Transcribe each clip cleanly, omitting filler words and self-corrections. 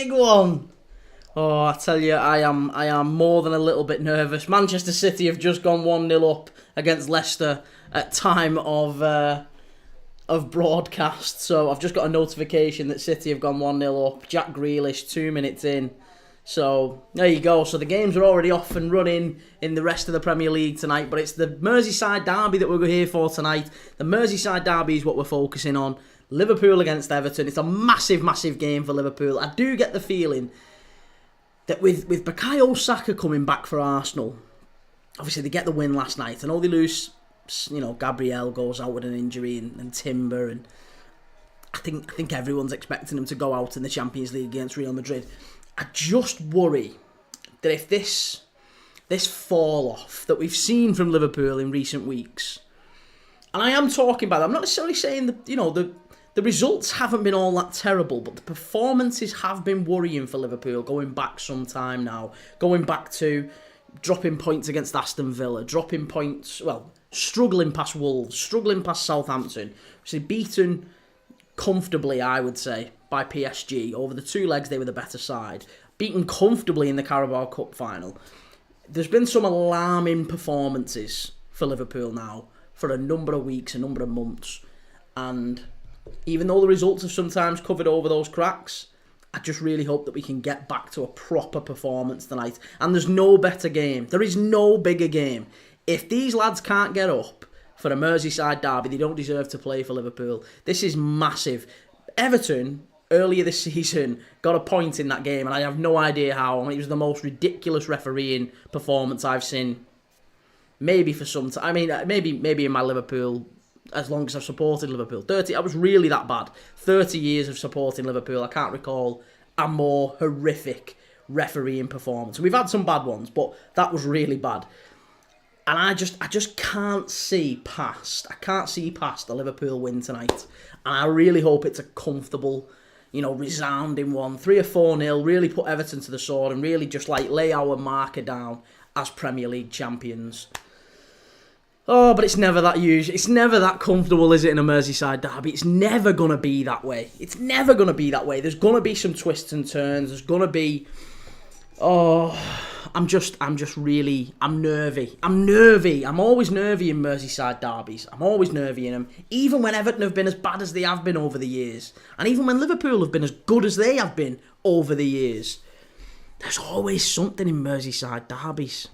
big one. Oh, I tell you, I am more than a little bit nervous. Manchester City have just gone 1-0 up against Leicester at time of broadcast. So I've just got a notification that City have gone 1-0 up. Jack Grealish, 2 minutes in. So there you go. So the games are already off and running in the rest of the Premier League tonight. But it's the Merseyside derby that we're here for tonight. The Merseyside derby is what we're focusing on. Liverpool against Everton. It's a massive, massive game for Liverpool. I do get the feeling that with Bukayo Saka coming back for Arsenal, obviously they get the win last night. I know they lose, Gabriel goes out with an injury and Timber, and I think everyone's expecting them to go out in the Champions League against Real Madrid. I just worry that if this fall off that we've seen from Liverpool in recent weeks, and I am talking about that, I'm not necessarily saying that the results haven't been all that terrible, but the performances have been worrying for Liverpool going back some time now. Going back to dropping points against Aston Villa, dropping points, struggling past Wolves, struggling past Southampton. Obviously beaten comfortably, I would say, by PSG. Over the two legs, they were the better side. Beaten comfortably in the Carabao Cup final. There's been some alarming performances for Liverpool now for a number of weeks, a number of months. And even though the results have sometimes covered over those cracks, I just really hope that we can get back to a proper performance tonight. And there's no better game. There is no bigger game. If these lads can't get up for a Merseyside derby, they don't deserve to play for Liverpool. This is massive. Everton, earlier this season, got a point in that game, and I have no idea how. I mean, it was the most ridiculous refereeing performance I've seen maybe for some time. I mean, maybe in my Liverpool, as long as I've supported Liverpool. I was really that bad. 30 years of supporting Liverpool. I can't recall a more horrific refereeing performance. We've had some bad ones, but that was really bad. And I just can't see past a Liverpool win tonight. And I really hope it's a comfortable, resounding one. 3 or 4-0, really put Everton to the sword and really just lay our marker down as Premier League champions. Oh, but it's never that usual. It's never that comfortable, is it, in a Merseyside derby? It's never going to be that way. It's never going to be that way. There's going to be some twists and turns. There's going to be... Oh, I'm nervy. I'm nervy. I'm always nervy in Merseyside derbies. I'm always nervy in them. Even when Everton have been as bad as they have been over the years. And even when Liverpool have been as good as they have been over the years. There's always something in Merseyside derbies.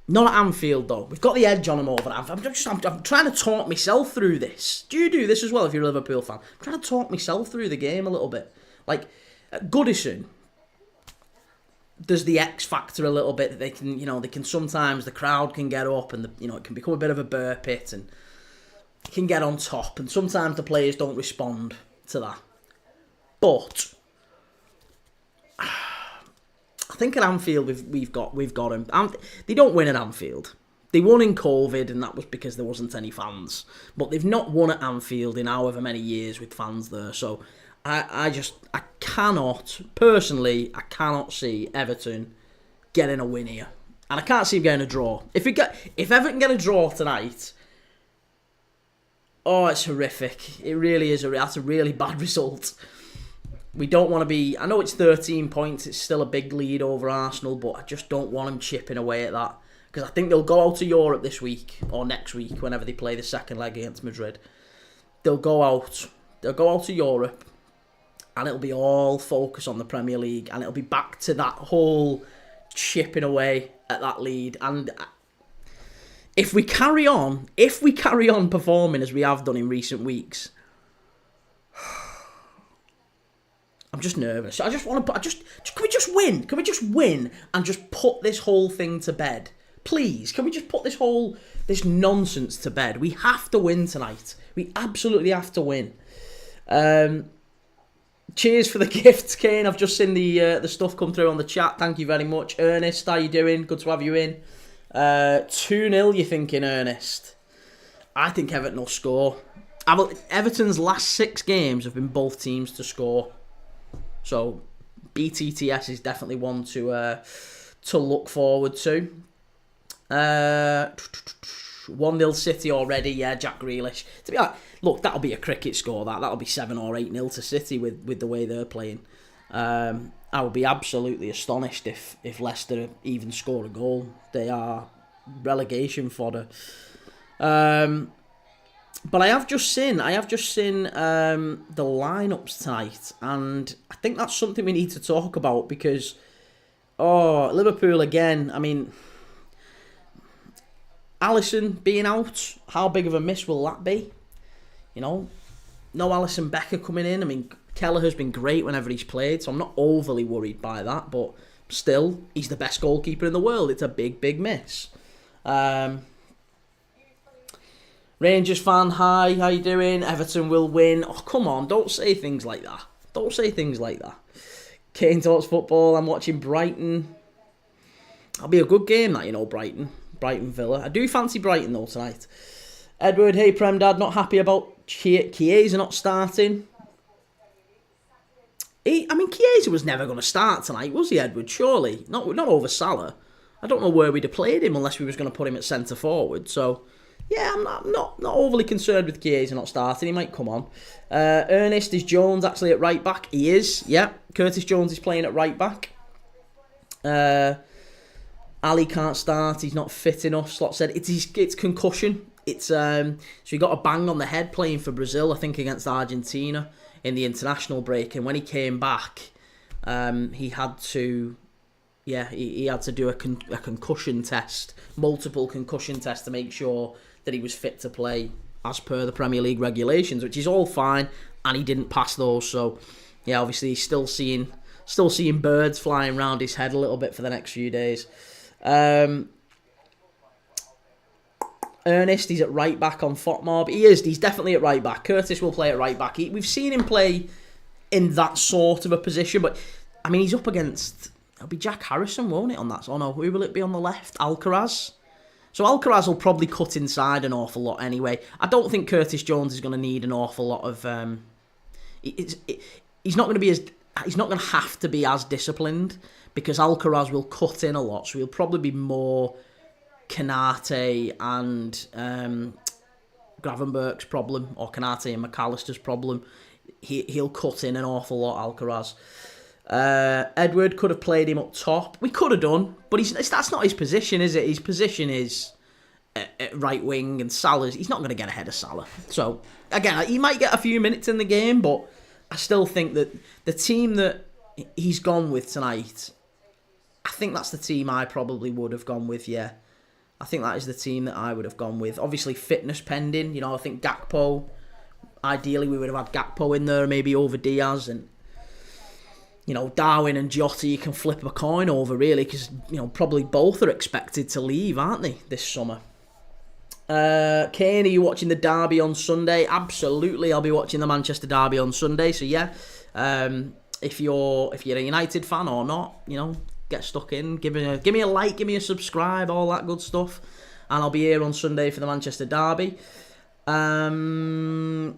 Not at Anfield, though. We've got the edge on them over at Anfield. I'm trying to talk myself through this. Do you do this as well if you're a Liverpool fan? I'm trying to talk myself through the game a little bit. Like, at Goodison, there's the X factor a little bit that they can sometimes, the crowd can get up and it can become a bit of a burr pit and it can get on top, and sometimes the players don't respond to that. But I think at Anfield we've got them. They don't win at Anfield. They won in COVID, and that was because there wasn't any fans. But they've not won at Anfield in however many years with fans there. So I cannot see Everton getting a win here, and I can't see them getting a draw. If Everton get a draw tonight, oh, it's horrific. It really is. That's a really bad result. We don't want to be... I know it's 13 points. It's still a big lead over Arsenal, but I just don't want them chipping away at that, because I think they'll go out to Europe this week or next week whenever they play the second leg against Madrid. They'll go out to Europe, and it'll be all focus on the Premier League, and it'll be back to that whole chipping away at that lead. And if we carry on performing as we have done in recent weeks, I'm just nervous. I just want to can we just win? Can we just win and just put this whole thing to bed? Please, can we just put this nonsense to bed? We have to win tonight. We absolutely have to win. Cheers for the gifts, Kane. I've just seen the stuff come through on the chat. Thank you very much. Ernest, how you doing? Good to have you in. 2-0, you thinking, Ernest? I think Everton will score. Everton's last 6 games have been both teams to score. So BTTS is definitely one to look forward to. 1-0 City already, yeah, Jack Grealish. To be honest, look, that'll be a cricket score, that'll be 7 or 8-0 to City with the way they're playing. I would be absolutely astonished if Leicester even score a goal. They are relegation fodder. But I have just seen the lineups tonight, and I think that's something we need to talk about because, Liverpool again. I mean, Alisson being out, how big of a miss will that be? You know, no Alisson Becker coming in. I mean, Kelleher's been great whenever he's played, so I'm not overly worried by that. But still, he's the best goalkeeper in the world. It's a big, big miss. Rangers fan, hi, how you doing? Everton will win. Oh, come on, don't say things like that. Don't say things like that. Kane talks football, I'm watching Brighton. That'll be a good game, that, you know, Brighton Villa. I do fancy Brighton, though, tonight. Edward, hey, Prem Dad, not happy about Chiesa not starting. Chiesa was never going to start tonight, was he, Edward? Surely. Not over Salah. I don't know where we'd have played him unless we was going to put him at centre forward, so... Yeah, I'm not overly concerned with Chiesa not starting. He might come on. Ernest, is Jones actually at right back? He is, yeah. Curtis Jones is playing at right back. Ali can't start. He's not fit enough. Slot said it's concussion. So he got a bang on the head playing for Brazil, I think, against Argentina in the international break. And when he came back, he had to... Yeah, he had to do a concussion test, multiple concussion tests to make sure that he was fit to play as per the Premier League regulations, which is all fine, and he didn't pass those. So, yeah, obviously he's still seeing birds flying around his head a little bit for the next few days. Ernest, he's at right back on FOTMob. He's definitely at right back. Curtis will play at right back. We've seen him play in that sort of a position, but, I mean, he's up against... It'll be Jack Harrison, won't it, on that? Oh no, who will it be on the left? Alcaraz? So Alcaraz will probably cut inside an awful lot anyway. I don't think Curtis Jones is going to need an awful lot of... he's not going to be as... He's not going to have to be as disciplined because Alcaraz will cut in a lot. So he'll probably be more Kanate and Gravenberch's problem, or Kanate and McAllister's problem. He'll cut in an awful lot, Alcaraz. Edward could have played him up top. We could have done, but that's not his position, is it? His position is at right wing, and he's not going to get ahead of Salah. So, again, he might get a few minutes in the game, but I still think that the team that he's gone with tonight, I think that's the team I probably would have gone with, yeah. I think that is the team that I would have gone with. Obviously, fitness pending. You know, I think Gakpo, ideally we would have had Gakpo in there, maybe over Diaz, and you know, Darwin and Jota, you can flip a coin over, really, because, you know, probably both are expected to leave, aren't they, this summer? Kane, are you watching the derby on Sunday? Absolutely, I'll be watching the Manchester derby on Sunday, so yeah. If you're a United fan or not, you know, get stuck in, give me a like, give me a subscribe, all that good stuff, and I'll be here on Sunday for the Manchester derby. Remember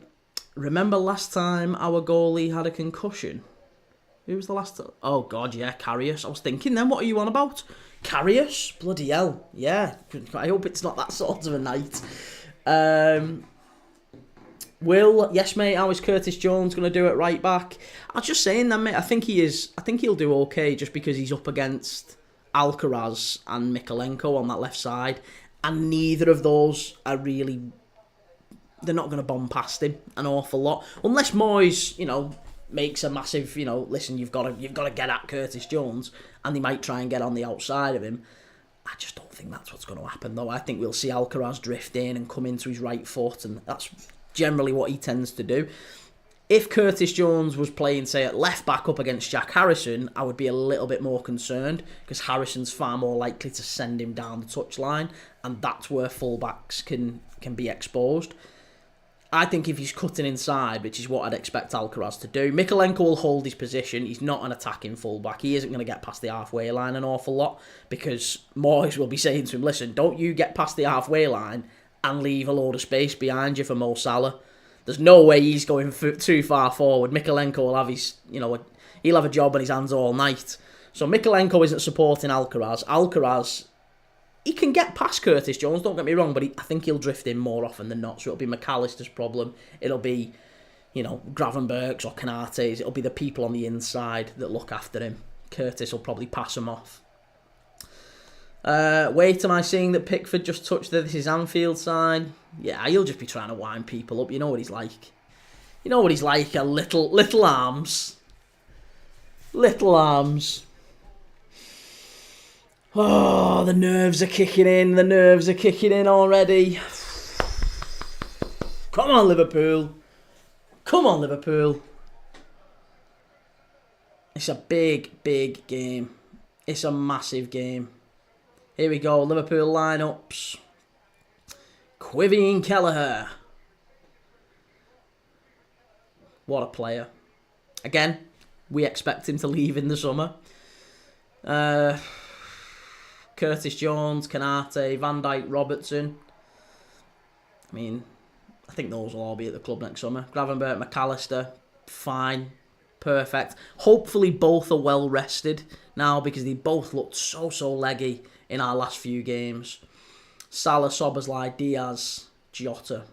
last time our goalie had a concussion? Who was the last... Oh, God, yeah, Karius. I was thinking then, what are you on about? Karius? Bloody hell. Yeah. I hope it's not that sort of a night. Will, yes, mate, how is Curtis Jones going to do at right back? I was just saying then, mate, I think he'll do okay just because he's up against Alcaraz and Mykolenko on that left side. And neither of those are really... They're not going to bomb past him an awful lot. Unless Moyes, you know... makes a massive, you know, listen, you've got to get at Curtis Jones, and they might try and get on the outside of him. I just don't think that's what's going to happen, though. I think we'll see Alcaraz drift in and come into his right foot, and that's generally what he tends to do. If Curtis Jones was playing, say, at left back up against Jack Harrison, I would be a little bit more concerned, because Harrison's far more likely to send him down the touchline, and that's where fullbacks can be exposed. I think if he's cutting inside, which is what I'd expect Alcaraz to do, Mykolenko will hold his position. He's not an attacking fullback. He isn't going to get past the halfway line an awful lot because Moyes will be saying to him, listen, don't you get past the halfway line and leave a load of space behind you for Mo Salah. There's no way he's going too far forward. Mykolenko will have his, you know, he'll have a job on his hands all night. So Mykolenko isn't supporting Alcaraz. Alcaraz he can get past Curtis Jones, don't get me wrong, but I think he'll drift in more often than not. So it'll be McAllister's problem. It'll be, Gravenberch's or Canate's. It'll be the people on the inside that look after him. Curtis will probably pass him off. Wait, am I seeing that Pickford just touched this is Anfield side? Yeah, he'll just be trying to wind people up. You know what he's like. You know what he's like, a little arms. Little arms. Oh, the nerves are kicking in. The nerves are kicking in already. Come on, Liverpool. Come on, Liverpool. It's a big, big game. It's a massive game. Here we go, Liverpool lineups. Quivine Kelleher. What a player. Again, we expect him to leave in the summer. Curtis Jones, Canate, Van Dijk, Robertson. I mean, I think those will all be at the club next summer. Gravenberch, McAllister, fine. Perfect. Hopefully both are well rested now because they both looked so leggy in our last few games. Salah, Szoboszlai, Diaz, Jota.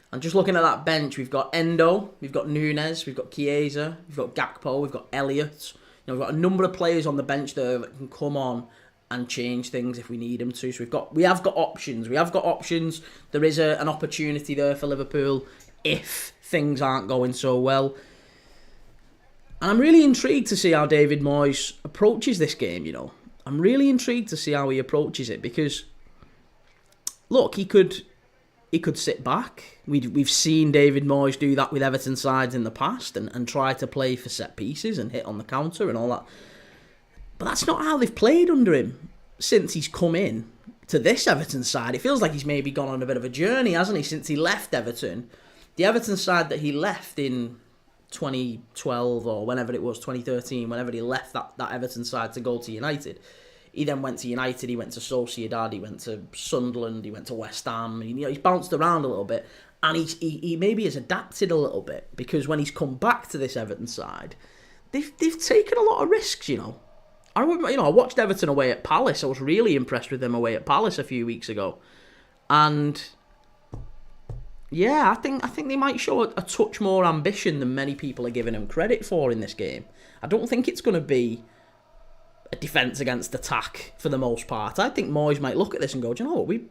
And just looking at that bench, we've got Endo, we've got Nunes, we've got Chiesa, we've got Gakpo, we've got Elliott. We've got a number of players on the bench there that can come on and change things if we need them to. So we have got options. We have got options. There is an opportunity there for Liverpool if things aren't going so well. And I'm really intrigued to see how David Moyes approaches this game, I'm really intrigued to see how he approaches it because, look, he could sit back. We've seen David Moyes do that with Everton sides in the past and try to play for set pieces and hit on the counter and all that. But that's not how they've played under him since he's come in to this Everton side. It feels like he's maybe gone on a bit of a journey, hasn't he, since he left Everton. The Everton side that he left in 2012 or whenever it was, 2013, whenever he left that Everton side to go to United. He then went to United, he went to Sociedad, he went to Sunderland, he went to West Ham. He's bounced around a little bit. And he maybe has adapted a little bit because when he's come back to this Everton side, they've taken a lot of risks, I watched Everton away at Palace. I was really impressed with them away at Palace a few weeks ago. And yeah, I think they might show a touch more ambition than many people are giving them credit for in this game. I don't think it's going to be a defence against attack for the most part. I think Moyes might look at this and go, do you know what,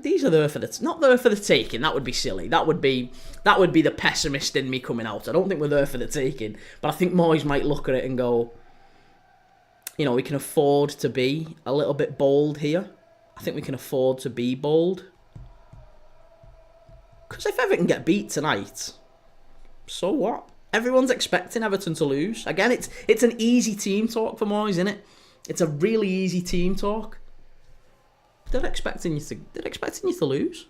these are there for not there for the taking. That would be silly. That would be the pessimist in me coming out. I don't think we're there for the taking, but I think Moyes might look at it and go, we can afford to be a little bit bold here. I think we can afford to be bold. Because if Everton get beat tonight, so what? Everyone's expecting Everton to lose. Again, it's an easy team talk for Moyes, isn't it? It's a really easy team talk. They're expecting you to lose.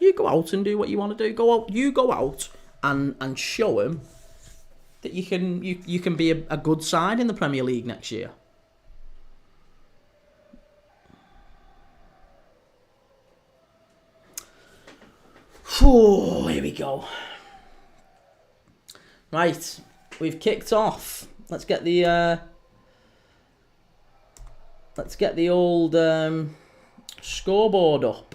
You go out and do what you want to do. You go out and show them that you can be a good side in the Premier League next year. Oh, here we go. Right, we've kicked off. Let's get the old scoreboard up.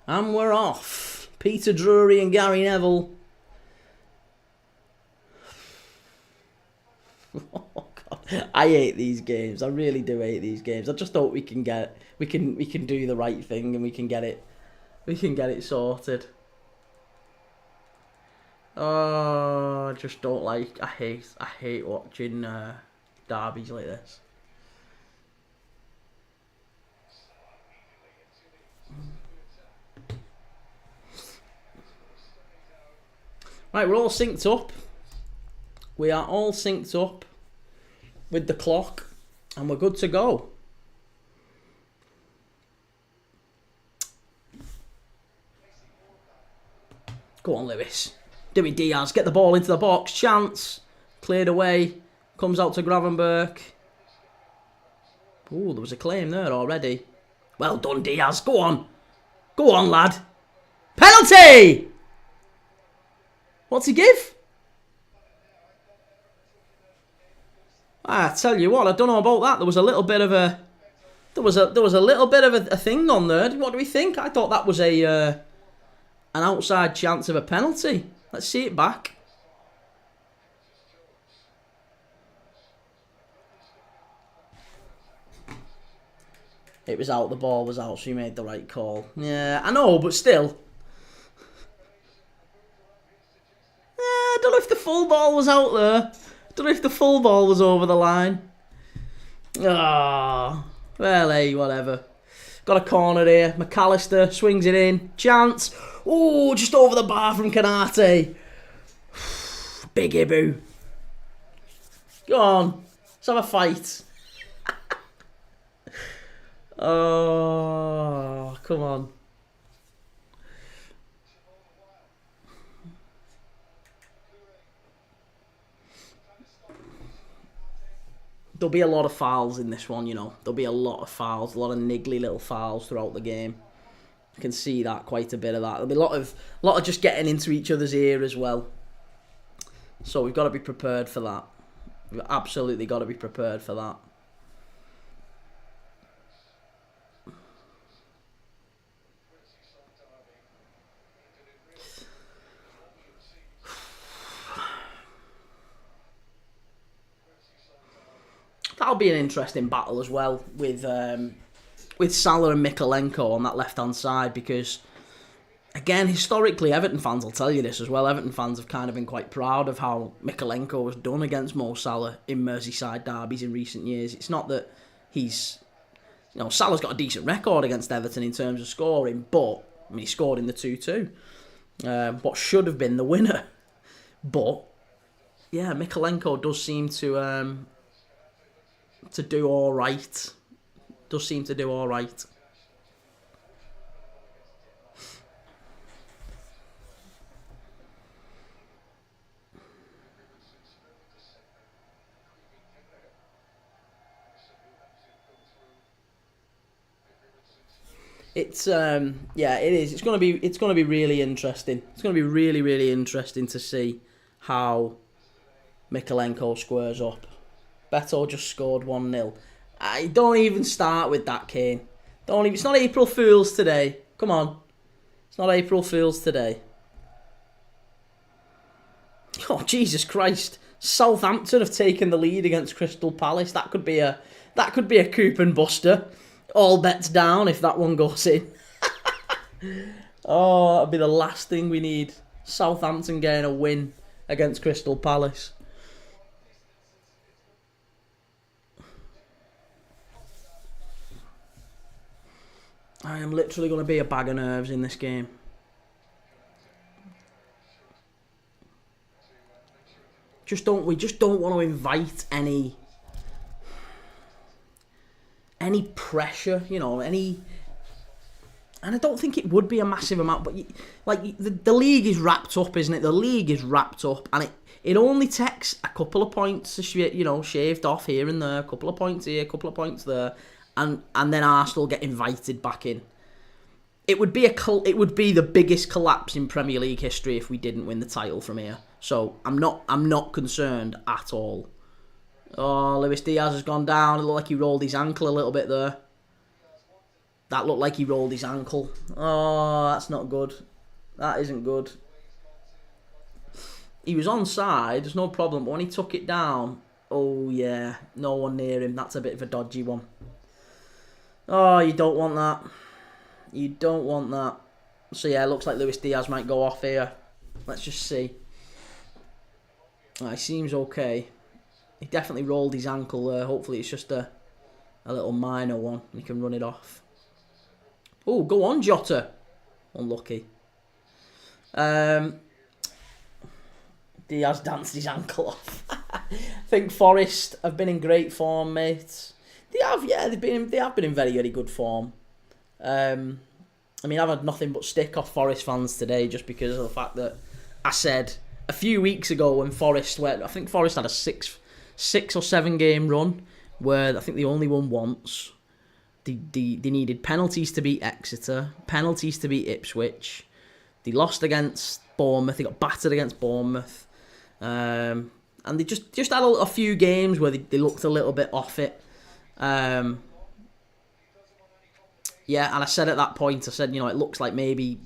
And we're off. Peter Drury and Gary Neville. Oh God, I hate these games. I really do hate these games. I just hope we can do the right thing and we can get it sorted. Oh, I just don't like. I hate watching derbies like this. Right, we're all synced up. We are all synced up with the clock, and we're good to go. Go on, Lewis. Do it, Diaz. Get the ball into the box. Chance. Cleared away. Comes out to Gravenberch. Ooh, there was a claim there already. Well done, Diaz. Go on. Go on, lad. Penalty! What's he give? I tell you what, I don't know about that. There was a little bit of a... There was a little bit of a thing on there. What do we think? I thought that was a an outside chance of a penalty. Let's see it back. It was out, the ball was out, so he made the right call. Yeah, I know, but still. I don't know if the full ball was out there. I don't know if the full ball was over the line. Ah, well, hey, whatever. Got a corner here. McAllister swings it in. Chance. Oh, just over the bar from Kanate. Big Ibu. Go on. Let's have a fight. Oh, come on. There'll be a lot of fouls in this one, you know. There'll be a lot of fouls, a lot of niggly little fouls throughout the game. You can see that, quite a bit of that. There'll be a lot of just getting into each other's ear as well. So we've got to be prepared for that. We've absolutely got to be prepared for that. That'll be an interesting battle as well with Salah and Mykolenko on that left-hand side, because, again, historically, Everton fans will tell you this as well. Everton fans have kind of been quite proud of how Mykolenko has done against Mo Salah in Merseyside derbies in recent years. It's not that he's... You know, Salah's got a decent record against Everton in terms of scoring, but, I mean, he scored in the 2-2. What should have been the winner. But, yeah, Mykolenko does seem to do all right. Does seem to do all right. It's yeah, it is. It's gonna be really interesting. It's gonna be really, really interesting to see how Mykolenko squares up. Beto just scored 1-0. I don't even start with that, Kane. Don't even. It's not April Fool's today. Come on, it's not April Fool's today. Oh, Jesus Christ! Southampton have taken the lead against Crystal Palace. That could be a coup and buster. All bets down if that one goes in. Oh, that'll be the last thing we need. Southampton getting a win against Crystal Palace. I am literally going to be a bag of nerves in this game. We just don't want to invite any pressure, you know, and I don't think it would be a massive amount, but the league is wrapped up, isn't it? The league is wrapped up, and it only takes a couple of points to shaved off here and there, a couple of points here, a couple of points there, and then Arsenal get invited back in. It would be the biggest collapse in Premier League history if we didn't win the title from here. So I'm not concerned at all. Oh, Luis Diaz has gone down. It looked like he rolled his ankle a little bit there. That looked like he rolled his ankle. Oh, that's not good. That isn't good. He was onside, there's no problem, but when he took it down, oh yeah, no one near him. That's a bit of a dodgy one. Oh, you don't want that. You don't want that. So yeah, it looks like Luis Diaz might go off here. Let's just see. He seems okay. He definitely rolled his ankle there. Hopefully it's just a little minor one. He can run it off. Oh, go on, Jota. Unlucky. Diaz danced his ankle off. I think Forest have been in great form, mate. They have been in very, very good form. I mean, I've had nothing but stick off Forest fans today just because of the fact that I said a few weeks ago when Forest went, I think Forest had a 6 or 7 game run where I think they only won once. They needed penalties to beat Exeter, penalties to beat Ipswich. They lost against Bournemouth. They got battered against Bournemouth. And they just had a few games where they looked a little bit off it. Yeah, and I said at that point, I said, it looks like maybe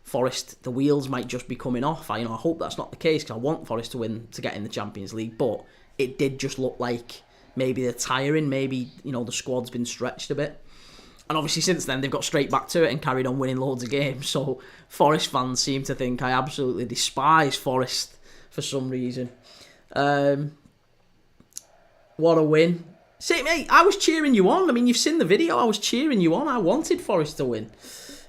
Forest, the wheels might just be coming off. I hope that's not the case because I want Forest to win to get in the Champions League. But it did just look like maybe they're tiring. Maybe, the squad's been stretched a bit. And obviously since then, they've got straight back to it and carried on winning loads of games. So Forest fans seem to think I absolutely despise Forest for some reason. What a win. See, mate, I was cheering you on. I mean, you've seen the video. I was cheering you on. I wanted Forest to win.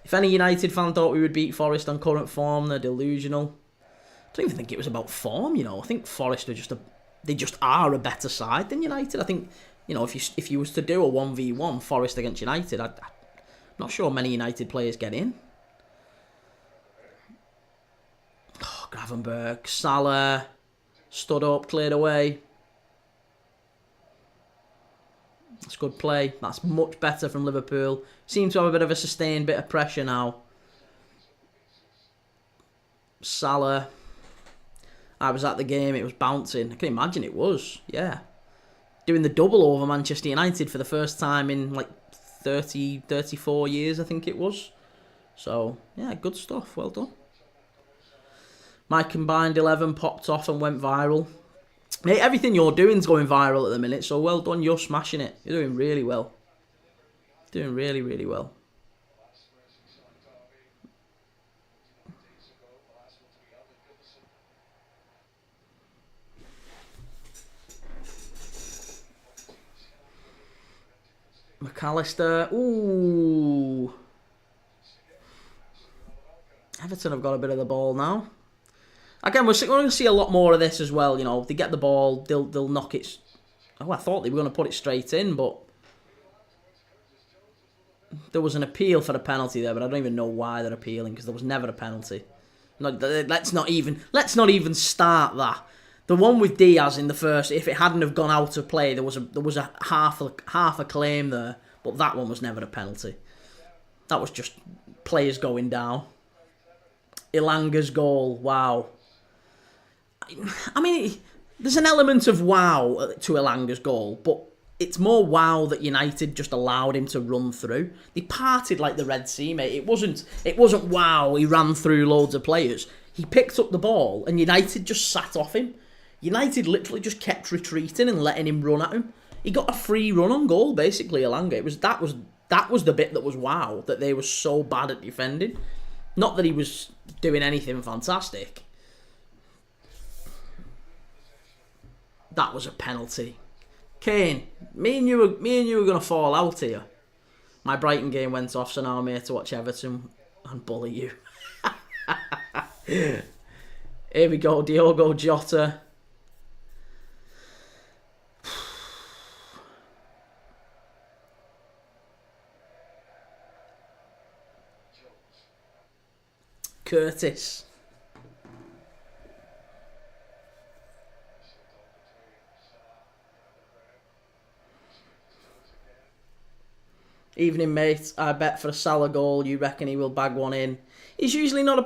If any United fan thought we would beat Forest on current form, they're delusional. I don't even think it was about form, I think Forest are they just are a better side than United. I think, if you was to do a 1v1 Forest against United, I'm not sure many United players get in. Oh, Gravenberg, Salah, stood up, cleared away. That's good play. That's much better from Liverpool. Seem to have a bit of a sustained bit of pressure now. Salah. I was at the game. It was bouncing. I can imagine it was. Yeah. Doing the double over Manchester United for the first time in 34 years, I think it was. So, yeah, good stuff. Well done. My combined 11 popped off and went viral. Mate, everything you're doing's going viral at the minute, so well done. You're smashing it. You're doing really well. Doing really, really well. McAllister. Ooh. Everton have got a bit of the ball now. Again, we're going to see a lot more of this as well. They get the ball, they'll knock it. Oh, I thought they were going to put it straight in, but there was an appeal for a penalty there, but I don't even know why they're appealing because there was never a penalty. Let's not even start that. The one with Diaz in the first, if it hadn't have gone out of play, there was a half a claim there, but that one was never a penalty. That was just players going down. Ilanga's goal, wow. I mean, there's an element of wow to Ilanga's goal, but it's more wow that United just allowed him to run through. They parted like the Red Sea, mate. It wasn't wow, he ran through loads of players. He picked up the ball and United just sat off him. United literally just kept retreating and letting him run at him. He got a free run on goal, basically, Elanga. That was the bit that was wow, that they were so bad at defending. Not that he was doing anything fantastic. That was a penalty. Kane, me and you were going to fall out here. My Brighton game went off, so now I'm here to watch Everton and bully you. Here we go, Diogo Jota. Curtis. Evening, mate. I bet for a Salah goal, you reckon he will bag one in. He's usually not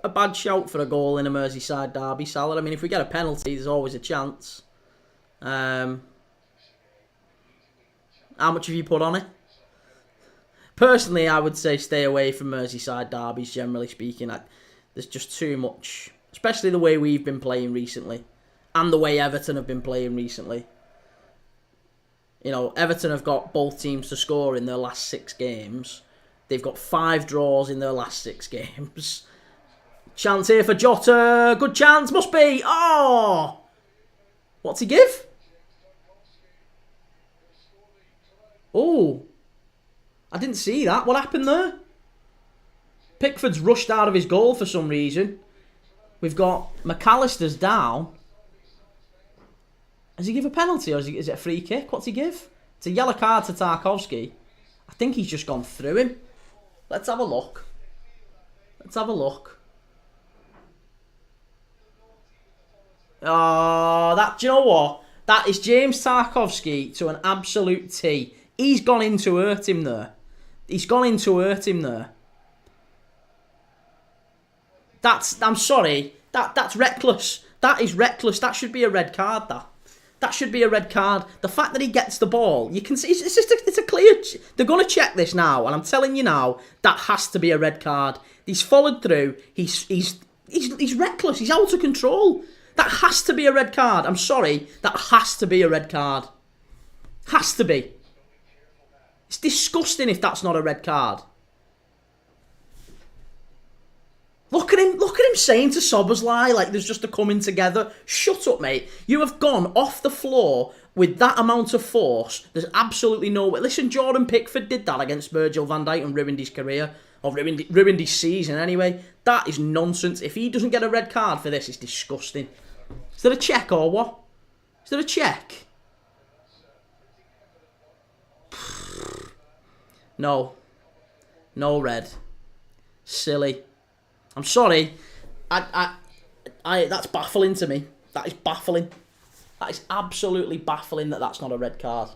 a bad shout for a goal in a Merseyside derby, Salah. I mean, if we get a penalty, there's always a chance. How much have you put on it? Personally, I would say stay away from Merseyside derbies, generally speaking. There's just too much, especially the way we've been playing recently, and the way Everton have been playing recently. Everton have got both teams to score in their last 6 games. They've got 5 draws in their last 6 games. Chance here for Jota. Good chance. Must be. Oh! What's he give? Oh. I didn't see that. What happened there? Pickford's rushed out of his goal for some reason. We've got McAllister's down. Does he give a penalty or is it a free kick? What's he give? It's a yellow card to Tarkowski. I think he's just gone through him. Let's have a look. Oh, do you know what? That is James Tarkowski to an absolute T. He's gone in to hurt him there. I'm sorry. That's reckless. That is reckless. That should be a red card, That should be a red card. The fact that he gets the ball, you can see it's a clear. They're going to check this now, and I'm telling you now, that has to be a red card. He's followed through. He's reckless. He's out of control. That has to be a red card. I'm sorry. That has to be a red card. Has to be. It's disgusting if that's not a red card. Look at him saying to Szoboszlai like there's just a coming together. Shut up, mate. You have gone off the floor with that amount of force. There's absolutely no way. Listen, Jordan Pickford did that against Virgil van Dijk and ruined his career. Or ruined his season anyway. That is nonsense. If he doesn't get a red card for this, it's disgusting. Is there a check or what? Is there a check? No. No red. Silly. I'm sorry. That's baffling to me. That is baffling. That is absolutely baffling that that's not a red card.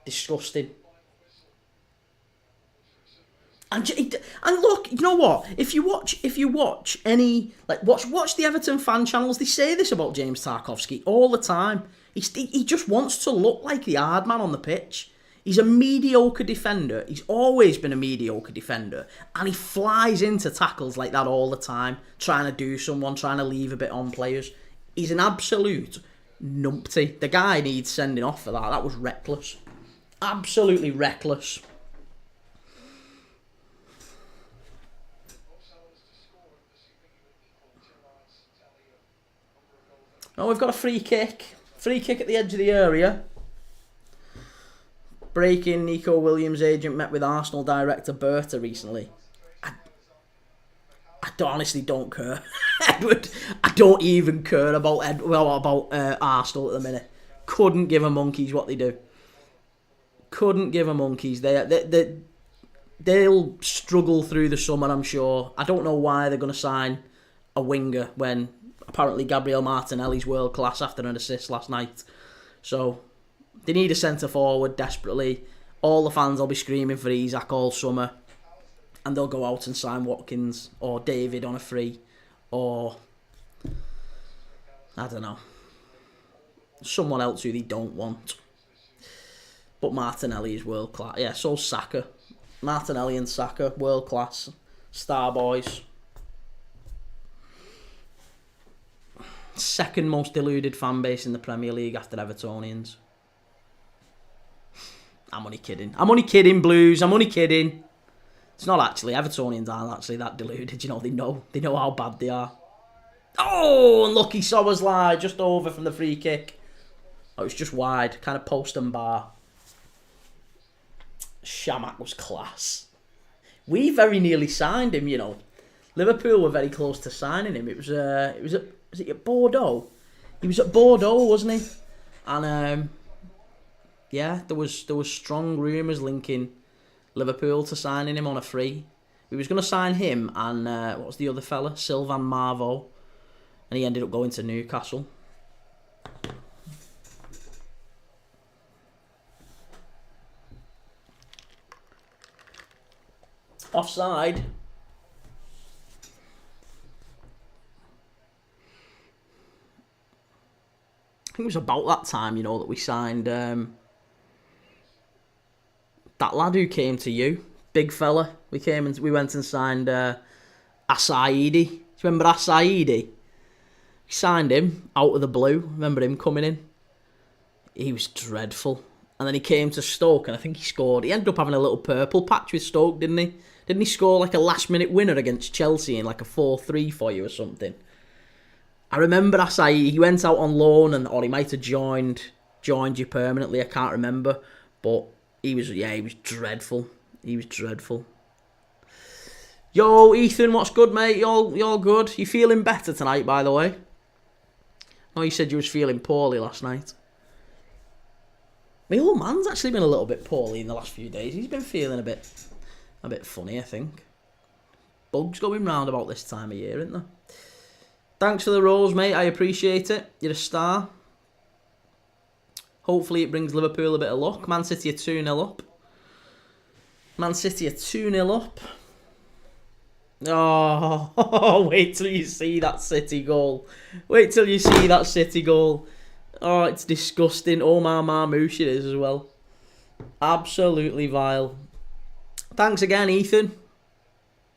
Disgusting. And look, you know what? If you watch any watch the Everton fan channels, they say this about James Tarkowski all the time. He just wants to look like the hard man on the pitch. He's a mediocre defender. He's always been a mediocre defender. And he flies into tackles like that all the time, trying to do someone, trying to leave a bit on players. He's an absolute numpty. The guy needs sending off for that. That was reckless. Absolutely reckless. Oh, we've got a free kick. Free kick at the edge of the area. Breaking, Nico Williams' agent met with Arsenal director Berta recently. I honestly don't care. Edward, I don't even care about Arsenal at the minute. Couldn't give a monkeys what they do. Couldn't give a monkeys. They'll struggle through the summer, I'm sure. I don't know why they're going to sign a winger when apparently Gabriel Martinelli's world class after an assist last night. So they need a centre forward desperately. All the fans will be screaming for Isak all summer, and they'll go out and sign Watkins or David on a free, or I don't know, someone else who they don't want. But Martinelli is world class. Yeah, so Saka, Martinelli and Saka, world class, star boys. Second most deluded fan base in the Premier League after Evertonians. I'm only kidding, Blues. I'm only kidding. It's not actually. Evertonians aren't actually that deluded. You know, they know how bad they are. Oh, unlucky Szoboszlai, just over from the free kick. Oh, it's just wide, kind of post and bar. Shamak was class. We very nearly signed him, you know. Liverpool were very close to signing him. Was it at Bordeaux? He was at Bordeaux, wasn't he? And yeah, there was strong rumours linking Liverpool to signing him on a free. We was going to sign him and what was the other fella? Sylvain Marvo. And he ended up going to Newcastle. Offside. I think it was about that time, you know, that we signed that lad who came to you, big fella. We went and signed Asaidi. Do you remember Asaidi? We signed him out of the blue. Remember him coming in? He was dreadful. And then he came to Stoke and I think he scored. He ended up having a little purple patch with Stoke, didn't he? Didn't he score like a last minute winner against Chelsea in like a 4-3 for you or something? I remember Asaidi. He went out on loan or he might have joined you permanently. I can't remember. But he was dreadful. He was dreadful. Yo, Ethan, what's good, mate? You all good? You feeling better tonight, by the way? Oh, you said you was feeling poorly last night. My old man's actually been a little bit poorly in the last few days. He's been feeling a bit funny, I think. Bugs going round about this time of year, isn't there? Thanks for the rose, mate. I appreciate it. You're a star. Hopefully it brings Liverpool a bit of luck. Man City are 2-0 up. Man City are 2-0 up. Oh, wait till you see that City goal. Wait till you see that City goal. Oh, it's disgusting. Omar Marmoush it is as well. Absolutely vile. Thanks again, Ethan.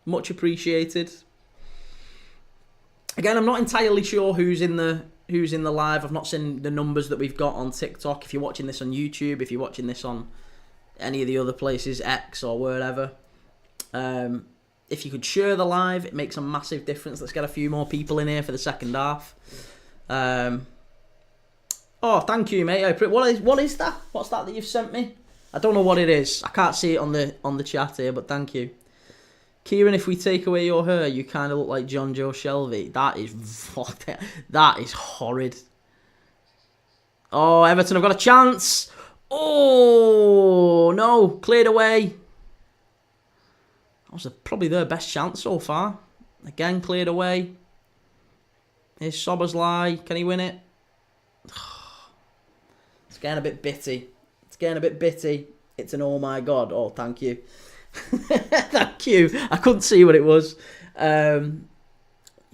Much appreciated. Again, I'm not entirely sure who's in the live. I've not seen the numbers that we've got on TikTok. If you're watching this on YouTube, if you're watching this on any of the other places, X or wherever, if you could share the live, it makes a massive difference. Let's get a few more people in here for the second half. Oh, thank you, mate. What is that? What's that you've sent me? I don't know what it is. I can't see it on the chat here, but thank you. Kieran, if we take away your hair, you kind of look like John Joe Shelby. That is horrid. Oh, Everton have got a chance. Oh, no. Cleared away. That was probably their best chance so far. Again, cleared away. Here's Sobersley. Can he win it? It's getting a bit bitty. It's an oh my god. Oh, thank you. Thank you. I couldn't see what it was. You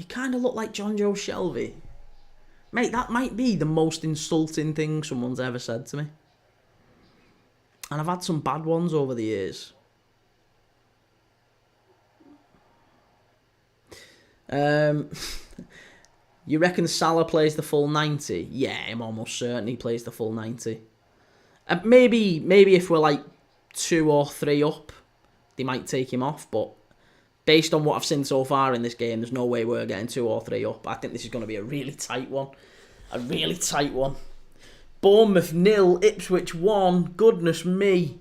kind of look like John Joe Shelby. Mate, that might be the most insulting thing someone's ever said to me. And I've had some bad ones over the years. You reckon Salah plays the full 90? Yeah, I'm almost certain he plays the full 90. Maybe if we're like 2 or 3 up, they might take him off, but based on what I've seen so far in this game, there's no way we're getting 2 or 3 up. I think this is going to be a really tight one. Bournemouth 0, Ipswich 1. Goodness me.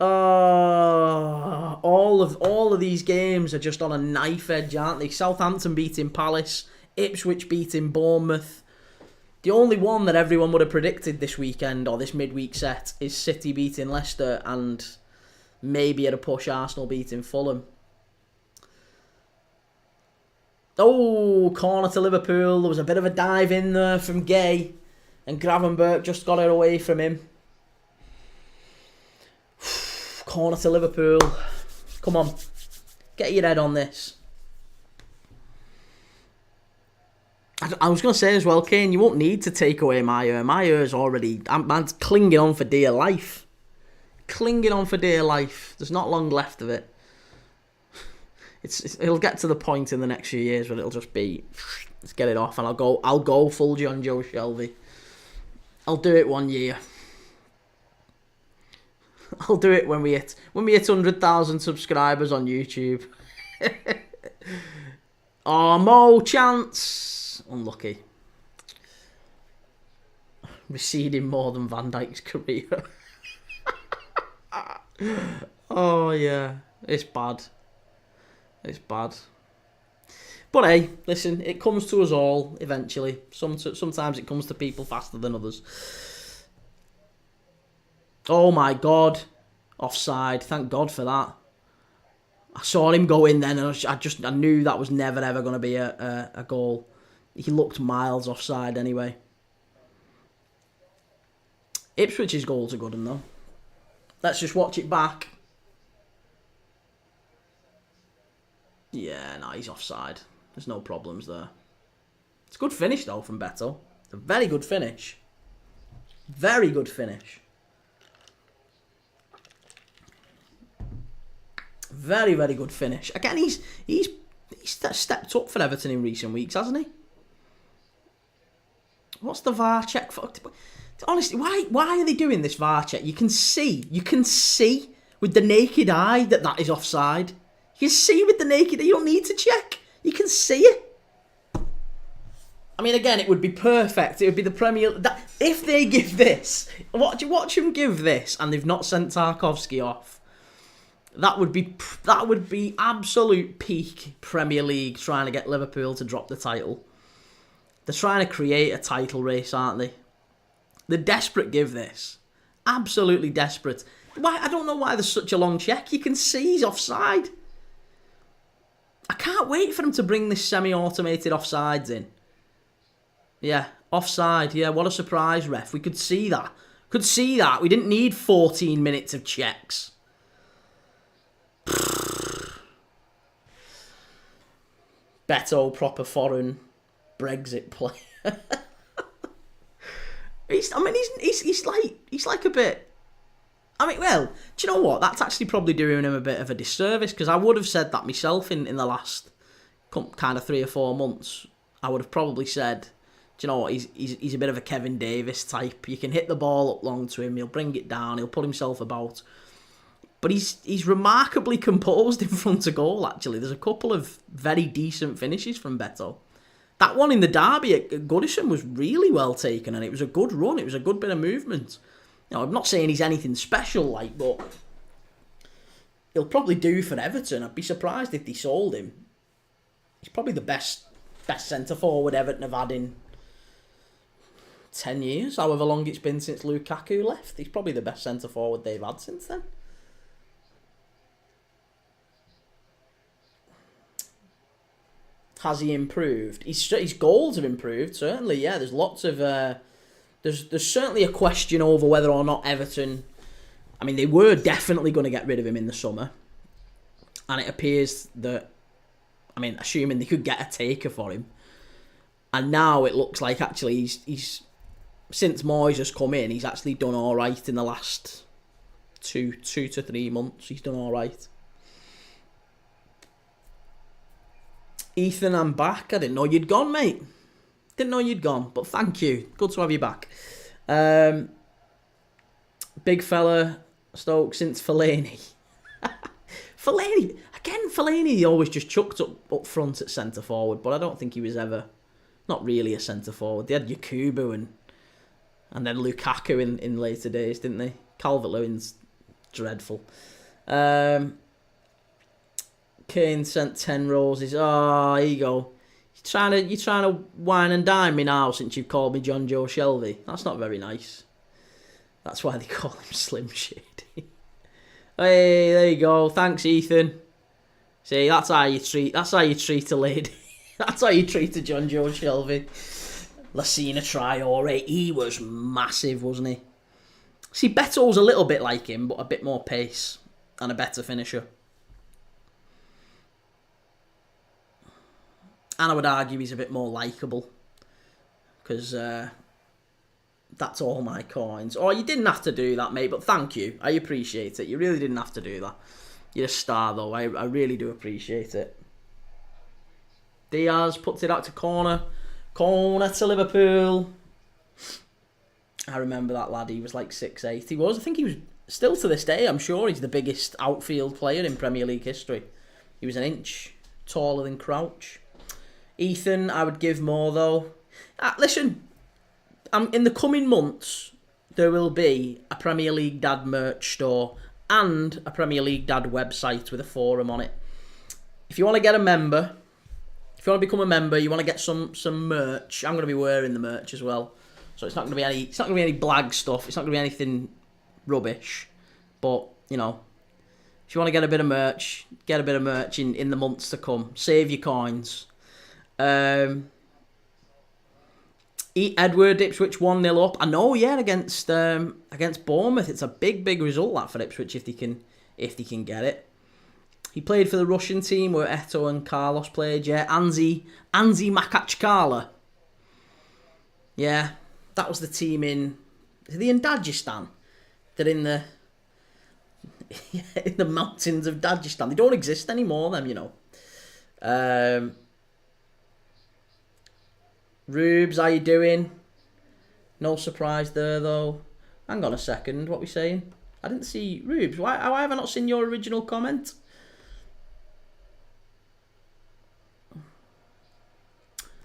All of these games are just on a knife edge, aren't they? Southampton beating Palace, Ipswich beating Bournemouth. The only one that everyone would have predicted this weekend, or this midweek set, is City beating Leicester and maybe at a push Arsenal beating Fulham. Oh, corner to Liverpool. There was a bit of a dive in there from Gay, and Gravenberch just got it away from him. Corner to Liverpool. Come on. Get your head on this. I was going to say as well, Kane, you won't need to take away Maya. Maya's already... Man's clinging on for dear life. There's not long left of it. It'll get to the point in the next few years where it'll just be... Let's get it off, and I'll go full John Joe Shelby. I'll do it one year. I'll do it when we hit 100,000 subscribers on YouTube. Oh, Mo, chance. Unlucky. Receding more than Van Dijk's career. Oh, yeah. It's bad. But hey, listen, it comes to us all eventually. Sometimes it comes to people faster than others. Oh my God. Offside. Thank God for that. I saw him go in then, and I knew that was never ever going to be a goal. He looked miles offside anyway. Ipswich's goals are good enough. Let's just watch it back. Yeah, no, he's offside. There's no problems there. It's a good finish though from Beto. It's a very good finish. Very good finish. Very, very good finish. Again, he's stepped up for Everton in recent weeks, hasn't he? What's the VAR check for? Honestly, why are they doing this VAR check? You can see with the naked eye that is offside. You can see with the naked eye. You don't need to check. You can see it. I mean, again, it would be perfect. It would be the Premier... if they give this... Watch them give this, and they've not sent Tarkowski off. That would be absolute peak Premier League trying to get Liverpool to drop the title. They're trying to create a title race, aren't they? They're desperate give this. Absolutely desperate. I don't know why there's such a long check. You can see he's offside. I can't wait for them to bring this semi-automated offsides in. Yeah, Offside, yeah, what a surprise, ref. We could see that. We didn't need 14 minutes of checks. Beto, proper foreign Brexit player. he's like a bit... I mean, well, do you know what? That's actually probably doing him a bit of a disservice, because I would have said that myself in the last kind of 3 or 4 months. I would have probably said, do you know what? He's a bit of a Kevin Davis type. You can hit the ball up long to him. He'll bring it down. He'll put himself about. But he's remarkably composed in front of goal, actually. There's a couple of very decent finishes from Beto. That one in the derby at Goodison was really well taken, and it was a good run. It was a good bit of movement. You know, I'm not saying he's anything special, but he'll probably do for Everton. I'd be surprised if they sold him. He's probably the best centre-forward Everton have had in 10 years, however long it's been since Lukaku left. He's probably the best centre-forward they've had since then. Has he improved? His goals have improved, certainly, yeah. There's lots of... There's certainly a question over whether or not Everton... I mean, they were definitely going to get rid of him in the summer. And it appears that... I mean, assuming they could get a taker for him. And now it looks like, actually, he's since Moyes has come in, he's actually done all right in the last two to 3 months. He's done all right. Ethan, I'm back. I didn't know you'd gone, mate. Didn't know you'd gone, but thank you. Good to have you back. Big fella, Stoke, since Fellaini. Fellaini, he always just chucked up front at centre forward, but I don't think he was ever, not really a centre forward. They had Yakubu and then Lukaku in later days, didn't they? Calvert-Lewin's dreadful. Kane sent 10 roses. Oh, here you go. You're trying to wine and dine me now since you've called me John Joe Shelby. That's not very nice. That's why they call him Slim Shady. Hey, there you go. Thanks, Ethan. See, that's how you treat a lady. That's how you treat a John Joe Shelby. Lassina Traore, he was massive, wasn't he? See, Beto's a little bit like him, but a bit more pace and a better finisher. And I would argue he's a bit more likeable. Because that's all my coins. Oh, you didn't have to do that, mate, but thank you. I appreciate it. You really didn't have to do that. You're a star, though. I really do appreciate it. Diaz puts it out to corner. Corner to Liverpool. I remember that lad. He was like 6'8". He was. I think he was still to this day. I'm sure he's the biggest outfield player in Premier League history. He was an inch taller than Crouch. Ethan, I would give more, though. Listen, in the coming months, there will be a Premier League Dad merch store and a Premier League Dad website with a forum on it. If you want to get a member, if you want to become a member, you want to get some merch. I'm going to be wearing the merch as well, so it's not going to be any blag stuff. It's not going to be anything rubbish. But if you want to get a bit of merch, get a bit of merch in the months to come. Save your coins. Edward, Ipswich 1-0 up. I know, yeah, against Bournemouth. It's a big result that for Ipswich if they can get it. He played for the Russian team where Eto'o and Carlos played. Yeah, Anzi Makachkala. Yeah, that was the team in Dagestan. They're in the mountains of Dagestan. They don't exist anymore. Them, Rubes, how you doing? No surprise there, though. Hang on a second, what are we saying? I didn't see Rubes. Why have I not seen your original comment?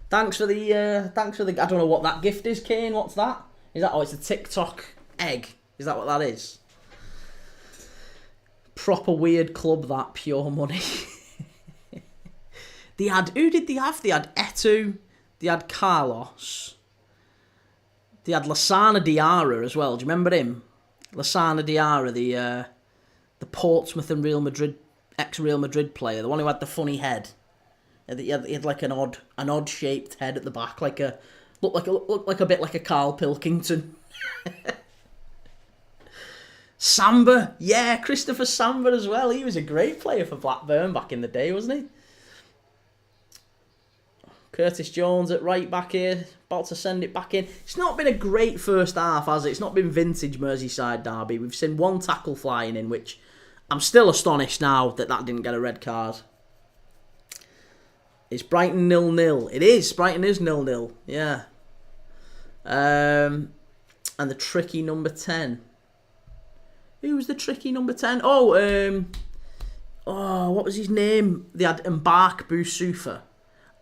Thanks for the. I don't know what that gift is, Kane. What's that? Is that? Oh, it's a TikTok egg. Is that what that is? Proper weird club, that. Pure money. Who did they have? They had Eto'o. They had Carlos. They had Lassana Diarra as well. Do you remember him? Lassana Diarra, the Portsmouth and ex-Real Madrid player, the one who had the funny head. He had like an odd shaped head at the back, like a Looked like a bit like a Carl Pilkington. Samba, yeah, Christopher Samba as well. He was a great player for Blackburn back in the day, wasn't he? Curtis Jones at right back here, about to send it back in. It's not been a great first half, has it? It's not been vintage Merseyside derby. We've seen one tackle flying in, which I'm still astonished now that didn't get a red card. It's Brighton 0-0. It is. Brighton is 0-0. Yeah. And the tricky number 10. Who was the tricky number 10? Oh, what was his name? They had Embark Boussoufa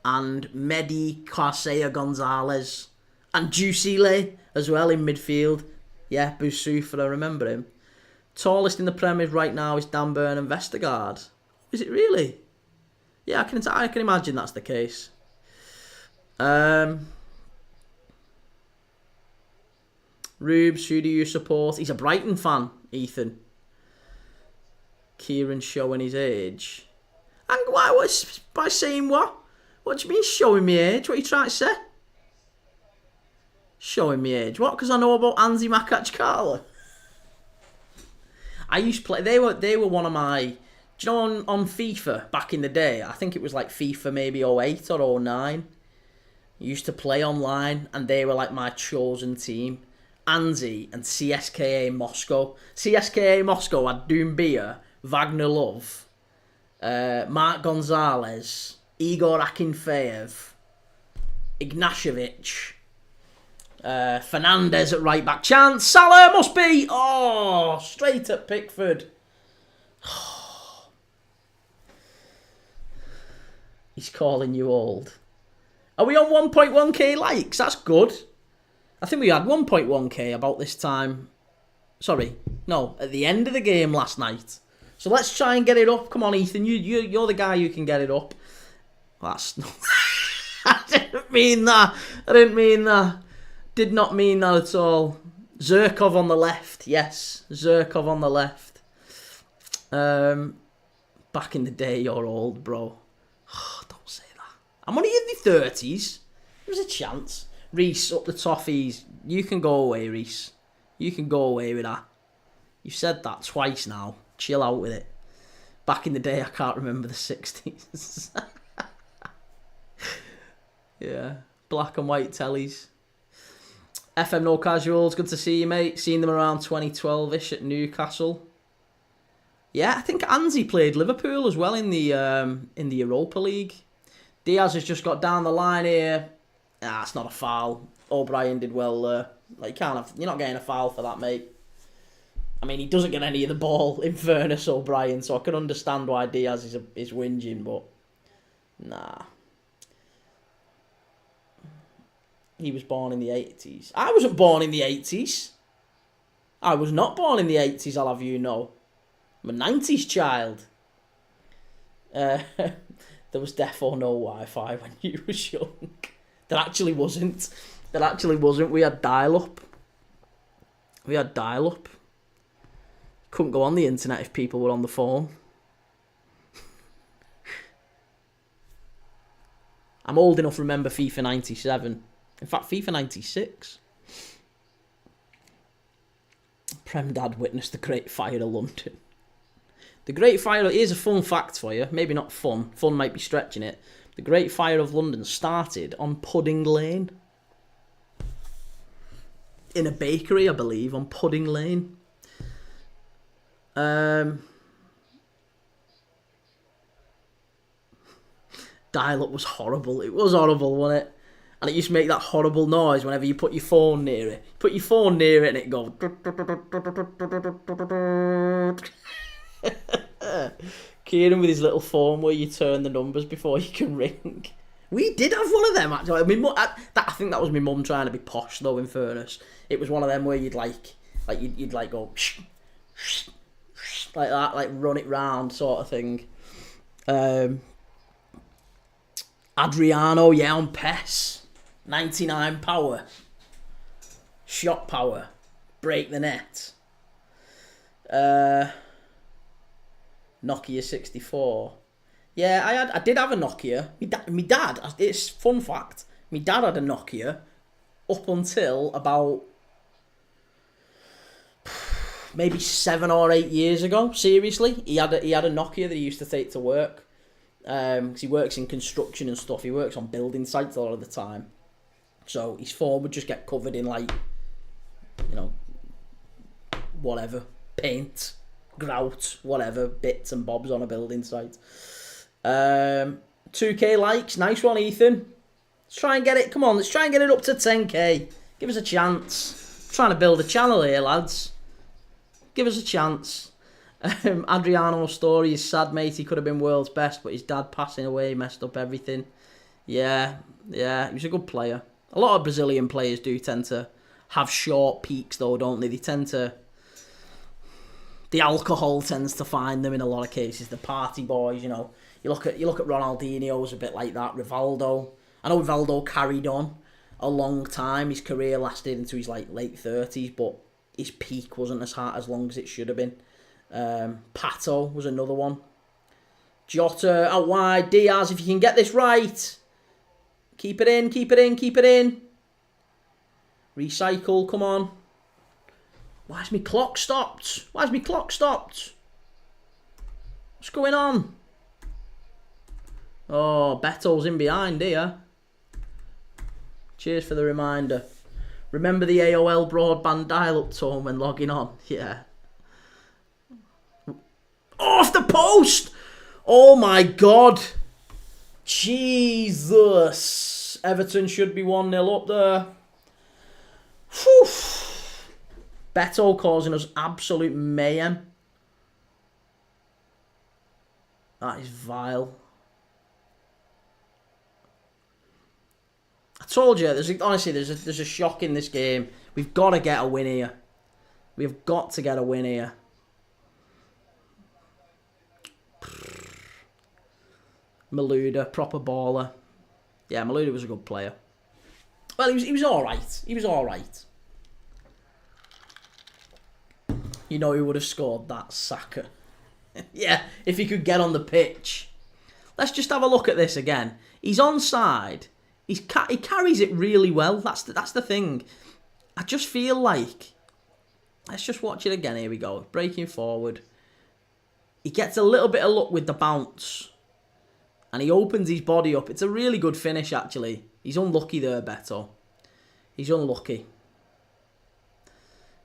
and Mehdi Carcea Gonzalez and Juicile as well in midfield. Yeah, Boussoufa, I remember him. Tallest in the Premier right now is Dan Burn and Vestergaard. Is it really? Yeah, I can imagine that's the case. Rubes, who do you support? He's a Brighton fan, Ethan. Kieran showing his age. And why? What's by saying what? What do you mean showing me age? What are you trying to say? Showing me age? What? Because I know about Anzi Makachkala. I used to play. They were one of my. Do you know on FIFA back in the day? I think it was like FIFA maybe 08 or 09. I used to play online, and they were like my chosen team. Anzi and CSKA Moscow. CSKA Moscow had Doumbia, Wagner Love, Mark Gonzalez, Igor Akinfeev, Ignashevich, Fernandez at right back. Chance, Salah must be. Oh, straight at Pickford. He's calling you old. Are we on 1.1k likes? That's good. I think we had 1.1k about this time. Sorry, no, at the end of the game last night. So let's try and get it up. Come on, Ethan, you're the guy who can get it up. That's not. I didn't mean that. Did not mean that at all. Zirkov on the left. Yes, Zirkov on the left. Back in the day, you're old, bro. Don't say that. I'm only in the 30s. There's a chance. Reese, up the toffees. You can go away, Reese. You can go away with that. You've said that twice now. Chill out with it. Back in the day, I can't remember the 60s. Yeah. Black and white tellies. FM No Casuals, good to see you, mate. Seen them around 2012-ish at Newcastle. Yeah, I think Anzi played Liverpool as well in the Europa League. Diaz has just got down the line here. It's not a foul. O'Brien did well. You're not getting a foul for that, mate. I mean, he doesn't get any of the ball, in fairness, O'Brien, so I can understand why Diaz is whinging, but nah. He was born in the 80s. I wasn't born in the 80s. I was not born in the 80s, I'll have you know. I'm a 90s child. There was defo no Wi-Fi when you was young. There actually wasn't. We had dial-up. Couldn't go on the internet if people were on the phone. I'm old enough to remember FIFA 97. In fact, FIFA 96. Prem Dad witnessed the Great Fire of London. The Great Fire... Here's a fun fact for you. Maybe not fun. Fun might be stretching it. The Great Fire of London started on Pudding Lane. In a bakery, I believe, on Pudding Lane. Dial-up was horrible. It was horrible, wasn't it? And it used to make that horrible noise whenever you put your phone near it. Put your phone near it and it goes... Kieran with his little phone where you turn the numbers before you can ring. We did have one of them, actually. I mean, I think that was my mum trying to be posh, though, in fairness. It was one of them where you'd you'd go... like that, like run it round sort of thing. Adriano, yeah, on PES. 99 power. Shot power. Break the net. Nokia 64. Yeah, I did have a Nokia. My dad, it's fun fact, my dad had a Nokia up until about maybe 7 or 8 years ago. Seriously, he had a Nokia that he used to take to work. 'Cause he works in construction and stuff. He works on building sites a lot of the time. So his phone would just get covered in like, whatever, paint, grout, whatever, bits and bobs on a building site. 2k likes, nice one, Ethan. Let's try and get it. Come on, let's try and get it up to 10k. Give us a chance. I'm trying to build a channel here, lads. Give us a chance. Adriano's story is sad, mate. He could have been world's best, but his dad passing away messed up everything. Yeah, he was a good player. A lot of Brazilian players do tend to have short peaks, though, don't they? They tend to... The alcohol tends to find them in a lot of cases. The party boys, You look at Ronaldinho's a bit like that. Rivaldo. I know Rivaldo carried on a long time. His career lasted into his late 30s, but his peak wasn't as long as it should have been. Pato was another one. Jota out wide. Diaz, if you can get this right. Keep it in. Recycle, come on. Why's my clock stopped? What's going on? Oh, Beto's in behind here. Cheers for the reminder. Remember the AOL broadband dial-up tone when logging on? Yeah. Off the post! Oh my God. Jesus. Everton should be 1-0 up there. Whew. Beto causing us absolute mayhem. That is vile. I told you, there's a shock in this game. We've got to get a win here. We've got to get a win here. Malouda, proper baller. Yeah, Malouda was a good player. Well, he was all right. He was all right. He would have scored that, Saka. Yeah, if he could get on the pitch. Let's just have a look at this again. He's onside. He carries it really well. That's the thing. I just feel like... Let's just watch it again. Here we go. Breaking forward. He gets a little bit of luck with the bounce. And he opens his body up. It's a really good finish, actually. He's unlucky there, Beto. He's unlucky.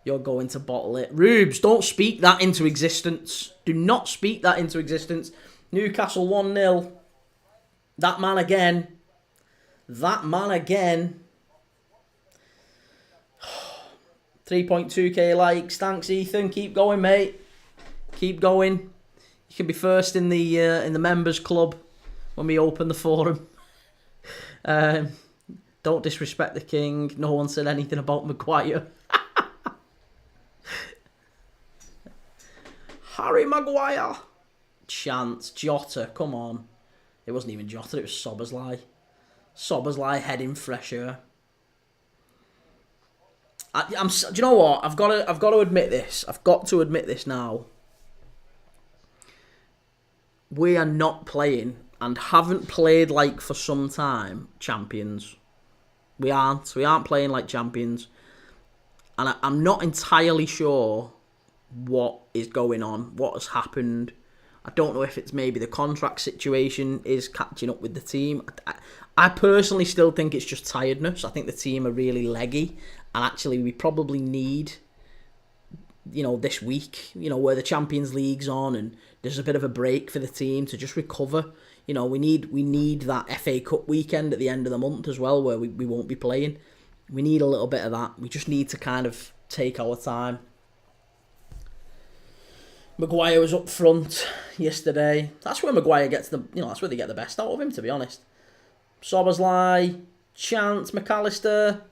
You're going to bottle it. Rubes, don't speak that into existence. Do not speak that into existence. Newcastle 1-0. That man again. 3.2k likes. Thanks, Ethan. Keep going, mate. Keep going. You can be first in the members club when we open the forum. Don't disrespect the king. No one said anything about Maguire. Harry Maguire. Chance. Jota. Come on. It wasn't even Jota. It was Szoboszlai. Szoboszlai heading fresh air. Do you know what? I've got to admit this. I've got to admit this now. We are not playing and haven't played like for some time champions. We aren't playing like champions. And I'm not entirely sure what is going on, what has happened. I don't know if it's maybe the contract situation is catching up with the team. I personally still think it's just tiredness. I think the team are really leggy. And actually we probably need, this week, where the Champions League's on and there's a bit of a break for the team to just recover. We need that FA Cup weekend at the end of the month as well, where we won't be playing. We need a little bit of that. We just need to kind of take our time. Maguire was up front yesterday. That's where Maguire gets that's where they get the best out of him, to be honest. Szoboszlai, Chance, McAllister.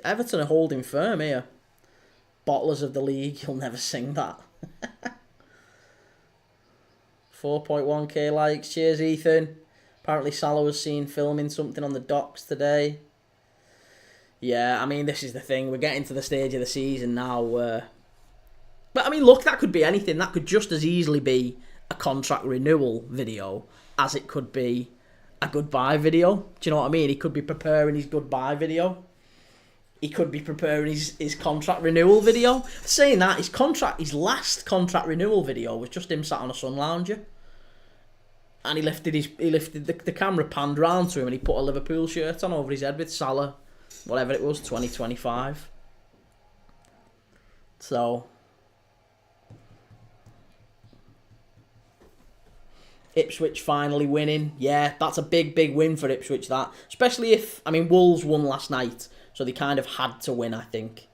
Everton are holding firm here. Bottlers of the league, you'll never sing that. 4.1k likes. Cheers, Ethan. Apparently Salah was seen filming something on the docks today. Yeah, I mean, this is the thing. We're getting to the stage of the season now where... But, I mean, look, that could be anything. That could just as easily be a contract renewal video as it could be a goodbye video. Do you know what I mean? He could be preparing his goodbye video. He could be preparing his contract renewal video. Saying that, his last contract renewal video was just him sat on a sun lounger. And he lifted the camera panned round to him and he put a Liverpool shirt on over his head with Salah, whatever it was, 2025. So Ipswich finally winning. Yeah, that's a big win for Ipswich, that. Especially if, I mean, Wolves won last night, so they kind of had to win, I think.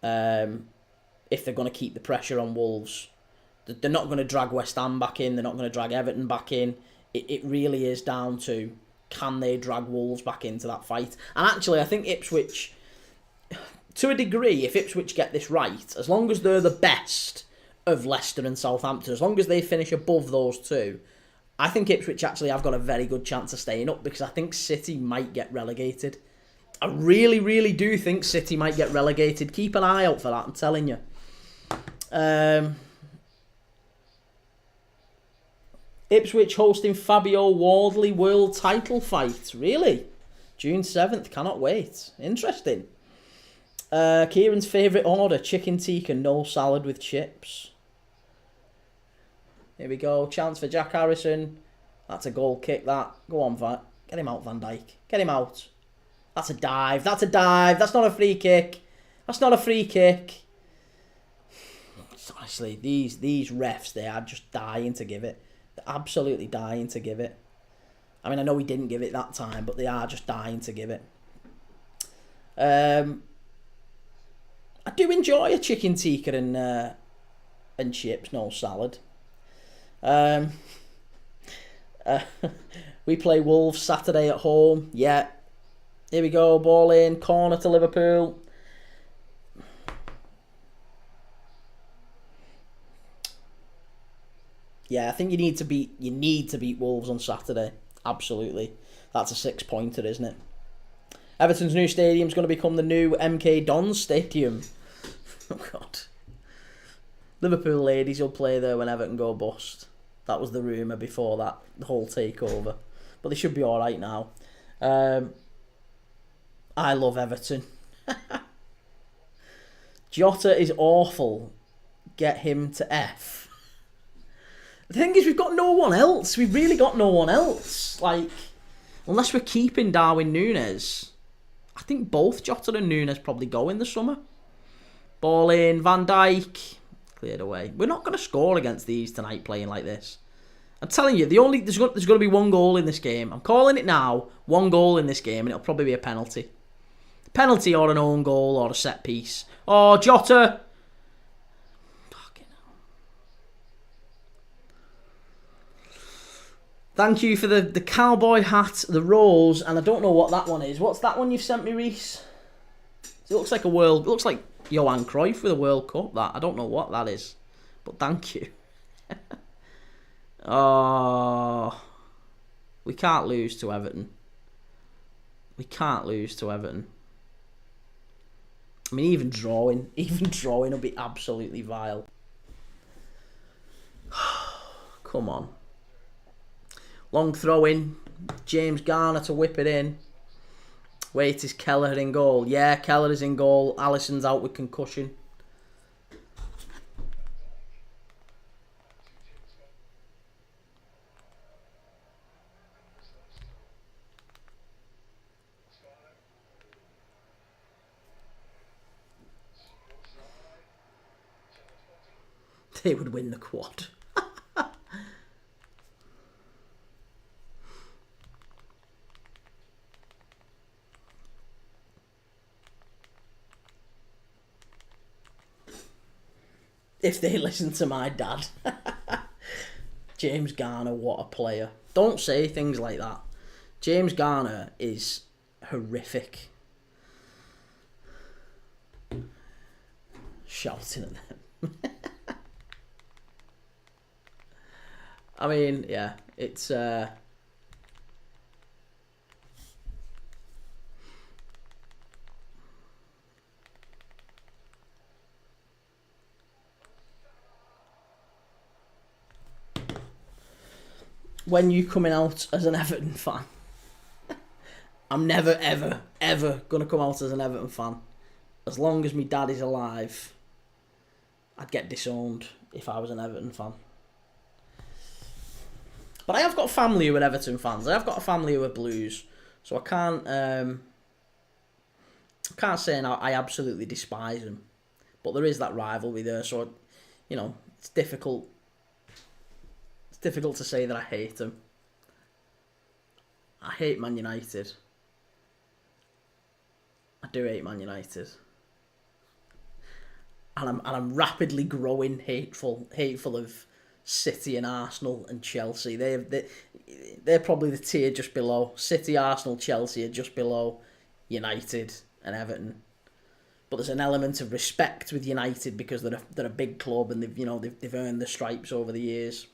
If they're going to keep the pressure on Wolves. They're not going to drag West Ham back in. They're not going to drag Everton back in. It really is down to, can they drag Wolves back into that fight? And actually, I think Ipswich, to a degree, if Ipswich get this right, as long as they're the best of Leicester and Southampton, as long as they finish above those two, I think Ipswich actually have got a very good chance of staying up, because I think City might get relegated. I really do think City might get relegated. Keep an eye out for that, I'm telling you. Ipswich hosting Fabio Wardley world title fight. Really? June 7th. Cannot wait. Interesting. Kieran's favourite order. Chicken tikka, no salad with chips. Here we go. Chance for Jack Harrison. That's a goal kick, that. Go on, get him out, Van Dijk. Get him out. That's a dive. That's a dive. That's not a free kick. That's not a free kick. Honestly, these refs, they are just dying to give it. They're absolutely dying to give it. I mean, I know he didn't give it that time, but they are just dying to give it. I do enjoy a chicken tikka and chips, no salad. We play Wolves Saturday at home. Yeah. Here we go. Ball in. Corner to Liverpool. Yeah, I think you need to beat Wolves on Saturday. Absolutely. That's a 6-pointer, isn't it? Everton's new stadium is going to become the new MK Dons Stadium. Oh, God. Liverpool ladies will play there when Everton go bust. That was the rumour before that, the whole takeover. But they should be alright now. I love Everton. Jota is awful. Get him to F. The thing is, we've got no one else. We've really got no one else. Like, unless we're keeping Darwin Núñez, I think both Jota and Núñez probably go in the summer. Ball in, Van Dijk, cleared away. We're not going to score against these tonight playing like this. I'm telling you, there's going to be one goal in this game. I'm calling it now. One goal in this game, and it'll probably be a penalty. Penalty or an own goal or a set piece. Oh, Jota. Thank you for the cowboy hat, the rose, and I don't know what that one is. What's that one you've sent me, Reese? It looks like it looks like Johan Cruyff with a World Cup, that. I don't know what that is, but thank you. Oh, we can't lose to Everton. We can't lose to Everton. I mean, even drawing will be absolutely vile. Come on. Long throw in. James Garner to whip it in. Wait, is Keller in goal? Yeah, Keller is in goal. Alisson's out with concussion. They would win the quad. If they listen to my dad. James Garner, what a player. Don't say things like that. James Garner is horrific. Shouting at them. I mean, yeah, it's... when you coming out as an Everton fan? I'm never, ever, ever going to come out as an Everton fan. As long as my dad is alive, I'd get disowned if I was an Everton fan. But I have got family who are Everton fans. I have got a family who are Blues. So I can't say now I absolutely despise them. But there is that rivalry there. So, it's difficult. It's difficult to say that I hate them. I hate Man United. I do hate Man United. And I'm rapidly growing hateful of City and Arsenal and Chelsea. They're probably the tier just below. City, Arsenal, Chelsea are just below United and Everton. But there's an element of respect with United because they're a big club and they've earned the stripes over the years.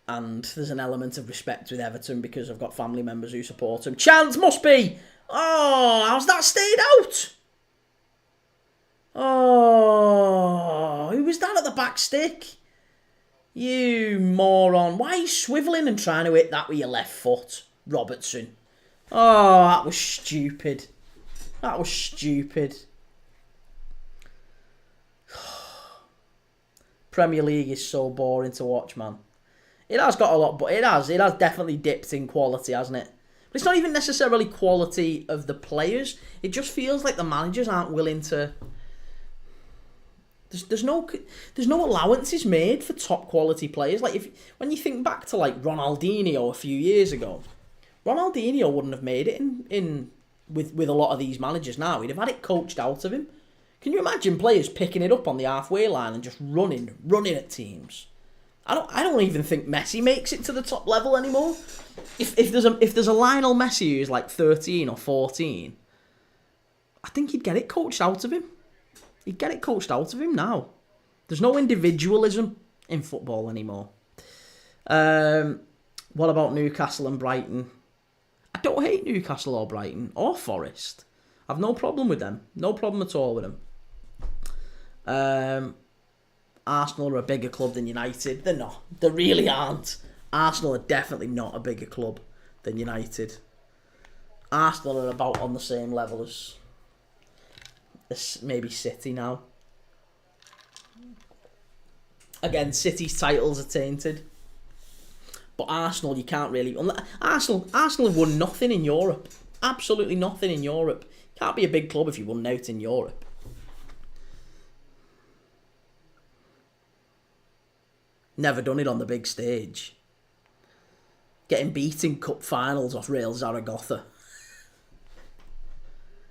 And there's an element of respect with Everton because I've got family members who support them. Chance must be. Oh, how's that stayed out? Oh, who was that at the back stick? You moron. Why are you swivelling and trying to hit that with your left foot, Robertson? Oh, that was stupid. That was stupid. Premier League is so boring to watch, man. It has got a lot, but it has definitely dipped in quality, hasn't it? But it's not even necessarily quality of the players. It just feels like the managers aren't willing to... There's no allowances made for top quality players. Like when you think back to like Ronaldinho a few years ago, Ronaldinho wouldn't have made it in with a lot of these managers now. He'd have had it coached out of him. Can you imagine players picking it up on the halfway line and just running at teams? I don't even think Messi makes it to the top level anymore. If there's a Lionel Messi who's like 13 or 14, I think he'd get it coached out of him. He'd get it coached out of him now. There's no individualism in football anymore. What about Newcastle and Brighton? I don't hate Newcastle or Brighton or Forest. I've no problem with them. No problem at all with them. Arsenal are a bigger club than United. They're not. They really aren't. Arsenal are definitely not a bigger club than United. Arsenal are about on the same level as maybe City now. Again, City's titles are tainted. But Arsenal, you can't really... Arsenal have won nothing in Europe. Absolutely nothing in Europe. Can't be a big club if you won out in Europe. Never done it on the big stage. Getting beat in cup finals off Real Zaragoza.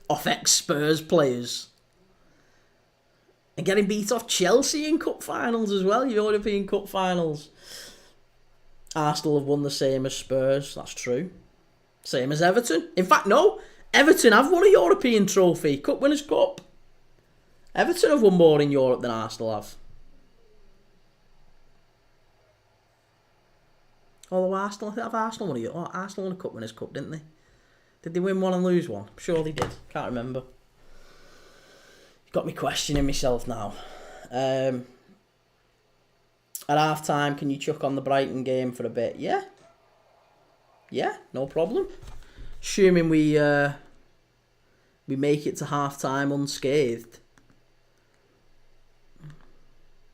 Off ex-Spurs players. And getting beat off Chelsea in cup finals as well, European cup finals. Arsenal have won the same as Spurs, that's true. Same as Everton. In fact, no, Everton have won a European trophy, Cup Winners' Cup. Everton have won more in Europe than Arsenal have. Although Arsenal won Arsenal won a Cup Winners' Cup, didn't they? Did they win one and lose one? I'm sure they did. Can't remember. Got me questioning myself now. At half time, can you chuck on the Brighton game for a bit? Yeah. Yeah, no problem. Assuming we make it to half time unscathed.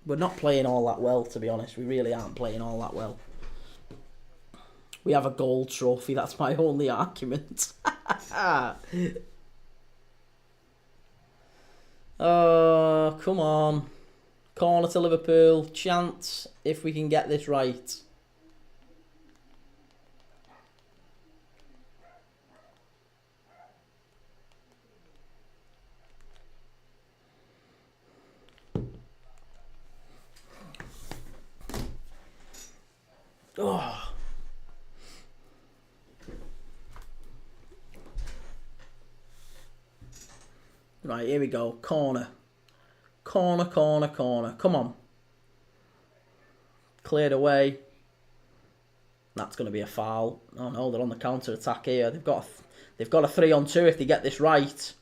We're not playing all that well, to be honest. We really aren't playing all that well. We have a gold trophy. That's my only argument. Oh, come on. Corner to Liverpool. Chance if we can get this right. Oh. Right, here we go. Corner. Corner. Come on. Cleared away. That's going to be a foul. Oh no, they're on the counter attack here. They've got a 3-on-2 if they get this right.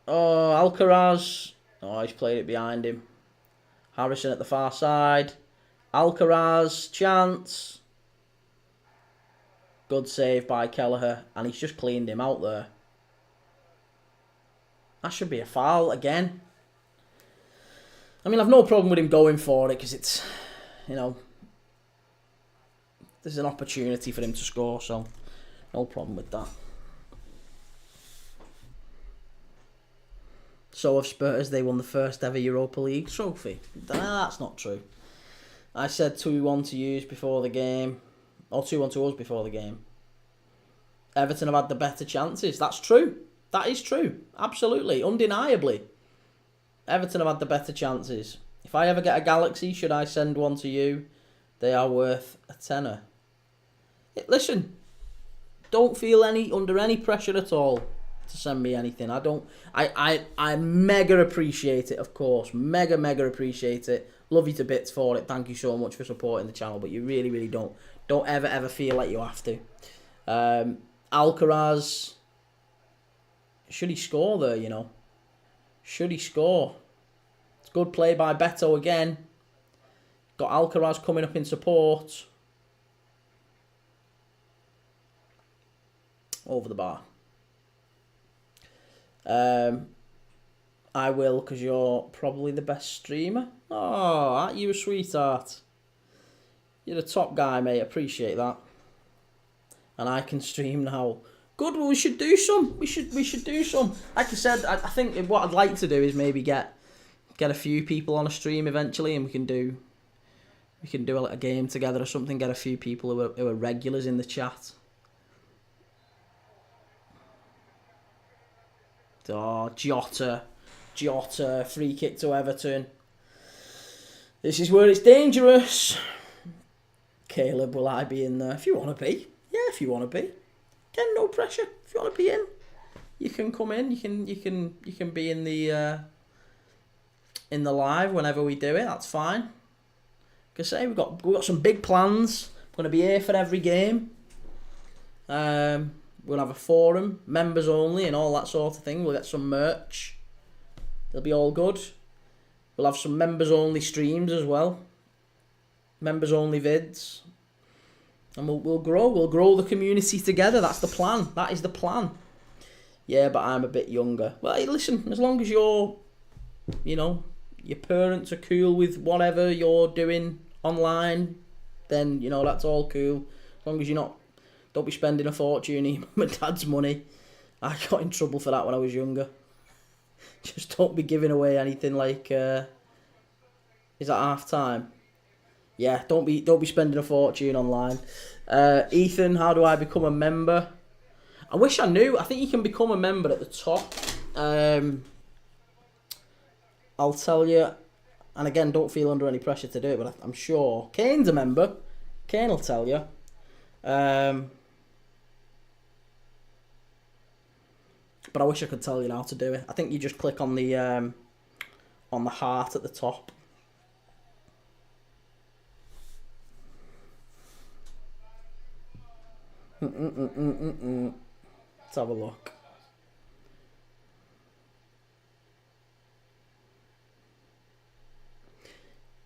Oh, Alcaraz. Oh, he's played it behind him. Harrison at the far side. Alcaraz, chance. Good save by Kelleher, and he's just cleaned him out there. That should be a foul again. I mean, I've no problem with him going for it because it's, you know, there's an opportunity for him to score, so no problem with that. So have Spurs, they won the first ever Europa League trophy. That's not true. I said 2-1 to you before the game, or 2-1 to us before the game. Everton have had the better chances. That's true. That is true. Absolutely. Undeniably. Everton have had the better chances. If I ever get a Galaxy, should I send one to you? They are worth a tenner. Listen, don't feel under any pressure at all to send me anything. I mega appreciate it, of course. Mega appreciate it. Love you to bits for it. Thank you so much for supporting the channel, but you really don't ever feel like you have to. Alcaraz, should he score there, you know? Should he score? It's good play by Beto again. Got Alcaraz coming up in support. Over the bar. I will, because you're probably the best streamer. Oh, aren't you a sweetheart? You're the top guy, mate. Appreciate that. And I can stream now. Good. Well, we should do some. We should do some. Like I said, I think what I'd like to do is maybe get a few people on a stream eventually, and we can do a game together or something. Get a few people who are regulars in the chat. Oh, Jota, free kick to Everton. This is where it's dangerous. Caleb, will I be in there? If you want to be. Yeah, if you want to be. Again, no pressure. If you want to be in, you can come in. You can be in the live whenever we do it. That's fine. Like I say, we've got some big plans. We're going to be here for every game. We'll have a forum, members only, and all that sort of thing. We'll get some merch. It'll be all good. We'll have some members only streams as well. Members only vids. And we'll grow. We'll grow the community together. That's the plan. That is the plan. Yeah, but I'm a bit younger. Well, hey, listen, as long as your parents are cool with whatever you're doing online, then, that's all cool. As long as don't be spending a fortune on my dad's money. I got in trouble for that when I was younger. Just don't be giving away anything like... is that half time? Yeah, don't be spending a fortune online. Ethan, how do I become a member? I wish I knew. I think you can become a member at the top. I'll tell you. And again, don't feel under any pressure to do it, but I'm sure. Kane's a member. Kane will tell you. But I wish I could tell you how to do it. I think you just click on the heart at the top. Let's have a look.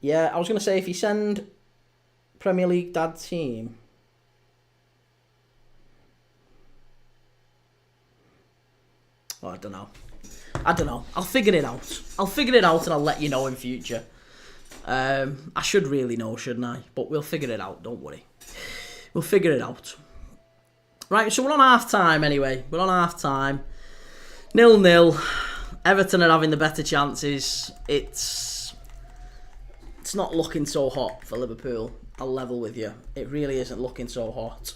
Yeah, I was going to say, if you send Premier League Dad Team... Oh, I don't know. I'll figure it out. And I'll let you know in future. I should really know, shouldn't I? But we'll figure it out, don't worry. We'll figure it out. Right, so we're on half-time anyway. We're on half-time. 0-0. Everton are having the better chances. It's not looking so hot for Liverpool. I'll level with you. It really isn't looking so hot.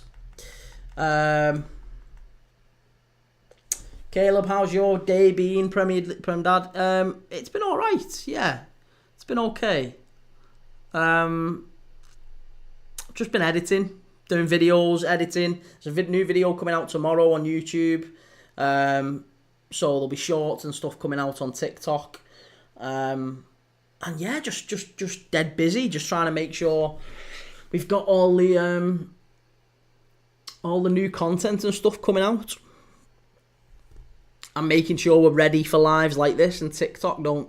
Caleb, how's your day been, Prem Dad? It's been alright, yeah. It's been okay. Just been editing. Doing videos, editing. There's a new video coming out tomorrow on YouTube. So there'll be shorts and stuff coming out on TikTok. And yeah, just dead busy. Just trying to make sure we've got all the new content and stuff coming out. I'm making sure we're ready for lives like this, and TikTok don't,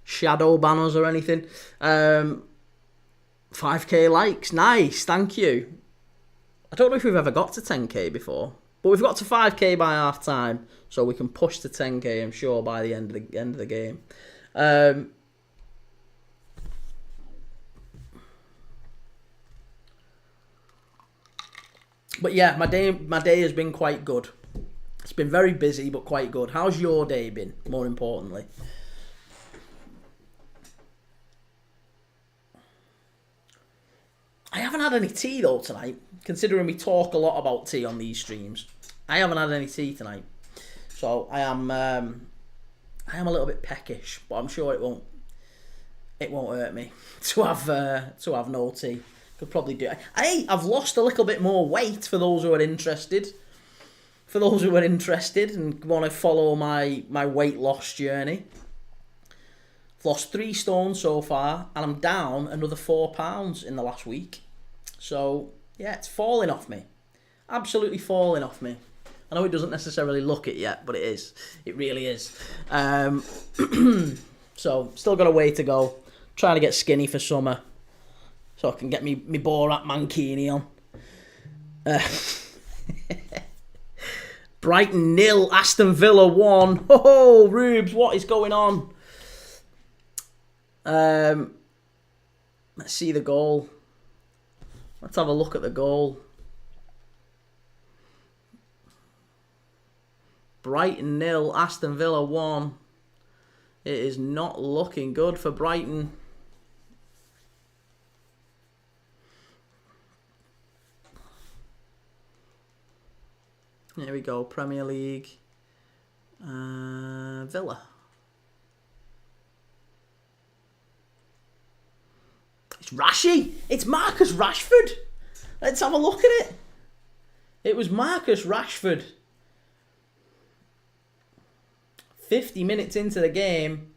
shadow ban us or anything. 5k likes, nice, thank you. I don't know if we've ever got to 10k before, but we've got to 5k by half time, so we can push to 10k, I'm sure, by the end of the game. But yeah, my day has been quite good. It's been very busy, but quite good. How's your day been, more importantly? I haven't had any tea, though, tonight, considering we talk a lot about tea on these streams. I haven't had any tea tonight. So I am a little bit peckish, but I'm sure it won't hurt me to have no tea. Could probably do it. I've lost a little bit more weight for those who are interested. For those who are interested and want to follow my weight loss journey. I've lost 3 stone so far, and I'm down another 4 pounds in the last week. So yeah, it's falling off me. Absolutely falling off me. I know it doesn't necessarily look it yet, but it is. It really is. So still got a way to go. Trying to get skinny for summer, so I can get me Borat Mankini on. Brighton 0, Aston Villa 1. Oh, Rubes, what is going on? Let's see the goal. Let's have a look at the goal. Brighton 0, Aston Villa 1. It is not looking good for Brighton. There we go, Premier League. Villa. It's Rashy. It's Marcus Rashford. Let's have a look at it. It was Marcus Rashford. 50 minutes into the game.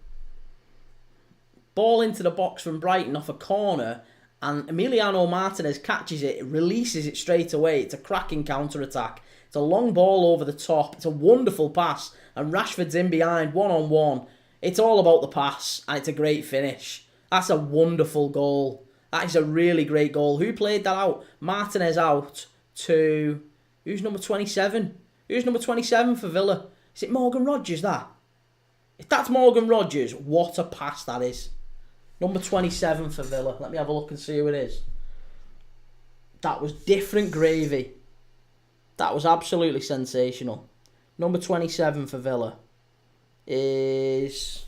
Ball into the box from Brighton off a corner. And Emiliano Martinez catches it, releases it straight away. It's a cracking counter-attack. It's a long ball over the top. It's a wonderful pass. And Rashford's in behind, one-on-one. It's all about the pass, and it's a great finish. That's a wonderful goal. That is a really great goal. Who played that out? Martinez out to... Who's number 27? Who's number 27 for Villa? Is it Morgan Rogers, that? If that's Morgan Rogers, what a pass that is. Number 27 for Villa. Let me have a look and see who it is. That was different gravy. That was absolutely sensational. Number 27 for Villa is...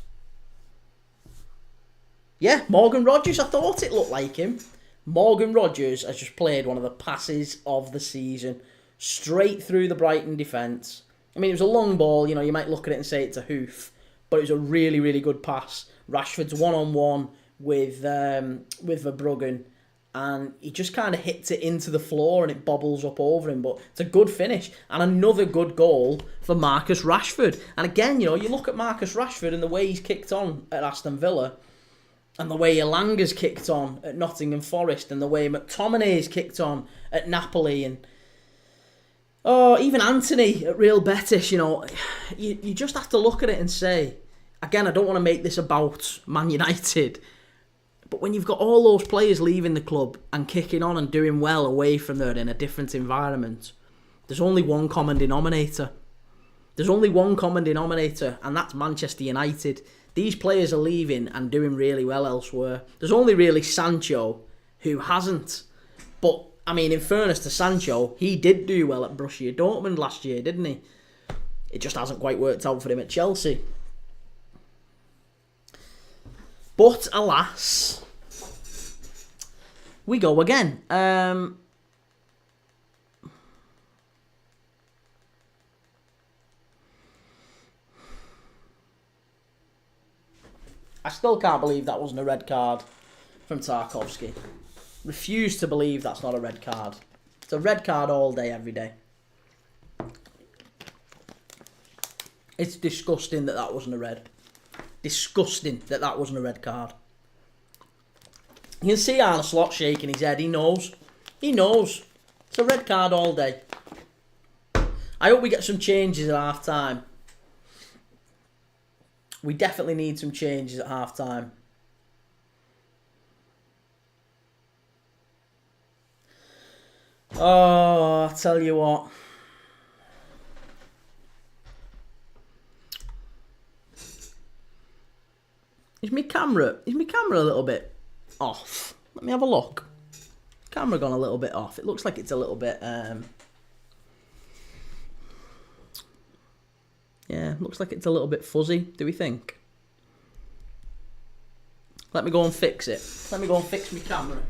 Yeah, Morgan Rogers. I thought it looked like him. Morgan Rogers has just played one of the passes of the season. Straight through the Brighton defence. I mean, it was a long ball. You know, you might look at it and say it's a hoof. But it was a really, really good pass. Rashford's one-on-one with Verbruggen. And he just kind of hits it into the floor and it bobbles up over him. But it's a good finish. And another good goal for Marcus Rashford. And again, you know, you look at Marcus Rashford and the way he's kicked on at Aston Villa. And the way Elanga's kicked on at Nottingham Forest. And the way McTominay's kicked on at Napoli. And even Anthony at Real Betis, you know. You just have to look at it and say... Again, I don't want to make this about Man United... But when you've got all those players leaving the club and kicking on and doing well away from there in a different environment, there's only one common denominator. There's only one common denominator, and that's Manchester United. These players are leaving and doing really well elsewhere. There's only really Sancho who hasn't. But, I mean, in fairness to Sancho, he did do well at Borussia Dortmund last year, didn't he? It just hasn't quite worked out for him at Chelsea. But, alas, we go again. I still can't believe that wasn't a red card from Tarkowski. Refuse to believe that's not a red card. It's a red card all day, every day. It's disgusting that wasn't a red. Disgusting that wasn't a red card. You can see Arne Slot shaking his head. He knows. He knows. It's a red card all day. I hope we get some changes at half time. We definitely need some changes at half time. Oh, I tell you what. Is my camera a little bit off? Let me have a look. Camera gone a little bit off. It looks like it's a little bit yeah, looks like it's a little bit fuzzy, do we think? Let me go and fix it. Let me go and fix my camera.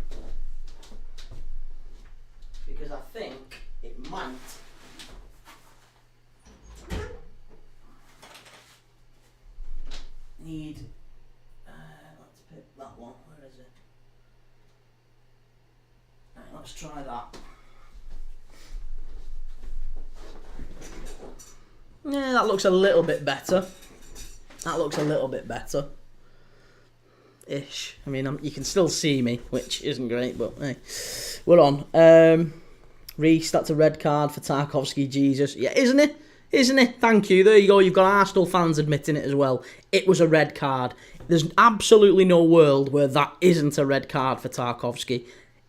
Because I think it might need let's pick that one. Where is it? Right, let's try that. Yeah, that looks a little bit better. That looks a little bit better. Ish. I mean, you can still see me, which isn't great, but hey, we're on. Reece, that's a red card for Tarkowski. Jesus, yeah, isn't it? Isn't it? Thank you. There you go. You've got Arsenal fans admitting it as well. It was a red card. There's absolutely no world where that isn't a red card for Tarkowski.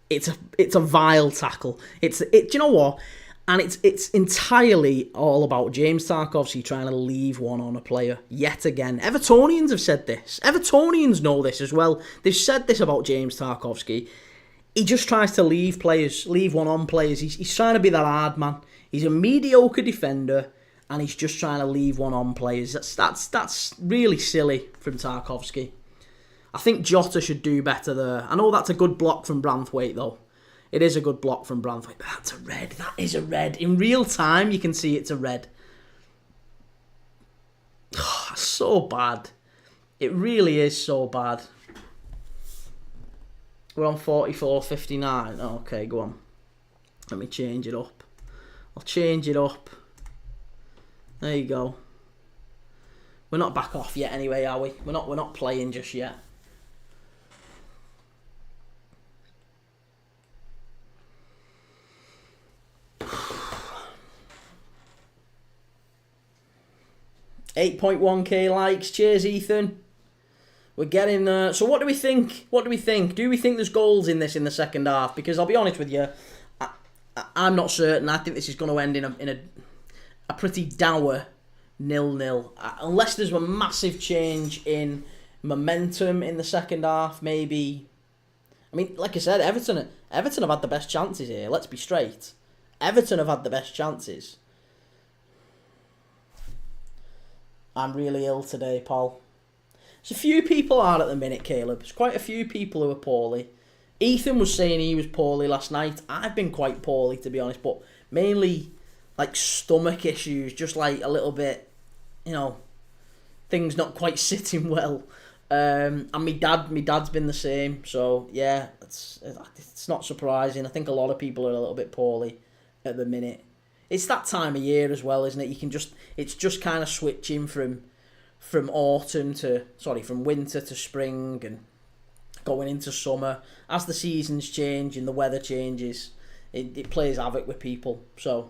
It's a vile tackle. Do you know what? And it's entirely all about James Tarkowski trying to leave one on a player yet again. Evertonians have said this. Evertonians know this as well. They've said this about James Tarkowski. He just tries to leave one on players. He's trying to be that hard man. He's a mediocre defender, and he's just trying to leave one on players. That's really silly from Tarkowski. I think Jota should do better there. I know that's a good block from Branthwaite though. It is a good block from Branthwaite, but that's a red. That is a red. In real time, you can see it's a red. Oh, so bad. It really is so bad. We're on 44.59. Okay, go on. Let me change it up. I'll change it up. There you go. We're not back off yet anyway, are we? We're not playing just yet. $8.1k likes. Cheers, Ethan. We're getting there. So what do we think? Do we think there's goals in this in the second half? Because I'll be honest with you, I'm not certain. I think this is going to end in a pretty dour 0-0. Unless there's a massive change in momentum in the second half, maybe. I mean, like I said, Everton have had the best chances here. Let's be straight. Everton have had the best chances. I'm really ill today, Paul. There's a few people are at the minute, Caleb. There's quite a few people who are poorly. Ethan was saying he was poorly last night. I've been quite poorly, to be honest, but mainly like stomach issues, just like a little bit, things not quite sitting well. And my dad's been the same. So yeah, it's not surprising. I think a lot of people are a little bit poorly at the minute. It's that time of year as well, isn't it? It's just kind of switching from winter to spring and going into summer. As the seasons change and the weather changes, it plays havoc with people. So,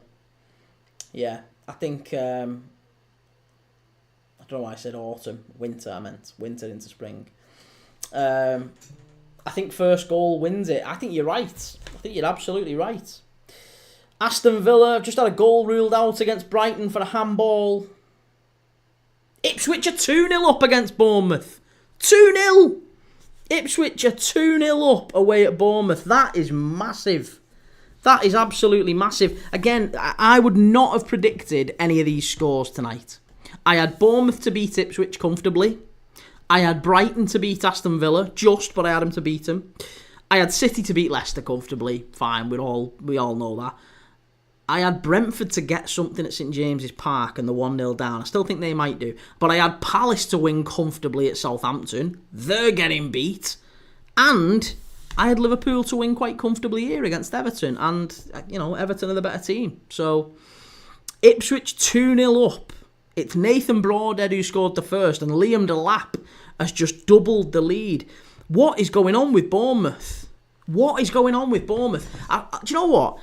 yeah, I think, I don't know why I said autumn, winter, I meant winter into spring. I think first goal wins it. I think you're right. I think you're absolutely right. Aston Villa just had a goal ruled out against Brighton for a handball. Ipswich are 2-0 up against Bournemouth. 2-0! Ipswich are 2-0 up away at Bournemouth. That is massive. That is absolutely massive. Again, I would not have predicted any of these scores tonight. I had Bournemouth to beat Ipswich comfortably. I had Brighton to beat Aston Villa, but I had them to beat them. I had City to beat Leicester comfortably. Fine, we all know that. I had Brentford to get something at St James's Park and the 1-0 down. I still think they might do. But I had Palace to win comfortably at Southampton. They're getting beat. And I had Liverpool to win quite comfortably here against Everton. And, Everton are the better team. So, Ipswich 2-0 up. It's Nathan Broadhead who scored the first. And Liam Delap has just doubled the lead. What is going on with Bournemouth? Do you know what?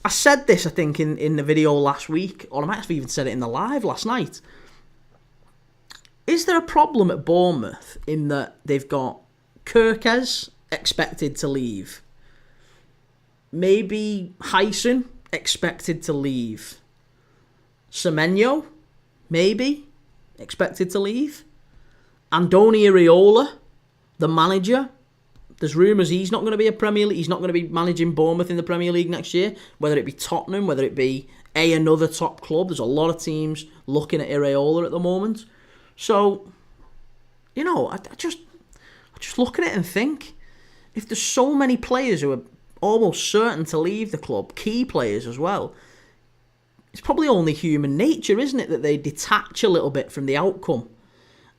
I said this, I think, in the video last week, or I might have even said it in the live last night. Is there a problem at Bournemouth in that they've got Kirkes expected to leave? maybe Hyson, expected to leave. Semenyo, maybe, expected to leave. Andoni Iraola, the manager, there's rumours he's not going to be he's not going to be managing Bournemouth in the Premier League next year, whether it be Tottenham, whether it be another top club. There's a lot of teams looking at Iraola at the moment. So, I just look at it and think, if there's so many players who are almost certain to leave the club, key players as well, it's probably only human nature, isn't it, that they detach a little bit from the outcome.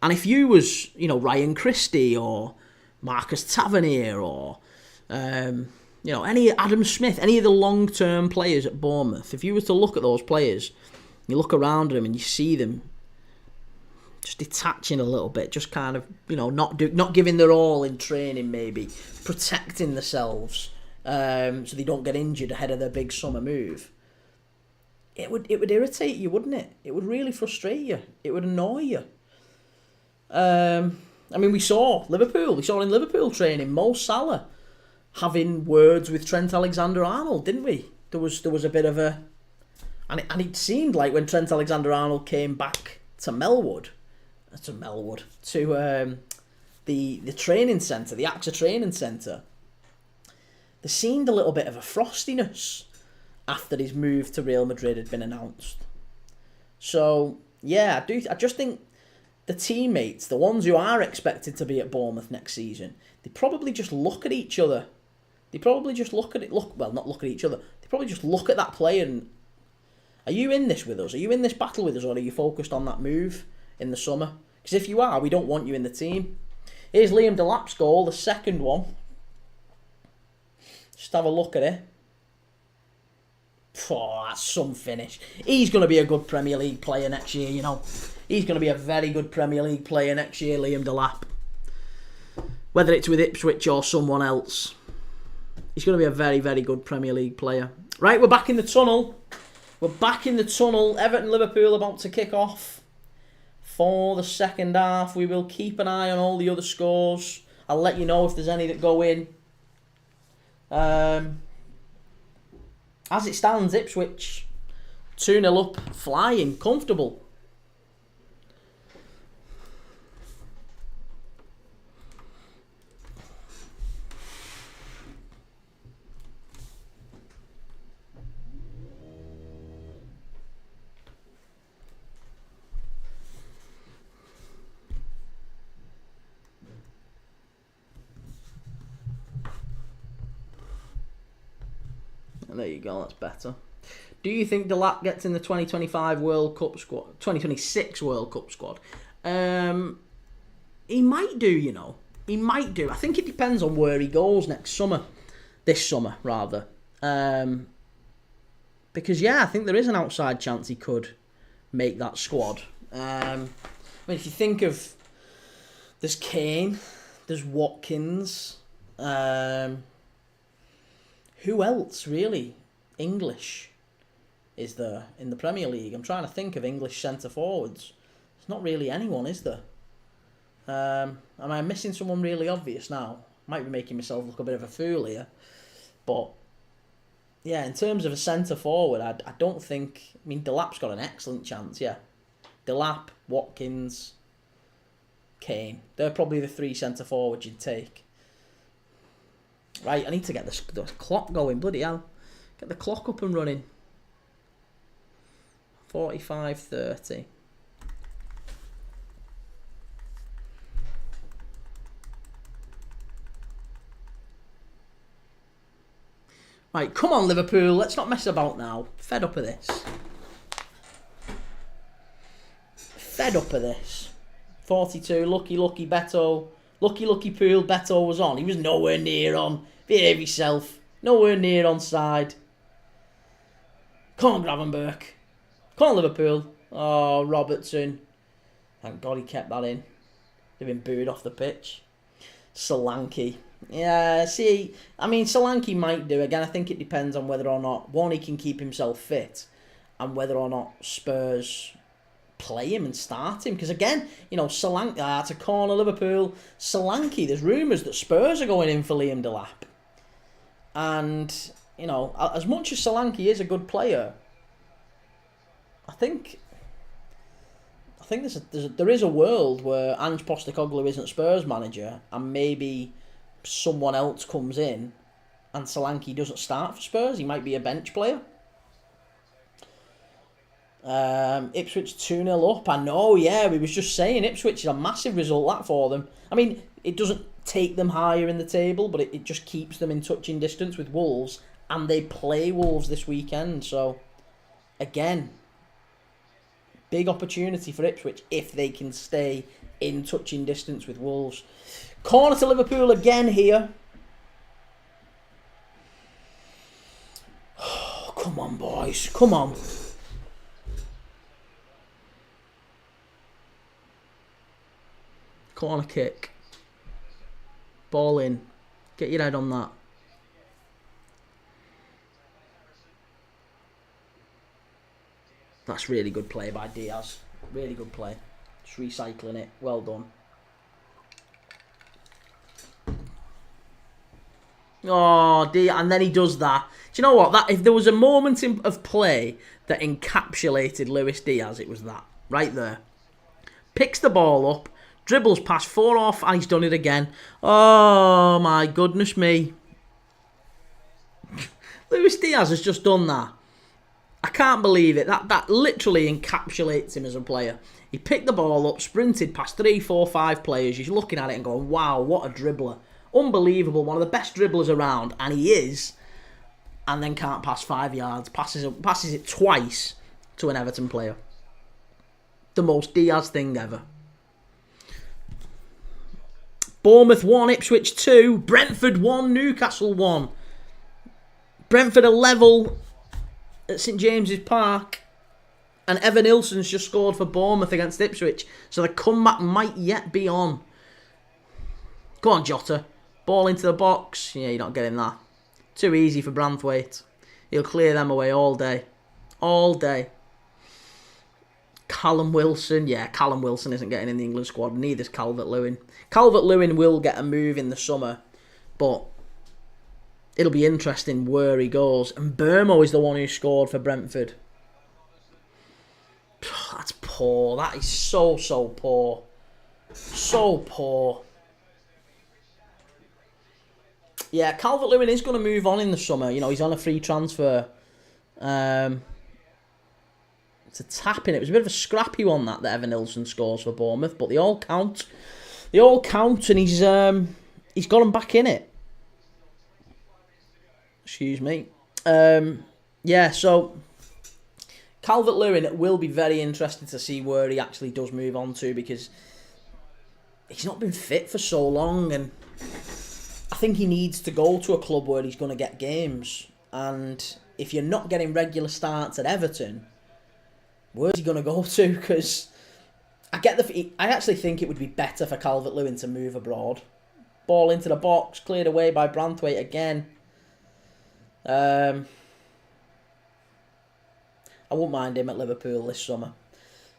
And if you was, Ryan Christie or Marcus Tavernier or, any Adam Smith, any of the long-term players at Bournemouth, if you were to look at those players, you look around them and you see them just detaching a little bit, just kind of, not giving their all in training, maybe protecting themselves so they don't get injured ahead of their big summer move. It would irritate you, wouldn't it? It would really frustrate you. It would annoy you. We saw Liverpool. We saw in Liverpool training Mo Salah having words with Trent Alexander-Arnold, didn't we? There was a bit of a, and it seemed like when Trent Alexander-Arnold came back to the training centre, the AXA training centre, there seemed a little bit of a frostiness after his move to Real Madrid had been announced. So yeah, I just think the teammates, the ones who are expected to be at Bournemouth next season, they probably just look at each other. They probably just look at each other. They probably just look at that player and, are you in this with us? Are you in this battle with us, or are you focused on that move in the summer? Because if you are, we don't want you in the team. Here's Liam Delap's goal, the second one. Just have a look at it. Oh, that's some finish. He's going to be a good Premier League player next year, He's going to be a very good Premier League player next year, Liam Delap. Whether it's with Ipswich or someone else, he's going to be a very, very good Premier League player. Right, we're back in the tunnel. Everton Liverpool about to kick off for the second half. We will keep an eye on all the other scores. I'll let you know if there's any that go in. As it stands, Ipswich 2-0 up, flying, comfortable. There you go, that's better. Do you think Delap gets in the 2025 World Cup squad? 2026 World Cup squad? He might do, He might do. I think it depends on where he goes next summer. This summer, rather. Because, I think there is an outside chance he could make that squad. If you think of... There's Kane. There's Watkins. Who else, really, English, is there in the Premier League? I'm trying to think of English centre-forwards. There's not really anyone, is there? Am I missing someone really obvious now? Might be making myself look a bit of a fool here. But, in terms of a centre-forward, I don't think... Delap's got an excellent chance, yeah. Delap, Watkins, Kane. They're probably the three centre-forwards you'd take. Right, I need to get the clock going, bloody hell. Get the clock up and running. 45:30. Right, come on Liverpool, let's not mess about now. Fed up of this. 42, lucky Beto. Lucky Pool, Beto was on. He was nowhere near on. Behave yourself. Nowhere near on side. Come on, Gravenberch. Come on, Liverpool. Oh, Robertson. Thank God he kept that in. They've been booed off the pitch. Solanke. Yeah, see, Solanke might do. Again, I think it depends on whether or not, one, he can keep himself fit, and whether or not Spurs play him and start him. Because again, Solanke, it's a corner, Liverpool. Solanke, there's rumours that Spurs are going in for Liam Delap. And you know, as much as Solanke is a good player, I think there is a world where Ange Postecoglou isn't Spurs manager and maybe someone else comes in and Solanke doesn't start for Spurs. He might be a bench player. Ipswich 2-0 up. I know, yeah, we was just saying Ipswich is a massive result that for them. I mean, it doesn't take them higher in the table, but it just keeps them in touching distance with Wolves, and they play Wolves this weekend. So, again, big opportunity for Ipswich if they can stay in touching distance with Wolves. Corner to Liverpool again here. Oh, come on, boys. Come on. Corner kick. Ball in. Get your head on that. That's really good play by Diaz. Really good play. Just recycling it. Well done. Oh, dear. And then he does that. Do you know what? That if there was a moment of play that encapsulated Luis Diaz, it was that. Right there. Picks the ball up. Dribbles past 4 off, and he's done it again. Oh, my goodness me. Luis Diaz has just done that. I can't believe it. That literally encapsulates him as a player. He picked the ball up, sprinted past 3, 4, 5 players. He's looking at it and going, wow, what a dribbler. Unbelievable. One of the best dribblers around, and he is. And then can't pass 5 yards. Passes it twice to an Everton player. The most Diaz thing ever. Bournemouth 1, Ipswich 2, Brentford 1, Newcastle 1. Brentford are level at St James's Park, and Evan Nilsson's just scored for Bournemouth against Ipswich, so the comeback might yet be on. Go on, Jota. Ball into the box. Yeah, you're not getting that. Too easy for Branthwaite. He'll clear them away all day. All day. Callum Wilson. Yeah, Callum Wilson isn't getting in the England squad. Neither's Calvert-Lewin. Calvert-Lewin will get a move in the summer, but it'll be interesting where he goes. And Burmo is the one who scored for Brentford. That's poor. That is so poor. So poor. Yeah, Calvert-Lewin is going to move on in the summer. You know, he's on a free transfer. It's a tap-in. It was a bit of a scrappy one, that Evan Nilsson scores for Bournemouth, but they all count. They all count, and he's got them back in it. Excuse me. Yeah, so Calvert-Lewin, it will be very interesting to see where he actually does move on to, because he's not been fit for so long, and I think he needs to go to a club where he's going to get games. And if you're not getting regular starts at Everton, where's he going to go to? Because I actually think it would be better for Calvert-Lewin to move abroad. Ball into the box, cleared away by Branthwaite again. I wouldn't mind him at Liverpool this summer.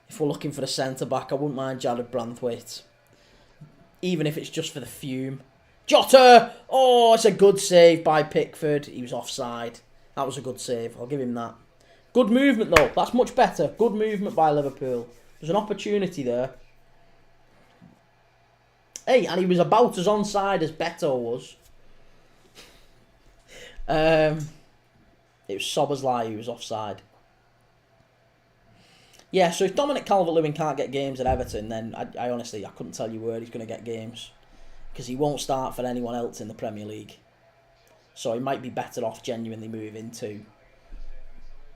If we're looking for a centre-back, I wouldn't mind Jared Branthwaite. Even if it's just for the fume. Jota! Oh, it's a good save by Pickford. He was offside. That was a good save. I'll give him that. Good movement, though. That's much better. Good movement by Liverpool. There's an opportunity there. Hey, and he was about as onside as Beto was. It was Szoboszlai who was offside. Yeah, so if Dominic Calvert-Lewin can't get games at Everton, then I honestly couldn't tell you where he's going to get games. Because he won't start for anyone else in the Premier League. So he might be better off genuinely moving to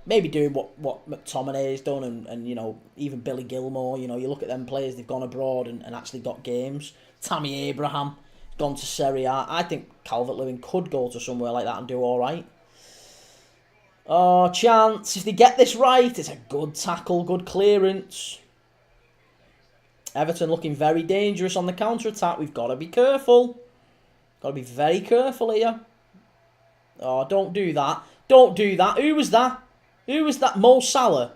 maybe doing what McTominay has done, and you know, even Billy Gilmore. You know, you look at them players, they've gone abroad and actually got games. Tammy Abraham, gone to Serie A. I think Calvert-Lewin could go to somewhere like that and do all right. Oh, chance. If they get this right, it's a good tackle, good clearance. Everton looking very dangerous on the counter-attack. We've got to be careful. Got to be very careful here. Oh, don't do that. Don't do that. Who was that? Who was that? Mo Salah.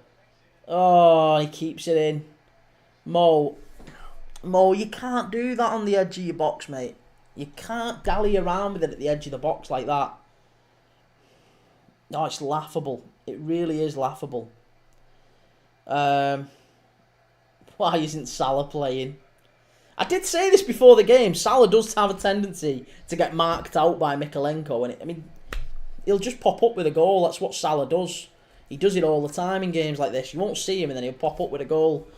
Oh, he keeps it in. Mo, you can't do that on the edge of your box, mate. You can't dally around with it at the edge of the box like that. No, it's laughable. It really is laughable. Why isn't Salah playing? I did say this before the game. Salah does have a tendency to get marked out by Mykolenko, and he'll just pop up with a goal. That's what Salah does. He does it all the time in games like this. You won't see him, and then he'll pop up with a goal.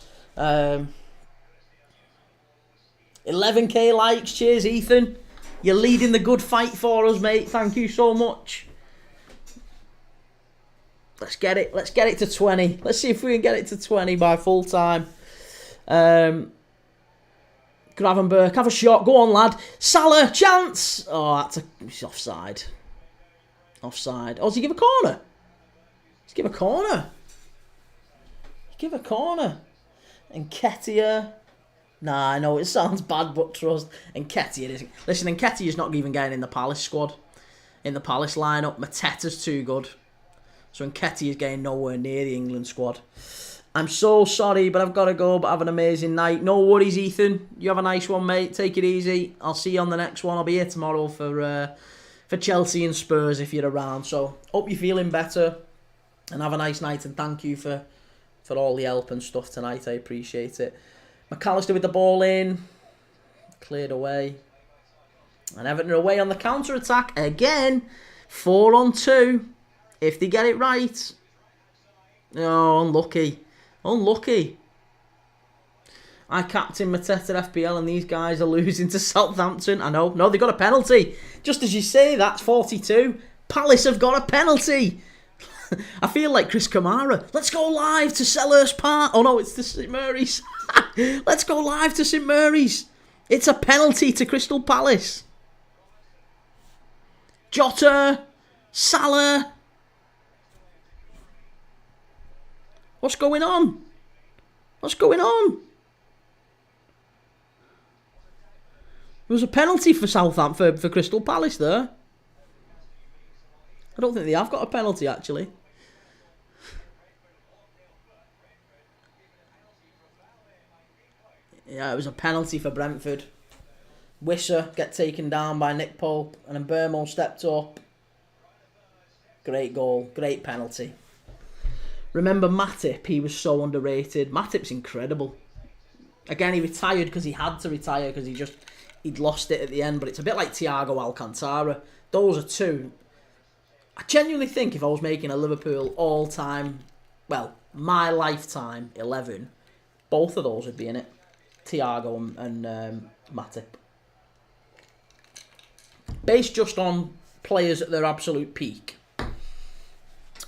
11k likes. Cheers, Ethan. You're leading the good fight for us, mate. Thank you so much. Let's get it. Let's get it to 20. Let's see if we can get it to 20 by full time. Gravenberg, have a shot. Go on, lad. Salah, chance. Oh, he's offside. Offside. Oh, does he give a corner? Does he give a corner? Give a corner. And Nketiah. Nah, I know it sounds bad, but trust. And Nketiah isn't. Listen, Nketiah's not even getting in the Palace squad. In the Palace lineup. Mateta's too good. So Nketiah's getting nowhere near the England squad. I'm so sorry, but I've got to go. But have an amazing night. No worries, Ethan. You have a nice one, mate. Take it easy. I'll see you on the next one. I'll be here tomorrow for Chelsea and Spurs if you're around. So hope you're feeling better. And have a nice night. And thank you for all the help and stuff tonight. I appreciate it. McAllister with the ball in. Cleared away. And Everton are away on the counter-attack. Again. 4-on-2. If they get it right. Oh, unlucky. Unlucky. I captain Mateta FPL and these guys are losing to Southampton. I know. No, they got a penalty. Just as you say, that's 42. Palace have got a penalty. I feel like Chris Kamara. Let's go live to Selhurst Park. Oh no, it's the St Mary's. Let's go live to St Mary's. It's a penalty to Crystal Palace. Jota. Salah. What's going on? What's going on? There was a penalty for Southampton, for Crystal Palace there. I don't think they have got a penalty, actually. Yeah, it was a penalty for Brentford. Wissa get taken down by Nick Pope, and then Burmo stepped up. Great goal, great penalty. Remember Matip, he was so underrated. Matip's incredible. Again, he retired because he had to retire because he'd lost it at the end, but it's a bit like Thiago Alcantara. Those are two. I genuinely think if I was making a Liverpool all-time, well, my lifetime 11, both of those would be in it. Thiago and Matip. Based just on players at their absolute peak.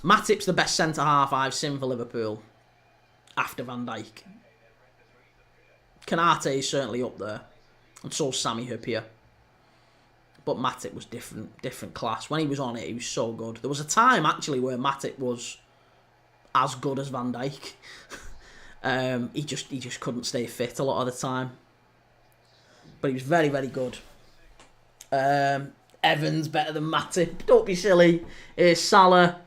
Matip's the best centre-half I've seen for Liverpool after Van Dijk. Kanate is certainly up there. And so Sami Hyypiä. But Matip was different class. When he was on it, he was so good. There was a time, actually, where Matip was as good as Van Dijk. He just couldn't stay fit a lot of the time. But he was very, very good. Evans better than Matip. Don't be silly. Here's Salah.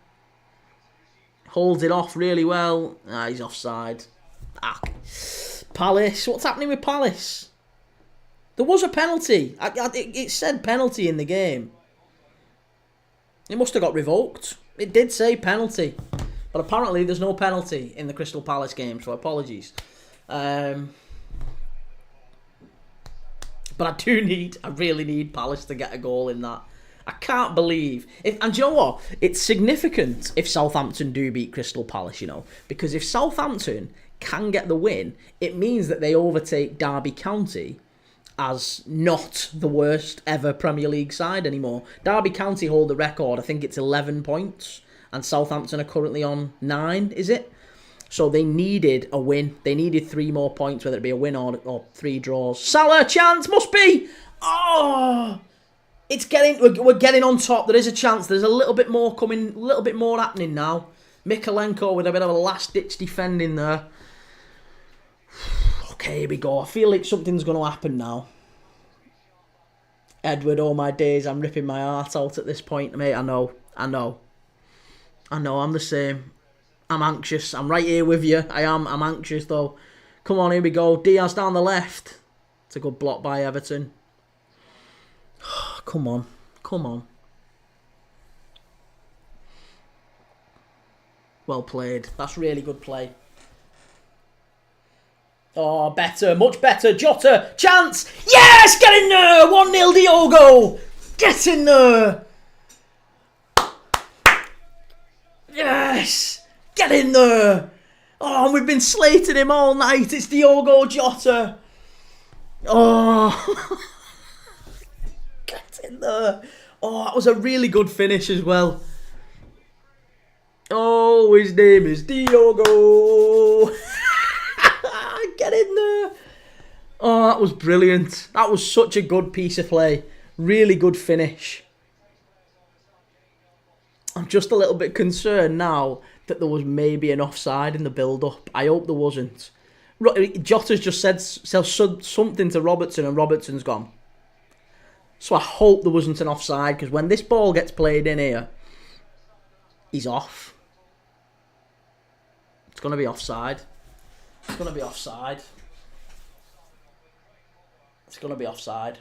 Holds it off really well. He's offside. Palace. What's happening with Palace? There was a penalty. It said penalty in the game. It must have got revoked. It did say penalty. But apparently there's no penalty in the Crystal Palace game, so apologies. But I really need Palace to get a goal in that. I can't believe... And do you know what? It's significant if Southampton do beat Crystal Palace, because if Southampton can get the win, it means that they overtake Derby County as not the worst ever Premier League side anymore. Derby County hold the record, I think it's 11 points, and Southampton are currently on 9, is it? So they needed a win. They needed 3 more points, whether it be a win or 3 draws. Salah, chance, must be! Oh! We're getting on top. There is a chance. There's a little bit more coming, a little bit more happening now. Mykolenko with a bit of a last-ditch defending there. Okay, here we go. I feel like something's going to happen now. Edward, all my days, I'm ripping my heart out at this point, mate. I know, I'm the same. I'm anxious. I'm right here with you. I'm anxious, though. Come on, here we go. Diaz down the left. It's a good block by Everton. Come on. Well played. That's really good play. Oh, better. Much better. Jota. Chance. Yes! Get in there! 1-0 Diogo. Get in there. Yes! Get in there! Oh, we've been slating him all night. It's Diogo Jota. Oh. Get in there. Oh, that was a really good finish as well. Oh, his name is Diogo. Get in there. Oh, that was brilliant. That was such a good piece of play. Really good finish. I'm just a little bit concerned now that there was maybe an offside in the build-up. I hope there wasn't. Jota's just said something to Robertson and Robertson's gone. So I hope there wasn't an offside, because when this ball gets played in here, he's off. It's going to be offside. It's going to be offside. It's going to be offside.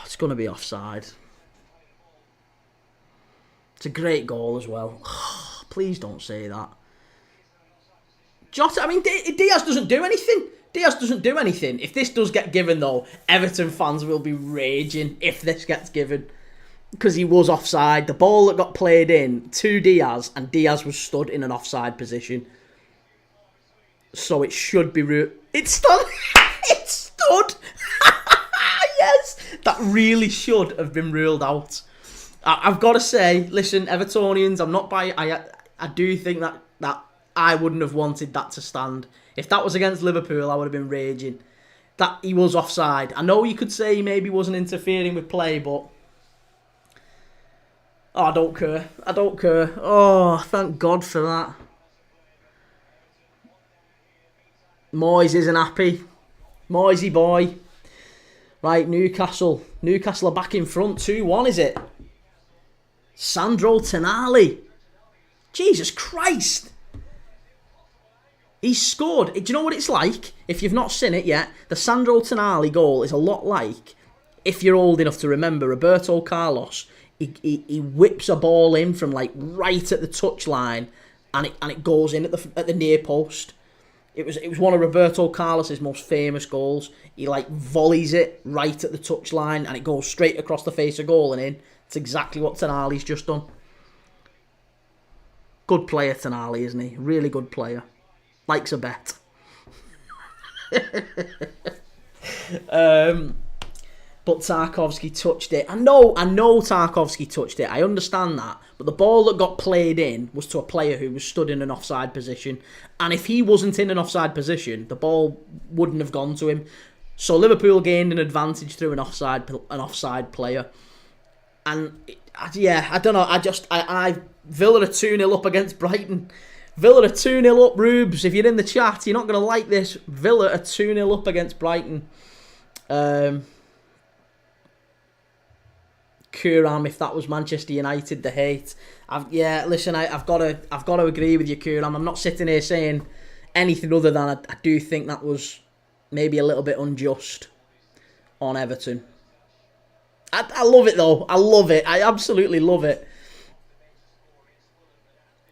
It's going to be offside. It's a great goal as well. Please don't say that. Jota, I mean, Diaz doesn't do anything. Diaz doesn't do anything. If this does get given, though, Everton fans will be raging if this gets given. Because he was offside. The ball that got played in to Diaz, and Diaz was stood in an offside position. So it should be... It's stood! It stood! Yes! That really should have been ruled out. I've got to say, listen, Evertonians, I'm not by... I do think that I wouldn't have wanted that to stand. If that was against Liverpool, I would have been raging. That he was offside. I know you could say he maybe wasn't interfering with play, but... Oh, I don't care. I don't care. Oh, thank God for that. Moyes isn't happy. Moisey boy. Right, Newcastle. Newcastle are back in front. 2-1, is it? Sandro Tonali. Jesus Christ. He's scored. Do you know what it's like? If you've not seen it yet, the Sandro Tonali goal is a lot like, if you're old enough to remember, Roberto Carlos. He whips a ball in from like right at the touchline, and it goes in at the near post. It was one of Roberto Carlos's most famous goals. He like volleys it right at the touchline, and it goes straight across the face of goal and in. It's exactly what Tonali's just done. Good player, Tonali, isn't he? Really good player. Likes a bet. But Tarkowski touched it. I know Tarkowski touched it. I understand that. But the ball that got played in was to a player who was stood in an offside position. And if he wasn't in an offside position, the ball wouldn't have gone to him. So Liverpool gained an advantage through an offside player. And yeah, I don't know. Villa are 2-0 up against Brighton. Villa are 2-0 up, Rubes. If you're in the chat, you're not going to like this. Villa are 2-0 up against Brighton. Kuram, if that was Manchester United, the hate. I've got to agree with you, Kuram. I'm not sitting here saying anything other than I do think that was maybe a little bit unjust on Everton. I love it though. I love it. I absolutely love it.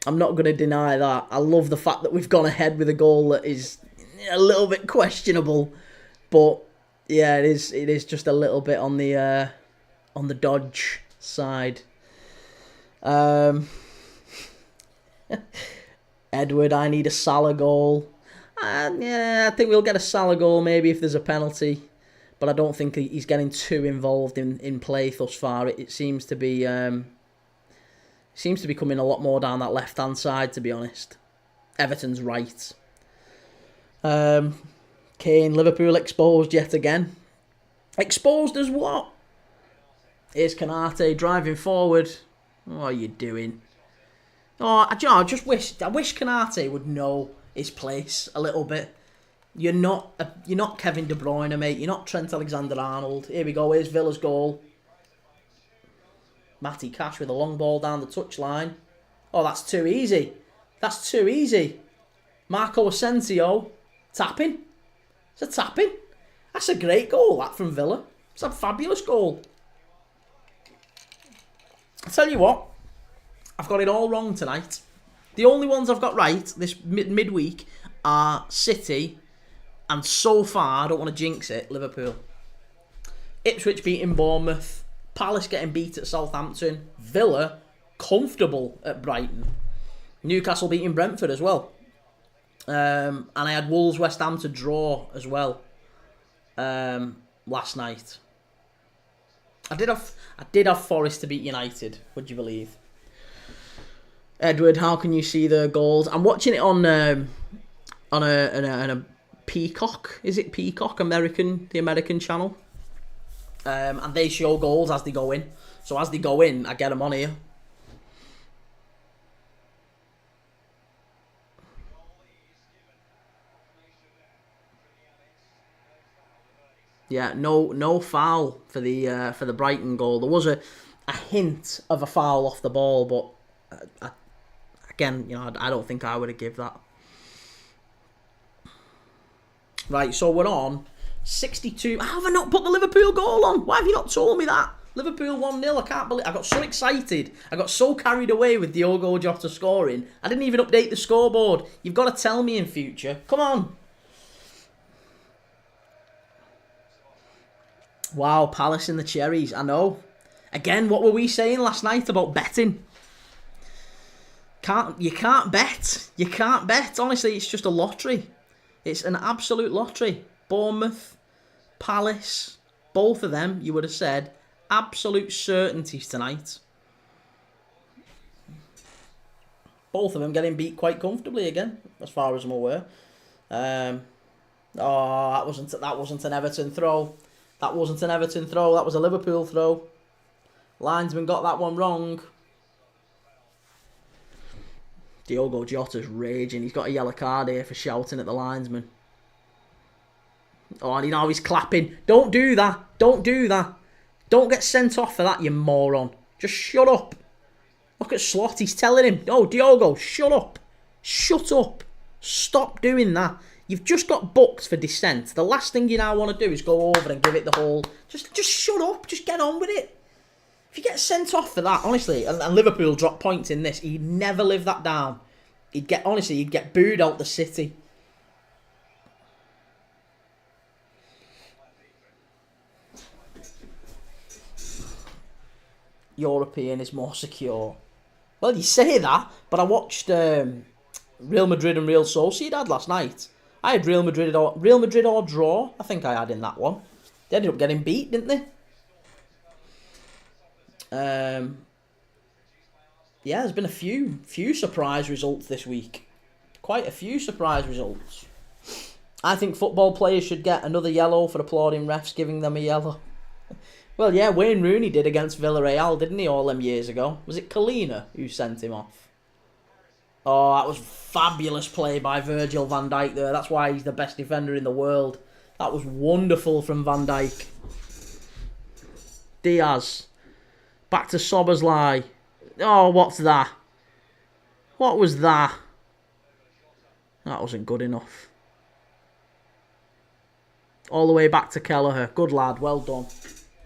I'm not going to deny that. I love the fact that we've gone ahead with a goal that is a little bit questionable, but yeah, it is just a little bit on the dodge side. Edward, I need a Salah goal. Yeah, I think we'll get a Salah goal maybe if there's a penalty, but I don't think he's getting too involved in play thus far. It seems to be coming a lot more down that left-hand side, to be honest. Everton's right. Kane, Liverpool exposed yet again. Exposed as what? Here's Kanate driving forward. What are you doing? Oh, I wish Kanate would know his place a little bit. You're not Kevin De Bruyne, mate. You're not Trent Alexander-Arnold. Here we go. Here's Villa's goal. Matty Cash with a long ball down the touchline. Oh, that's too easy. That's too easy. Marco Asensio tapping. It's a tapping. That's a great goal, that, from Villa. It's a fabulous goal. I tell you what, I've got it all wrong tonight. The only ones I've got right this midweek are City, and so far, I don't want to jinx it, Liverpool. Ipswich beating Bournemouth, Palace getting beat at Southampton, Villa comfortable at Brighton, Newcastle beating Brentford as well. And I had Wolves West Ham to draw as well last night. I did have Forest to beat United. Would you believe? Edward, how can you see the goals? I'm watching it on a Peacock. Is it Peacock? The American channel. And they show goals as they go in. So as they go in, I get them on here. Yeah, no foul for the Brighton goal. There was a hint of a foul off the ball, but again, I don't think I would have given that. Right, so we're on 62. How have I not put the Liverpool goal on? Why have you not told me that? Liverpool 1-0. I can't believe. I got so excited. I got so carried away with Diogo Jota scoring. I didn't even update the scoreboard. You've got to tell me in future. Come on. Wow, Palace in the cherries. I know. Again, what were we saying last night about betting? You can't bet. You can't bet. Honestly, it's just a lottery. It's an absolute lottery. Bournemouth, Palace, both of them, you would have said, absolute certainties tonight. Both of them getting beat quite comfortably again, as far as I'm aware. That wasn't an Everton throw. That wasn't an Everton throw. That was a Liverpool throw. Linesman got that one wrong. Diogo Jota's raging. He's got a yellow card here for shouting at the linesman. Oh, and now he's clapping. Don't do that. Don't do that. Don't get sent off for that, you moron. Just shut up. Look at Slot. He's telling him, no, Diogo, shut up. Shut up. Stop doing that. You've just got booked for dissent. The last thing you now want to do is go over and give it the whole... Just shut up. Just get on with it. If you get sent off for that, honestly, and Liverpool dropped points in this, he'd never live that down. He'd get booed out the city. European is more secure. Well, you say that, but I watched Real Madrid and Real Sociedad last night. I had Real Madrid or draw. I think I had in that one. They ended up getting beat, didn't they? Yeah, there's been a few surprise results this week. Quite a few surprise results. I think football players should get another yellow for applauding refs giving them a yellow. Well, yeah, Wayne Rooney did against Villarreal, didn't he, all them years ago? Was it Kalina who sent him off? Oh, that was fabulous play by Virgil van Dijk there. That's why he's the best defender in the world. That was wonderful from Van Dijk. Diaz. Back to Szoboszlai. Oh, what's that? What was that? That wasn't good enough. All the way back to Kelleher. Good lad. Well done.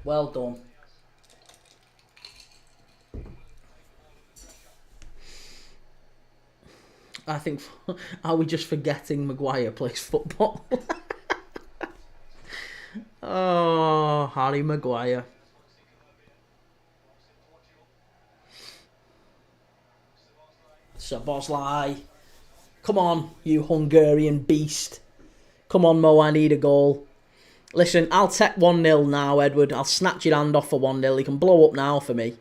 Well done. I think... Are we just forgetting Maguire plays football? Oh, Harry Maguire. Szoboszlai. Come on, you Hungarian beast. Come on, Mo, I need a goal. Listen, I'll take 1-0 now, Edward. I'll snatch your hand off for 1-0. He can blow up now for me.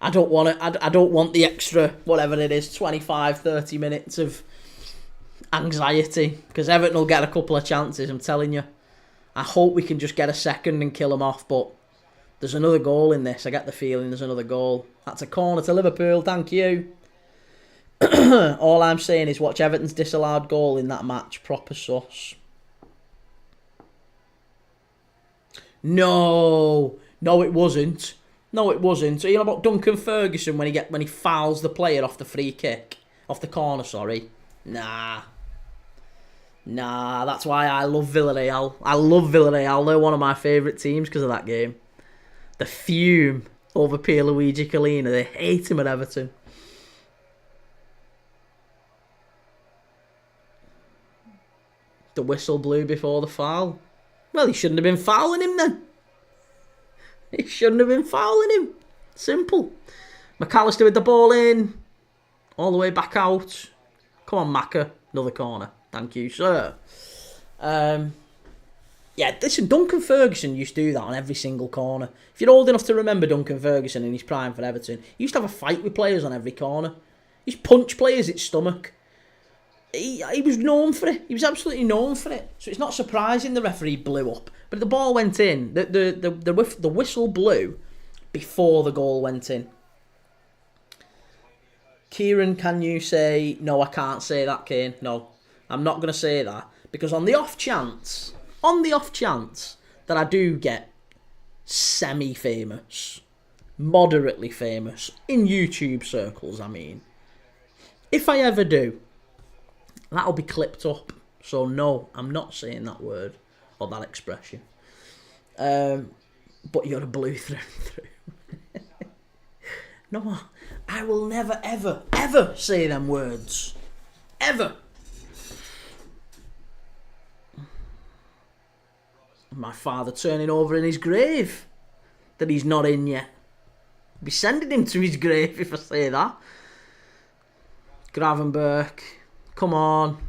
I don't want it. I don't want the extra, whatever it is, 25, 30 minutes of anxiety. Because Everton will get a couple of chances, I'm telling you. I hope we can just get a second and kill them off. But there's another goal in this. I get the feeling there's another goal. That's a corner to Liverpool. Thank you. All I'm saying is watch Everton's disallowed goal in that match. Proper sus. No, it wasn't. No, it wasn't. So you know about Duncan Ferguson when he fouls the player off the free kick, off the corner. Sorry. Nah. That's why I love Villarreal. I love Villarreal. They're one of my favourite teams because of that game. The fume over Pierluigi Collina. They hate him at Everton. The whistle blew before the foul. Well, he shouldn't have been fouling him then. He shouldn't have been fouling him. Simple. McAllister with the ball in. All the way back out. Come on, Macca. Another corner. Thank you, sir. Yeah, listen, Duncan Ferguson used to do that on every single corner. If you're old enough to remember Duncan Ferguson in his prime for Everton, he used to have a fight with players on every corner. He used to punch players in stomach. He was known for it. He was absolutely known for it. So it's not surprising the referee blew up. But the ball went in. The whistle blew before the goal went in. Kieran, can you say... No, I can't say that, Kane. No, I'm not going to say that. Because on the off chance that I do get semi-famous, moderately famous, in YouTube circles, I mean, if I ever do, that'll be clipped up. So no, I'm not saying that word or that expression. But you're a blue through and through. No, I will never, ever, ever say them words. Ever. My father turning over in his grave that he's not in yet. I'll be sending him to his grave if I say that. Gravenberch. Come on.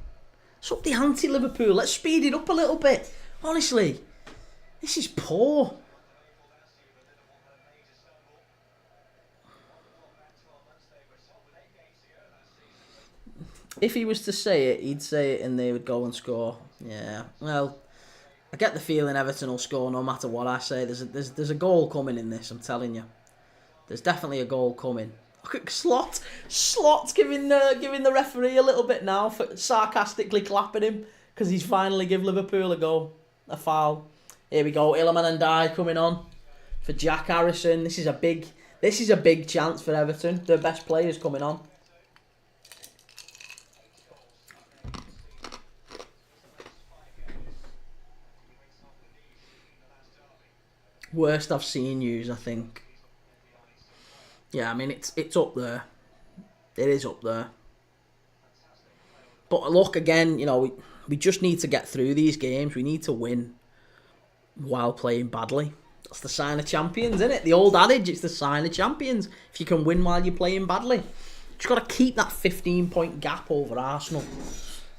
It's up the ante, Liverpool. Let's speed it up a little bit. Honestly, this is poor. If he was to say it, he'd say it and they would go and score. Yeah, well, I get the feeling Everton will score no matter what I say. There's a goal coming in this, I'm telling you. There's definitely a goal coming. Look at Slot's giving the referee a little bit now for sarcastically clapping him because he's finally give Liverpool a foul. Here we go, Iliman and Dye coming on for Jack Harrison. This is a big chance for Everton. Their best players coming on. Worst I've seen yous, I think. Yeah, I mean, it's up there. It is up there. But look, again, you know, we just need to get through these games. We need to win while playing badly. That's the sign of champions, isn't it? The old adage, it's the sign of champions. If you can win while you're playing badly. Just got to keep that 15-point gap over Arsenal.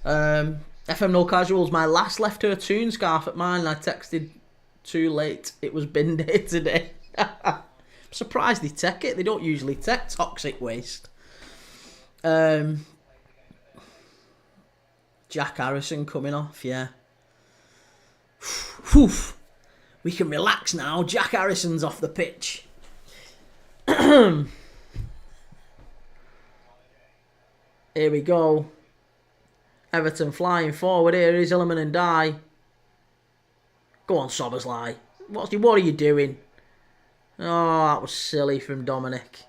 FM No Casuals, my last left her tune scarf at mine. I texted too late. It was bin day today. I'm surprised they take it. They don't usually take toxic waste. Jack Harrison coming off, yeah. Whew. We can relax now. Jack Harrison's off the pitch. Here we go. Everton flying forward here. Here's Iliman and Dye. Go on, Sobersley. What are you doing? Oh, that was silly from Dominic.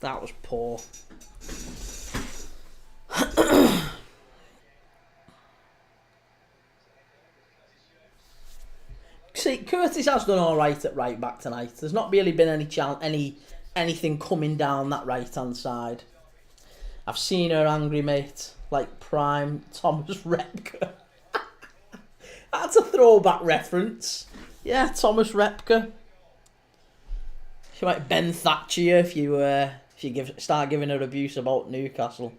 That was poor. See, Curtis has done all right at right back tonight. There's not really been anything coming down that right hand side. I've seen her angry, mate, like prime Thomas Repka. That's a throwback reference. Yeah, Thomas Repka. She might Ben Thatcher if you start giving her abuse about Newcastle.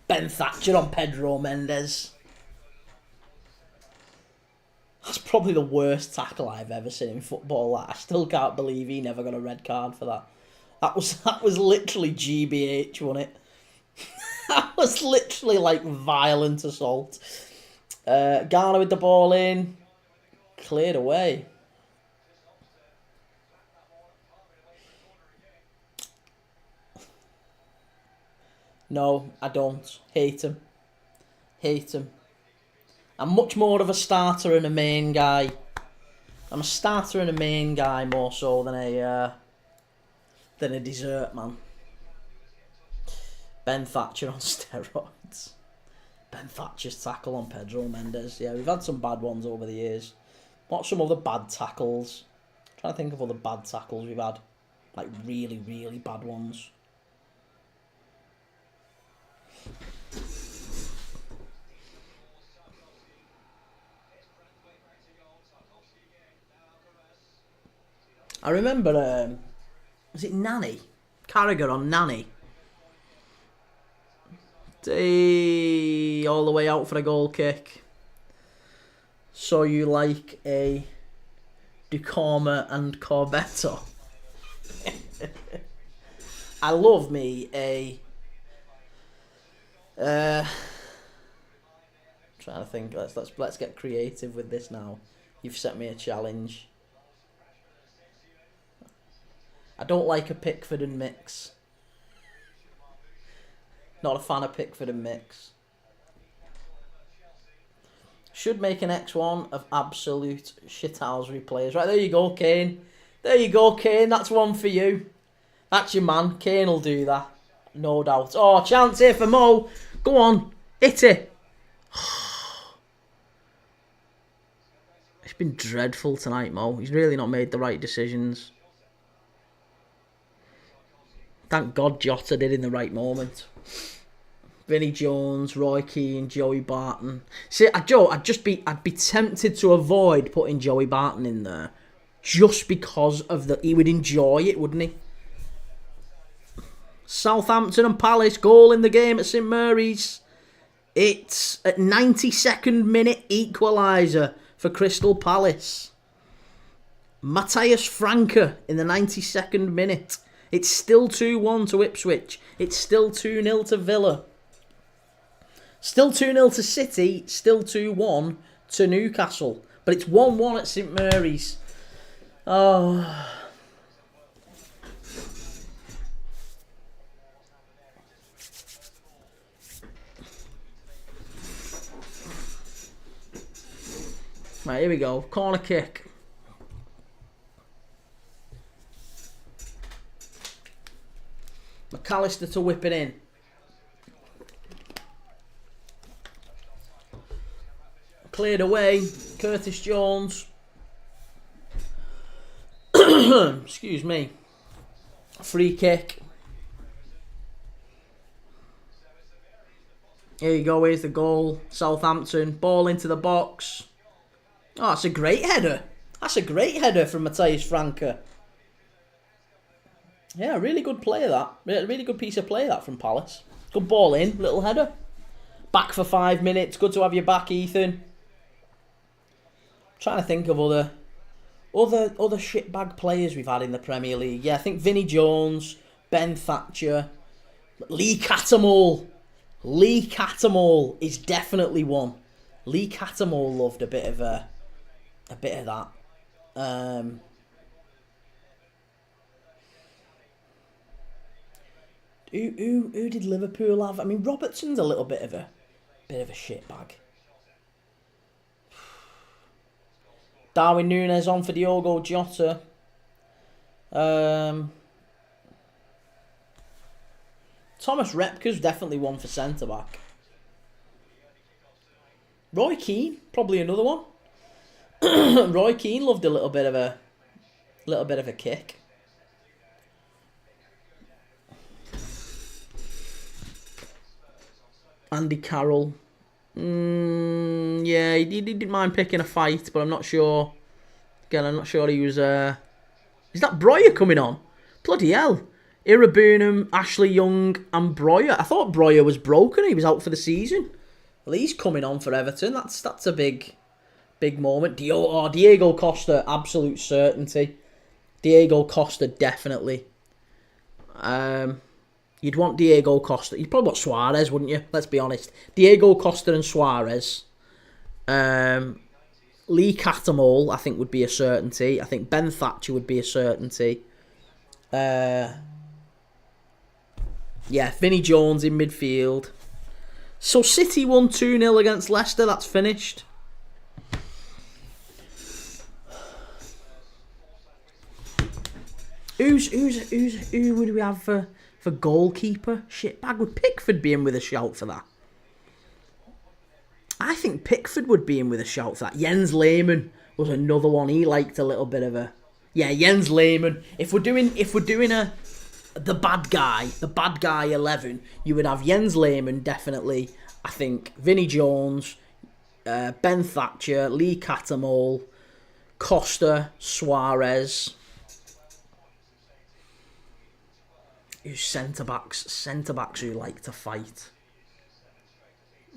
Ben Thatcher on Pedro Mendes. That's probably the worst tackle I've ever seen in football. I still can't believe he never got a red card for that. That was literally GBH, wasn't it? That was literally like violent assault. Garner with the ball in. Cleared away. No, I don't. Hate him. Hate him. I'm much more of a starter and a main guy. I'm a starter and a main guy more so than a dessert man. Ben Thatcher on steroids. Ben Thatcher's tackle on Pedro Mendes. Yeah, we've had some bad ones over the years. What are some other bad tackles? I'm trying to think of other bad tackles we've had. Like really, really bad ones. I remember, was it Nanny? Carragher on Nanny. All the way out for a goal kick. So you like a Ducoma and Corbetto. I love me a... trying to think. Let's get creative with this now. You've set me a challenge. I don't like a Pickford and mix. Not a fan of Pickford and mix. Should make an X1 of absolute shithousery players. Right, there you go, Kane. There you go, Kane. That's one for you. That's your man. Kane will do that. No doubt. Oh, chance here for Mo. Go on. Hit it. It's been dreadful tonight, Mo. He's really not made the right decisions. Thank God Jota did in the right moment. Vinnie Jones, Roy Keane, Joey Barton. See, Joe, I'd be tempted to avoid putting Joey Barton in there, just because of he would enjoy it, wouldn't he? Southampton and Palace, goal in the game at St Mary's. It's at 92nd minute equaliser for Crystal Palace. Matthias Franke in the 92nd minute. It's still 2-1 to Ipswich. It's still 2-0 to Villa. Still 2-0 to City. Still 2-1 to Newcastle. But it's 1-1 at St Mary's. Oh. Right, here we go. Corner kick. McAllister to whip it in. Cleared away. Curtis Jones. Excuse me. Free kick. Here you go. Here's the goal. Southampton. Ball into the box. Oh, that's a great header. That's a great header from Matthias Franke. Yeah, really good play that. Really good piece of play that from Palace. Good ball in, little header. Back for 5 minutes. Good to have you back, Ethan. Trying to think of other shitbag players we've had in the Premier League. Yeah, I think Vinnie Jones, Ben Thatcher, Lee Cattermole. Lee Cattermole is definitely one. Lee Cattermole loved a bit of that. Who did Liverpool have? I mean, Robertson's a little bit of a shitbag. Darwin Núñez on for Diogo Jota. Thomas Repka's definitely one for centre back. Roy Keane, probably another one. Roy Keane loved a little bit of a kick. Andy Carroll. Yeah, he didn't mind picking a fight, but I'm not sure. Again, I'm not sure he was... Is that Breuer coming on? Bloody hell. Irabunum, Ashley Young and Breuer. I thought Breuer was broken. He was out for the season. Well, he's coming on for Everton. That's a big moment. Diego Costa, absolute certainty. Diego Costa, definitely. You'd want Diego Costa. You'd probably want Suarez, wouldn't you? Let's be honest. Diego Costa and Suarez. Lee Cattermole, I think, would be a certainty. I think Ben Thatcher would be a certainty. Yeah, Vinnie Jones in midfield. So City won 2-0 against Leicester. That's finished. Who would we have for goalkeeper? Shitbag. Would Pickford be in with a shout for that? I think Pickford would be in with a shout for that. Jens Lehmann was another one. He liked a little bit of a... Yeah, Jens Lehmann. If we're doing the bad guy 11, you would have Jens Lehmann, definitely. I think Vinnie Jones, Ben Thatcher, Lee Cattermole, Costa, Suarez. Who's centre-backs who like to fight?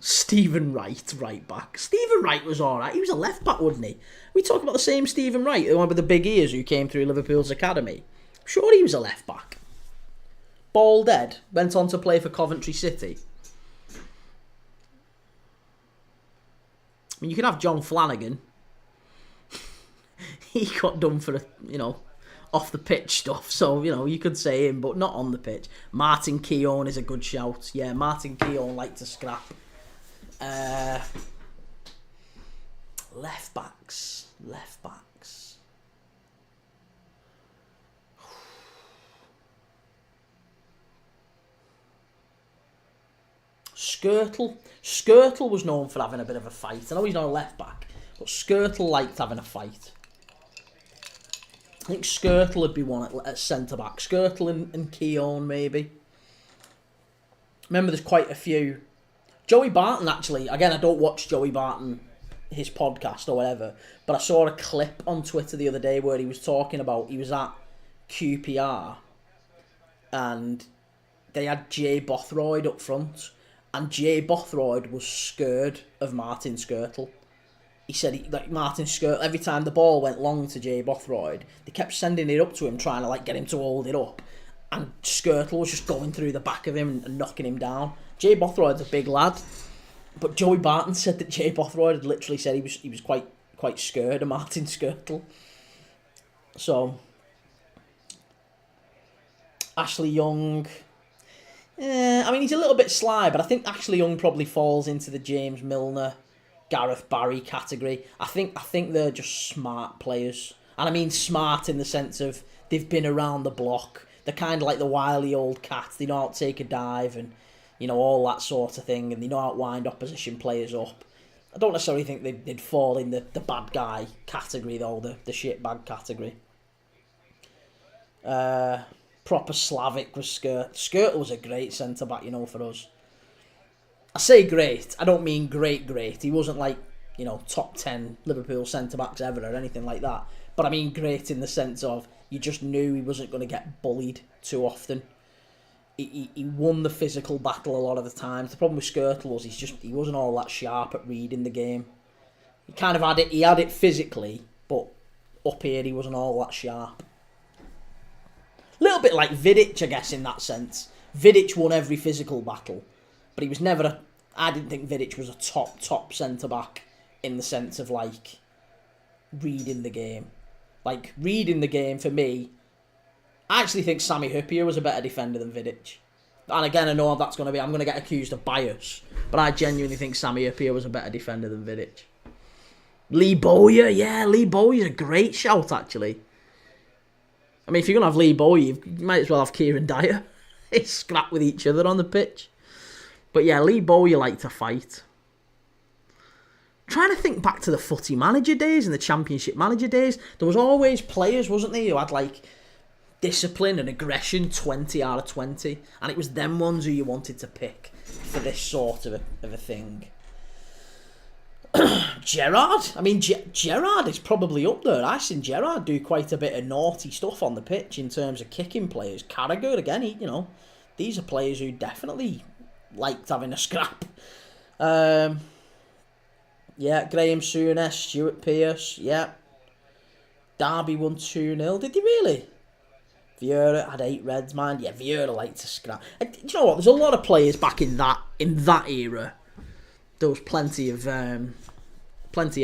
Stephen Wright, right back. Stephen Wright was alright. He was a left back, wasn't he? We talk about the same Stephen Wright, the one with the big ears who came through Liverpool's academy. I'm sure he was a left back. Bald head, went on to play for Coventry City. I mean, you could have John Flanagan. He got done for, off the pitch stuff. So, you could say him, but not on the pitch. Martin Keown is a good shout. Yeah, Martin Keown liked to scrap. Left backs. Skirtle was known for having a bit of a fight. I know he's not a left back, but Skirtle liked having a fight. I think Skirtle would be one at centre back. Skirtle and Keown maybe. Remember, there's quite a few. Joey Barton, actually. Again, I don't watch Joey Barton, his podcast or whatever, but I saw a clip on Twitter the other day where he was talking about, he was at QPR and they had Jay Bothroyd up front, and Jay Bothroyd was scared of Martin Skirtle. He said, Martin Skirtle, every time the ball went long to Jay Bothroyd, they kept sending it up to him, trying to get him to hold it up, and Skirtle was just going through the back of him and knocking him down. Jay Bothroyd's a big lad, but Joey Barton said that Jay Bothroyd had literally said he was quite scared of Martin Skirtle. So Ashley Young, I mean, he's a little bit sly, but I think Ashley Young probably falls into the James Milner, Gareth Barry category. I think they're just smart players, and I mean smart in the sense of they've been around the block. They're kind of like the wily old cats. They know how to take a dive and all that sort of thing, and they know how to wind opposition players up. I don't necessarily think they'd fall in the bad guy category, though, the shit bag category. Proper Slavic was Skirtle was a great centre-back, for us. I say great, I don't mean great. He wasn't top 10 Liverpool centre-backs ever or anything like that. But I mean great in the sense of you just knew he wasn't going to get bullied too often. He won the physical battle a lot of the times. The problem with Skirtle was he wasn't all that sharp at reading the game. He kind of had it physically, but up here he wasn't all that sharp. A little bit like Vidic, I guess, in that sense. Vidic won every physical battle, but he was never I didn't think Vidic was a top centre-back in the sense of reading the game. Reading the game for me, I actually think Sami Hyypiä was a better defender than Vidic. And again, I know I'm going to get accused of bias, but I genuinely think Sami Hyypiä was a better defender than Vidic. Lee Bowyer, Lee Bowyer's a great shout, actually. I mean, if you're going to have Lee Bowyer, you might as well have Kieran Dyer. They scrap with each other on the pitch. But yeah, Lee Bowyer liked to fight. Trying to think back to the footy manager days and the championship manager days, there was always players, wasn't there, who had discipline and aggression 20 out of 20, and it was them ones who you wanted to pick for this sort of a thing. Gerrard, I mean, Gerrard is probably up there. I've seen Gerrard do quite a bit of naughty stuff on the pitch in terms of kicking players. Carragher, again, these are players who definitely liked having a scrap. Graham Souness, Stuart Pearce, Derby won 2-0. Did they really? Vieira had 8 reds, man. Yeah, Vieira liked to scrap. Do you know what? There's a lot of players back in that era. There was plenty of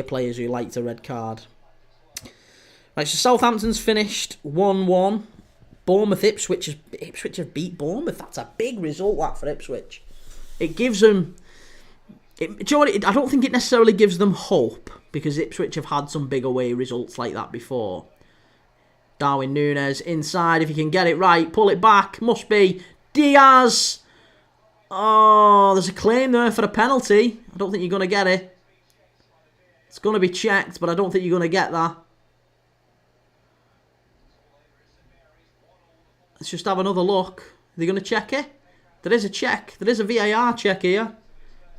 players who liked a red card. Right, so Southampton's finished 1-1. Ipswich have beat Bournemouth. That's a big result, that, for Ipswich. It gives them... I don't think it necessarily gives them hope, because Ipswich have had some big away results like that before. Darwin Núñez inside, if he can get it right, pull it back, must be Diaz. Oh, there's a claim there for a penalty. I don't think you're going to get it. It's going to be checked, but I don't think you're going to get that. Let's just have another look. Are they going to check it? There is a check. There is a VAR check here.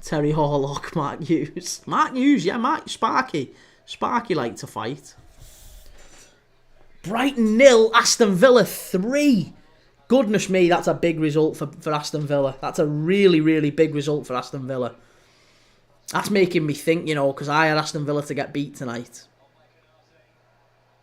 Terry Horlock, Mark Hughes. Mark Hughes, Sparky. Sparky liked to fight. Brighton 0, Aston Villa 3. Goodness me, that's a big result for Aston Villa. That's a really, really big result for Aston Villa. That's making me think, because I had Aston Villa to get beat tonight.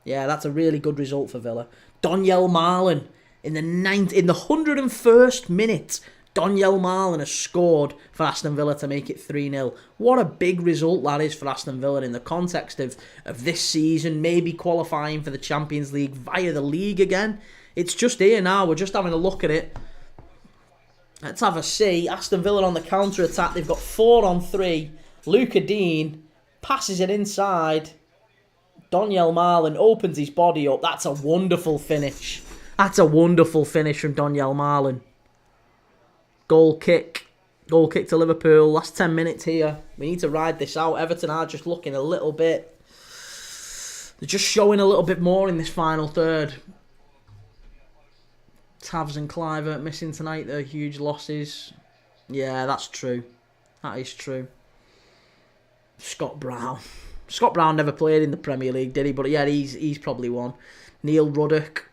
Yeah, that's a really good result for Villa. Donyell Marlin in the 101st minute. Donyell Marlin has scored for Aston Villa to make it 3-0. What a big result that is for Aston Villa in the context of this season, maybe qualifying for the Champions League via the league again. It's just here now. We're just having a look at it. Let's have a see. Aston Villa on the counter-attack. They've got 4-on-3. Luca Dean passes it inside. Donyell Marlin opens his body up. That's a wonderful finish. That's a wonderful finish from Donyell Marlin. Goal kick. Goal kick to Liverpool. Last 10 minutes here. We need to ride this out. Everton are just looking a little bit... They're just showing a little bit more in this final third. Tavs and Clivert missing tonight. They're huge losses. Yeah, that's true. That is true. Scott Brown. Scott Brown never played in the Premier League, did he? But yeah, he's probably one. Neil Ruddock.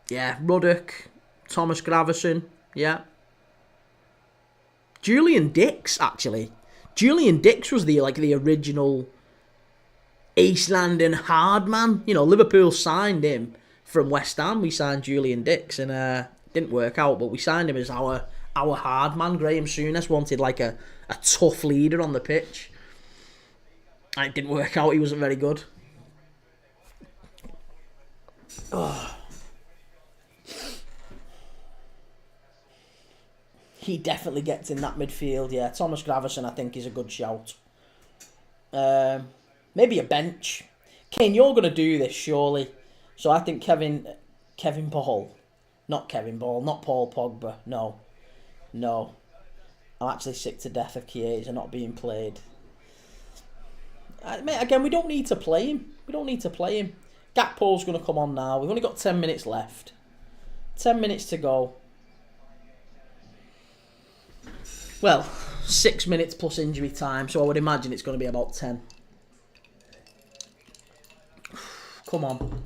Yeah, Ruddock. Thomas Gravison. Yeah. Julian Dix, actually. Julian Dix was the original East London hard man. Liverpool signed him from West Ham. We signed Julian Dix, and didn't work out, but we signed him as our hard man. Graham Souness wanted a tough leader on the pitch. And it didn't work out. He wasn't very good. Oh. He definitely gets in that midfield, yeah. Thomas Gravison, I think, is a good shout. Maybe a bench. Kane, you're going to do this, surely. So I think Kevin Paul. Not Kevin Paul, not Paul Pogba. No. I'm actually sick to death of Chiesa not being played. Again, we don't need to play him. Gakpo's going to come on now. We've only got 10 minutes left. 10 minutes to go. Well, 6 minutes plus injury time, so I would imagine it's going to be about 10. Come on.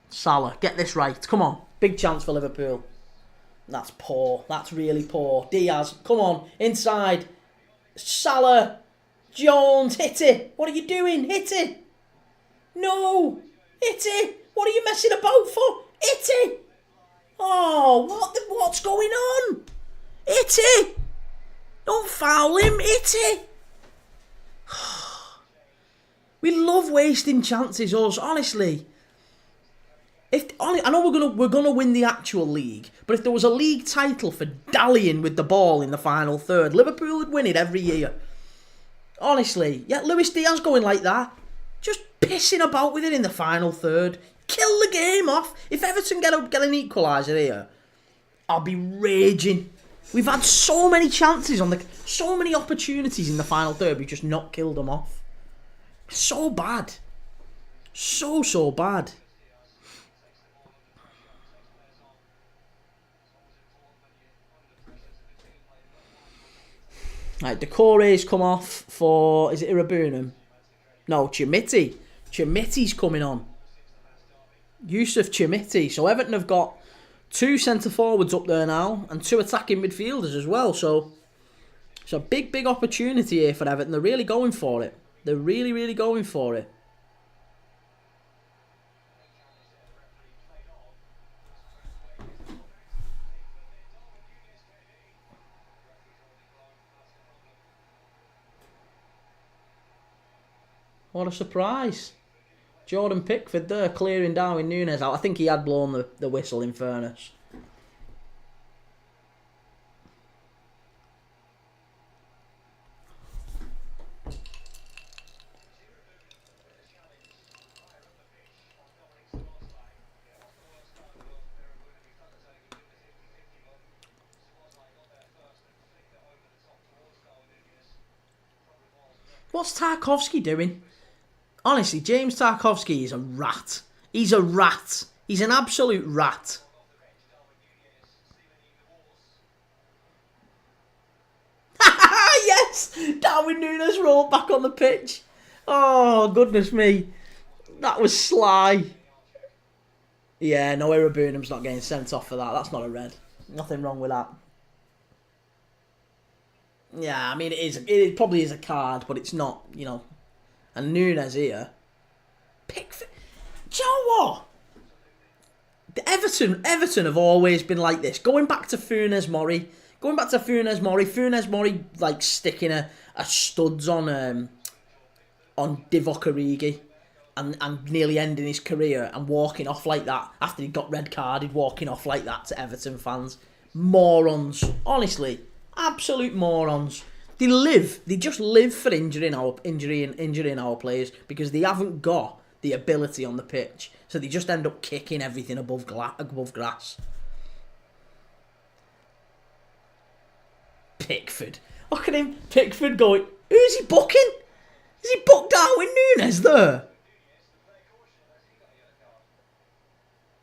Salah, get this right. Come on. Big chance for Liverpool. That's poor. That's really poor. Diaz, come on. Inside. Salah. Jones, hit it. What are you doing? Hit it. No. Hit it. What are you messing about for? Hit it. Oh, what's going on? Hit it. Don't foul him. Hit it. We love wasting chances, us, honestly. I know we're gonna win the actual league, but if there was a league title for dallying with the ball in the final third, Liverpool would win it every year. Honestly, yeah, Luis Diaz going like that, just pissing about with it in the final third, kill the game off. If Everton get an equaliser here, I'll be raging. We've had so many chances so many opportunities in the final third, we've just not killed them off. So bad, so bad. Right, Decore's come off for... Is it Irabunum? No, Chimiti. Chimiti's coming on. Yusuf Chimiti. So Everton have got 2 centre-forwards up there now and 2 attacking midfielders as well. So it's a big opportunity here for Everton. They're really going for it. They're really going for it. What a surprise. Jordan Pickford there clearing Darwin Núñez out. I think he had blown the whistle, in fairness. What's Tarkowski doing? Honestly, James Tarkowski is a rat. He's a rat. He's an absolute rat. Yes! Darwin Núñez rolled back on the pitch. Oh, goodness me. That was sly. Yeah, no, Irabunam's not getting sent off for that. That's not a red. Nothing wrong with that. Yeah, I mean, it probably is a card, but it's not, you know. And Nunes here. Pickford. Do you know what? Everton have always been like this. Going back to Funes Mori. Funes Mori like sticking a studs on Divock Origi and nearly ending his career and walking off like that after he got red carded, walking off like that to Everton fans. Morons. Honestly. Absolute morons. They just live for injuring our players because they haven't got the ability on the pitch. So they just end up kicking everything above grass. Pickford. Look at him. Pickford going, who's he booking? Has he booked Darwin Nunes there?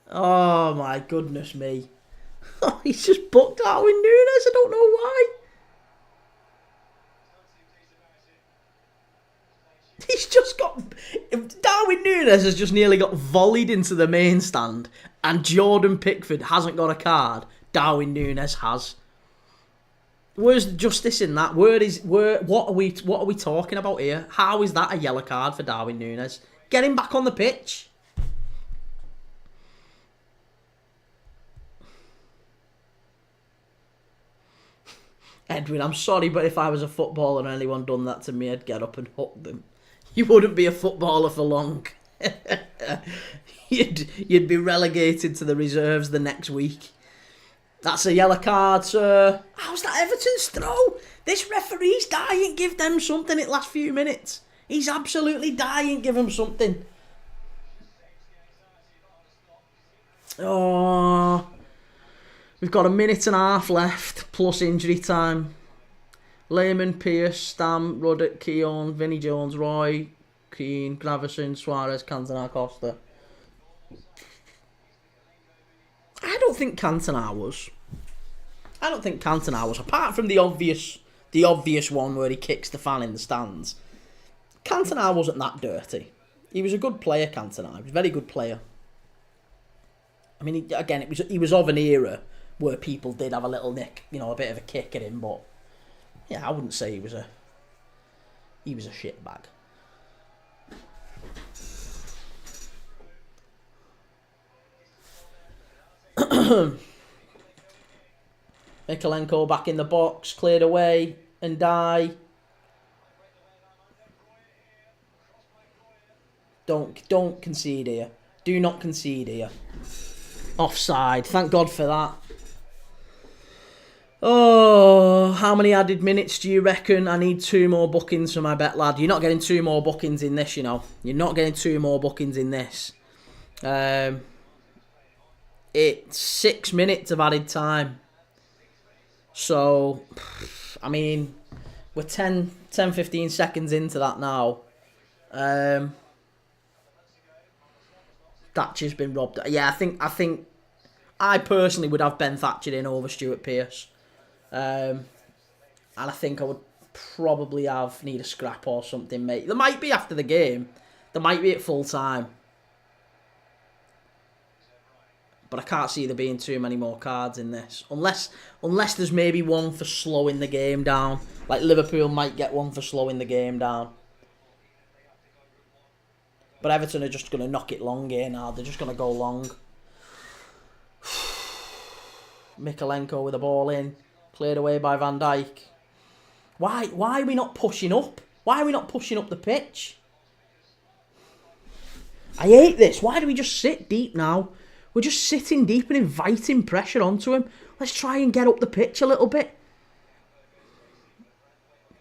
Oh my goodness me. He's just booked Darwin Nunes. I don't know why. He's just got... Darwin Nunes has just nearly got volleyed into the main stand and Jordan Pickford hasn't got a card. Darwin Nunes has. Where's the justice in that? What are we talking about here? How is that a yellow card for Darwin Nunes? Get him back on the pitch. Edwin, I'm sorry, but if I was a footballer and anyone done that to me, I'd get up and hook them. You wouldn't be a footballer for long. You'd be relegated to the reserves the next week. That's a yellow card, sir. How's that Everton's throw? This referee's dying. Give them something in last few minutes. He's absolutely dying. Give them something. Oh, we've got a minute and a half left, plus injury time. Lehman, Pearce, Stam, Ruddock, Keown, Vinnie Jones, Roy, Keane, Gravison, Suarez, Cantona, Costa. I don't think Cantona was. Apart from the obvious one where he kicks the fan in the stands. Cantona wasn't that dirty. He was a good player, Cantona. He was a very good player. I mean, he was of an era where people did have a little nick, you know, a bit of a kick at him, but yeah, I wouldn't say he was a shitbag. Mikalenko back in the box, cleared away, and die. Don't concede here. Do not concede here. Offside. Thank God for that. Oh, how many added minutes do you reckon? I need 2 more bookings for my bet, lad. You're not getting 2 more bookings in this, you know. You're not getting 2 more bookings in this. It's 6 minutes of added time. So, I mean, we're 10-15 seconds into that now. Thatcher's been robbed. Yeah, I think I personally would have Ben Thatcher in over Stuart Pearce. And I think I would probably need a scrap or something, mate. There might be after the game. There might be at full time. But I can't see there being too many more cards in this. Unless there's maybe one for slowing the game down. Like Liverpool might get one for slowing the game down. But Everton are just going to knock it long here now. They're just going to go long. Mikalenko with the ball in. Cleared away by Van Dijk. Why are we not pushing up? Why are we not pushing up the pitch? I hate this. Why do we just sit deep now? We're just sitting deep and inviting pressure onto him. Let's try and get up the pitch a little bit.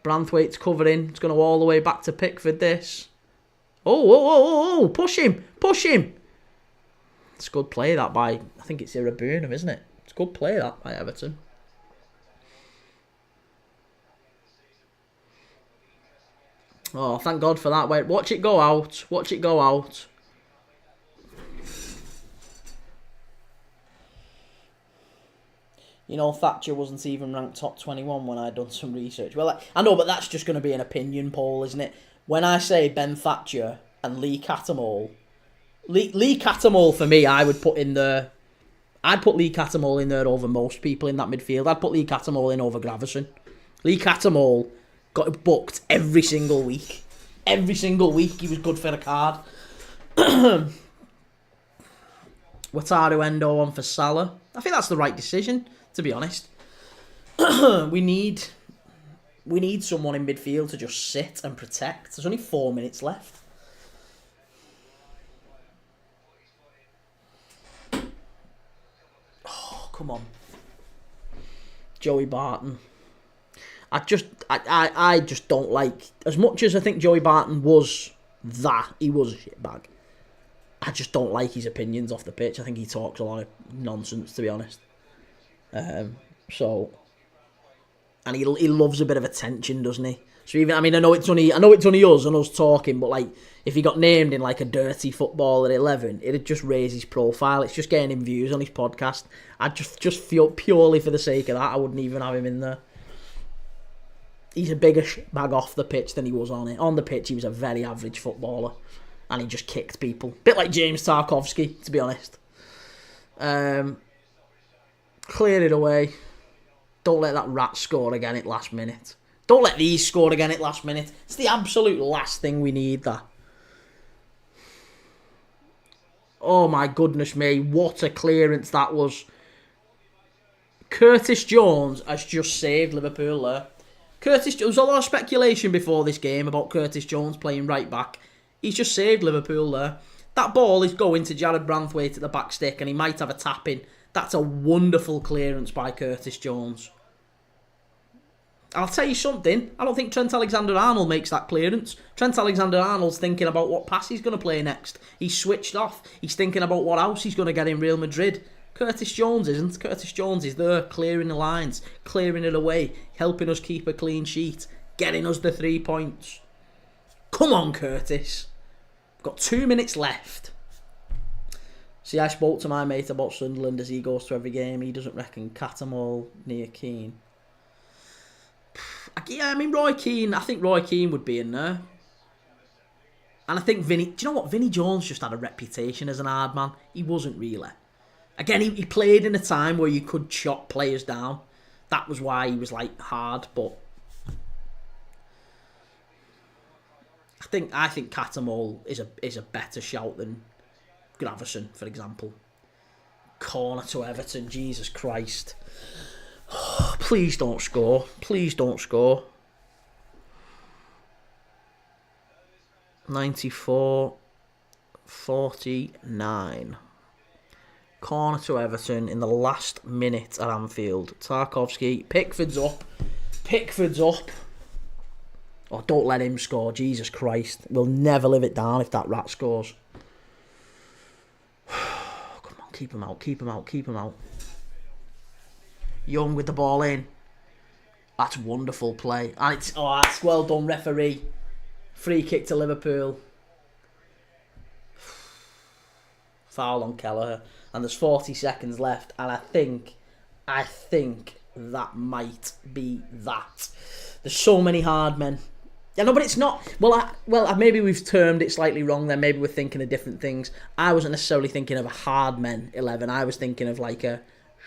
Branthwaite's covering. It's going to all the way back to Pickford, this. Oh, push him. It's a good play, that, by, I think it's Irabunam, isn't it? It's a good play, that, by Everton. Oh, thank God for that. Wait, watch it go out. You know, Thatcher wasn't even ranked top 21 when I'd done some research. Well, I know, but that's just going to be an opinion poll, isn't it? When I say Ben Thatcher and Lee Cattermole Lee Cattermole for me, I would put in there. I'd put Lee Cattermole in there over most people in that midfield. I'd put Lee Cattermole in over Gravison. Lee Cattermole got booked every single week. Every single week he was good for a card. Wataru Endo on for Salah. I think that's the right decision, to be honest. We need someone in midfield to just sit and protect. There's only 4 minutes left. Oh, come on. Joey Barton. I just don't like, as much as I think Joey Barton was he was a shitbag. I just don't like his opinions off the pitch. I think he talks a lot of nonsense, to be honest. And he loves a bit of attention, doesn't he? So even, I know it's only us and us talking, but like if he got named in like a dirty football at 11, it'd just raise his profile. It's just getting him views on his podcast. I just feel purely for the sake of that, I wouldn't even have him in there. He's a bigger bag off the pitch than he was on it. On the pitch, he was a very average footballer, and he just kicked people. Bit like James Tarkowski, to be honest. Clear it away. Don't let that rat score again at last minute. Don't let these score again at last minute. It's the absolute last thing we need, that. Oh my goodness me, what a clearance that was. Curtis Jones has just saved Liverpool there. There was a lot of speculation before this game about Curtis Jones playing right back. He's just saved Liverpool there. That ball is going to Jared Branthwaite at the back stick and he might have a tap in. That's a wonderful clearance by Curtis Jones. I'll tell you something, I don't think Trent Alexander-Arnold makes that clearance. Trent Alexander-Arnold's thinking about what pass he's going to play next. He's switched off. He's thinking about what else he's going to get in Real Madrid. Curtis Jones isn't. Curtis Jones is there, clearing the lines, clearing it away, helping us keep a clean sheet, getting us the 3 points. Come on, Curtis. Got 2 minutes left. See, I spoke to my mate about Sunderland as he goes to every game. He doesn't reckon Cattermole near Keane. Yeah, Roy Keane. I think Roy Keane would be in there. And I think Vinny... Do you know what? Vinny Jones just had a reputation as an hard man. He wasn't really. Again, he played in a time where you could chop players down. That was why he was like hard, but I think Cattermole is a better shout than Gravison, for example. Corner to Everton, Jesus Christ. Oh, please don't score. Please don't score. 94-49. Corner to Everton in the last minute at Anfield. Tarkowski. Pickford's up. Oh, don't let him score. Jesus Christ. We'll never live it down if that rat scores. Come on, keep him out. Young with the ball in. That's wonderful play. And that's well done, referee. Free kick to Liverpool. Foul on Kelleher. And there's 40 seconds left. And I think that might be that. There's so many hard men. Yeah, no, but it's not. Well, maybe we've termed it slightly wrong then. Maybe we're thinking of different things. I wasn't necessarily thinking of a hard men 11. I was thinking of like a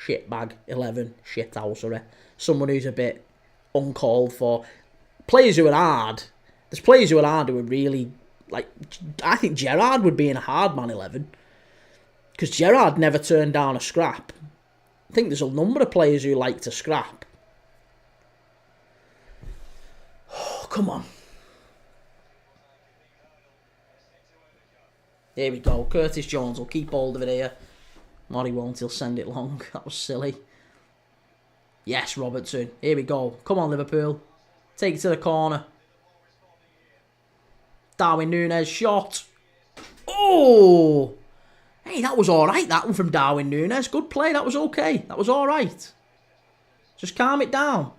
shitbag 11, shithousery. Someone who's a bit uncalled for. Players who are hard. There's players who are hard who are really, like, I think Gerrard would be in a hard man 11. Because Gerrard never turned down a scrap. I think there's a number of players who like to scrap. Oh, come on. Here we go. Curtis Jones will keep hold of it here. Or he won't. He'll send it long. That was silly. Yes, Robertson. Here we go. Come on, Liverpool. Take it to the corner. Darwin Núñez shot. Oh! Hey, that was alright, that one from Darwin Núñez. Good play, that was okay. That was alright. Just calm it down.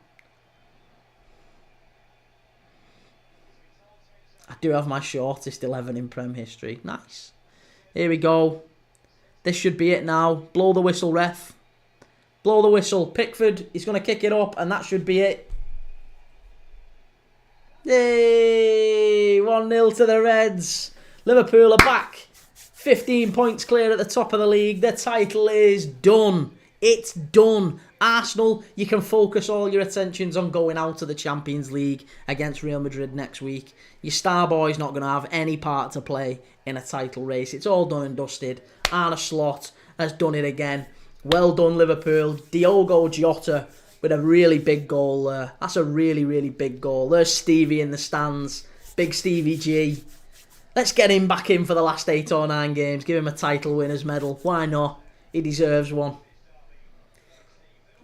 I do have my shortest 11 in Prem history. Nice. Here we go. This should be it now. Blow the whistle, ref. Blow the whistle. Pickford is going to kick it up, and that should be it. Yay! 1-0 to the Reds. Liverpool are back. 15 points clear at the top of the league. The title is done. It's done. Arsenal, you can focus all your attentions on going out to the Champions League against Real Madrid next week. Your star boy's not going to have any part to play in a title race. It's all done and dusted. Arne Slot has done it again. Well done, Liverpool. Diogo Jota with a really big goal there. That's a really, really big goal. There's Stevie in the stands. Big Stevie G. Let's get him back in for the last 8 or 9 games. Give him a title winner's medal. Why not? He deserves one.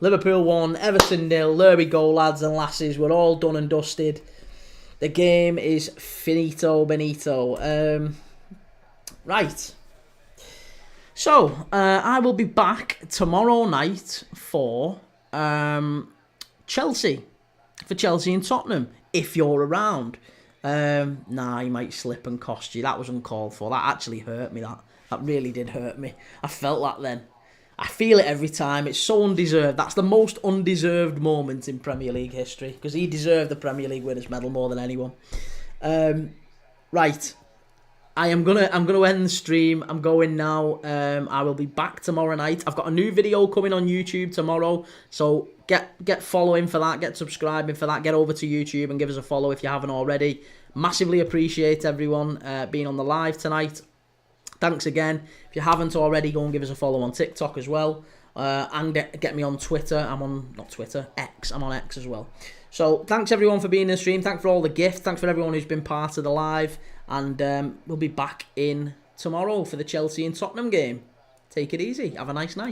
Liverpool 1, Everton 0. There we go, lads and lasses. We're all done and dusted. The game is finito benito. Right. So, I will be back tomorrow night for Chelsea. For Chelsea and Tottenham, if you're around. Nah, he might slip and cost you. That was uncalled for. That actually hurt me, that really did hurt me. I felt that then. I feel it every time. It's so undeserved. That's the most undeserved moment in Premier League history, because he deserved the Premier League winners' medal more than anyone. Right. I'm gonna end the stream. I'm going now. I will be back tomorrow night. I've got a new video coming on YouTube tomorrow, so get following for that. Get subscribing for that. Get over to YouTube and give us a follow if you haven't already. Massively appreciate everyone being on the live tonight. Thanks again. If you haven't already, go and give us a follow on TikTok as well. And get me on Twitter. I'm on, not Twitter, X. I'm on X as well. So thanks everyone for being in the stream. Thanks for all the gifts. Thanks for everyone who's been part of the live. And we'll be back in tomorrow for the Chelsea and Tottenham game. Take it easy. Have a nice night.